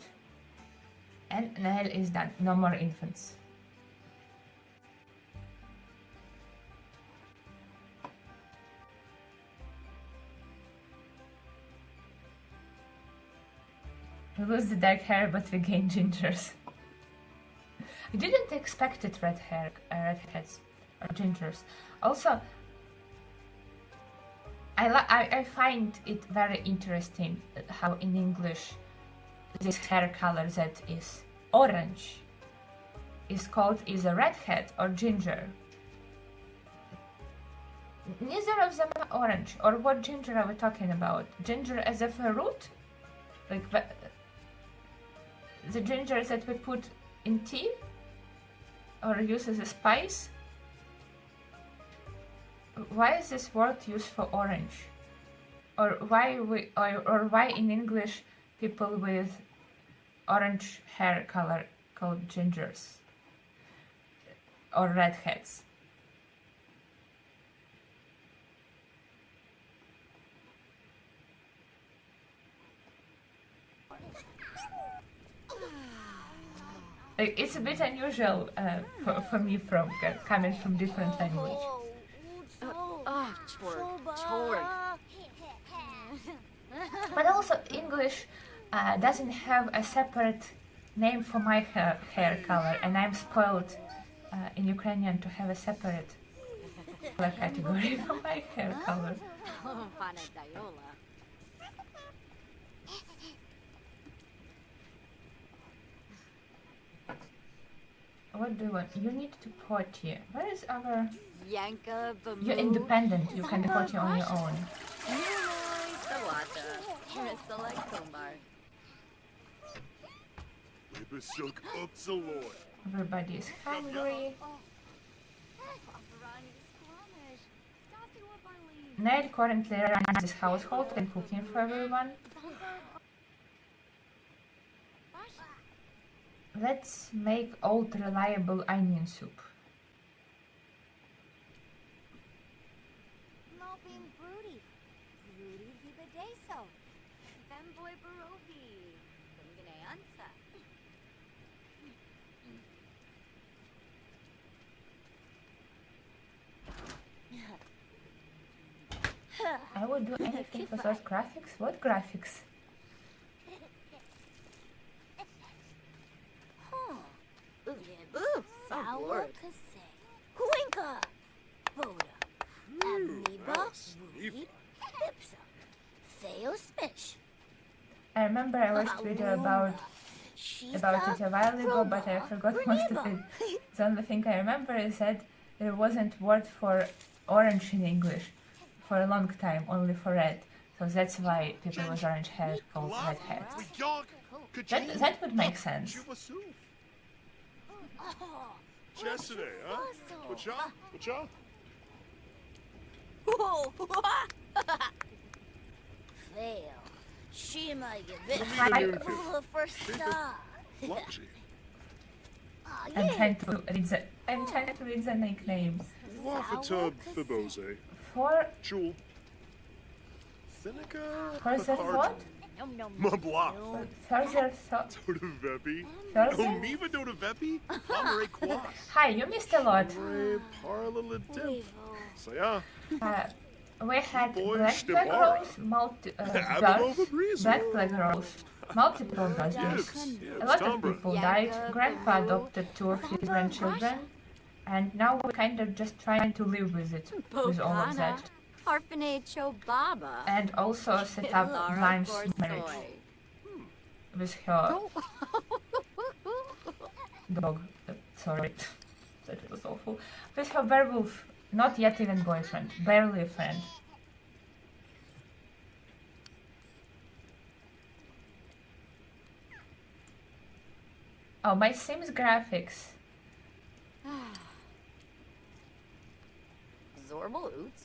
And nail is done. No more infants. We lose the dark hair, but we gain gingers. I didn't expect it, redheads or gingers. Also, I find it very interesting how in English this hair color that is orange is called either redhead or ginger. Neither of them are orange. Or what ginger are we talking about? Ginger as a root? Like the ginger that we put in tea or use as a spice? Why is this word used for orange? Or why in English people with orange hair color called gingers or redheads? It's a bit unusual for me coming from different language. But also English doesn't have a separate name for my hair color, and I'm spoiled in Ukrainian to have a separate color category for my hair color. What do you want? You need to potty. Where is our... You're independent. You can potty on your own. Everybody is hungry. Ned currently runs this household and cooking for everyone. Let's make old reliable onion soup. I would do anything for those graphics. What graphics? Theo Smish. I remember I watched a video about it a while ago, but I forgot most of it. The only thing I remember is that there wasn't word for orange in English for a long time, only for red. So that's why people with orange hair called redheads. That would make sense. Yesterday, huh? Whatcha? Theo. She might get bit. Hi. First star. I'm trying to read the nicknames. Wafatub Fibose. For Jewel. Seneca. the what? Mabla. Further thought. Dodavepi. Further? Omiva Dodavepi. Pomere Quas. Hi, you missed a lot. Re Parla Ledimp. Saya. We had Boy, black plague Shtibara. rose, multiple Abernova Breezer. black plague rose, multiple dodgers. Yes, A lot of Tombra. people died. Grandpa adopted 2 of his grandchildren, and now we're kind of just trying to live with it, with all of that, Harpane Chobaba. and also set up Lime's marriage with her dog. Sorry, that was awful. With her werewolf. Not yet even boyfriend, barely a friend. Oh, my Sims graphics. Zorbal Oots.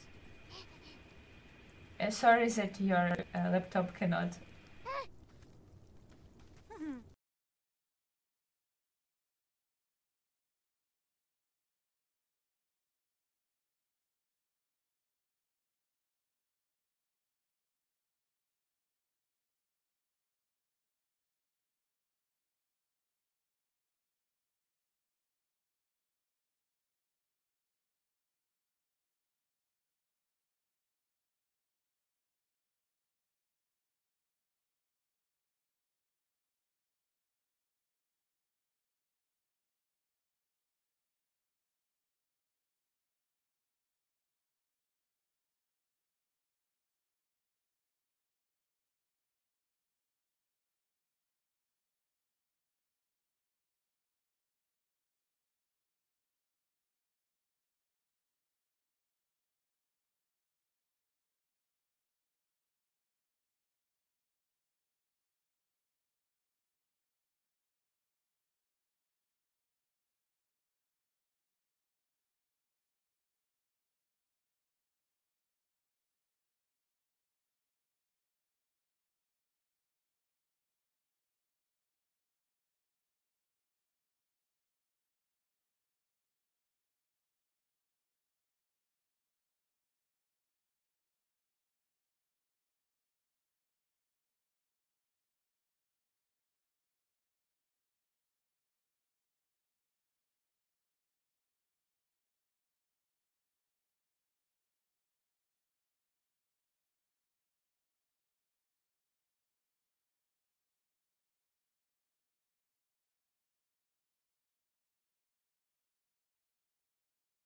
Sorry that your laptop cannot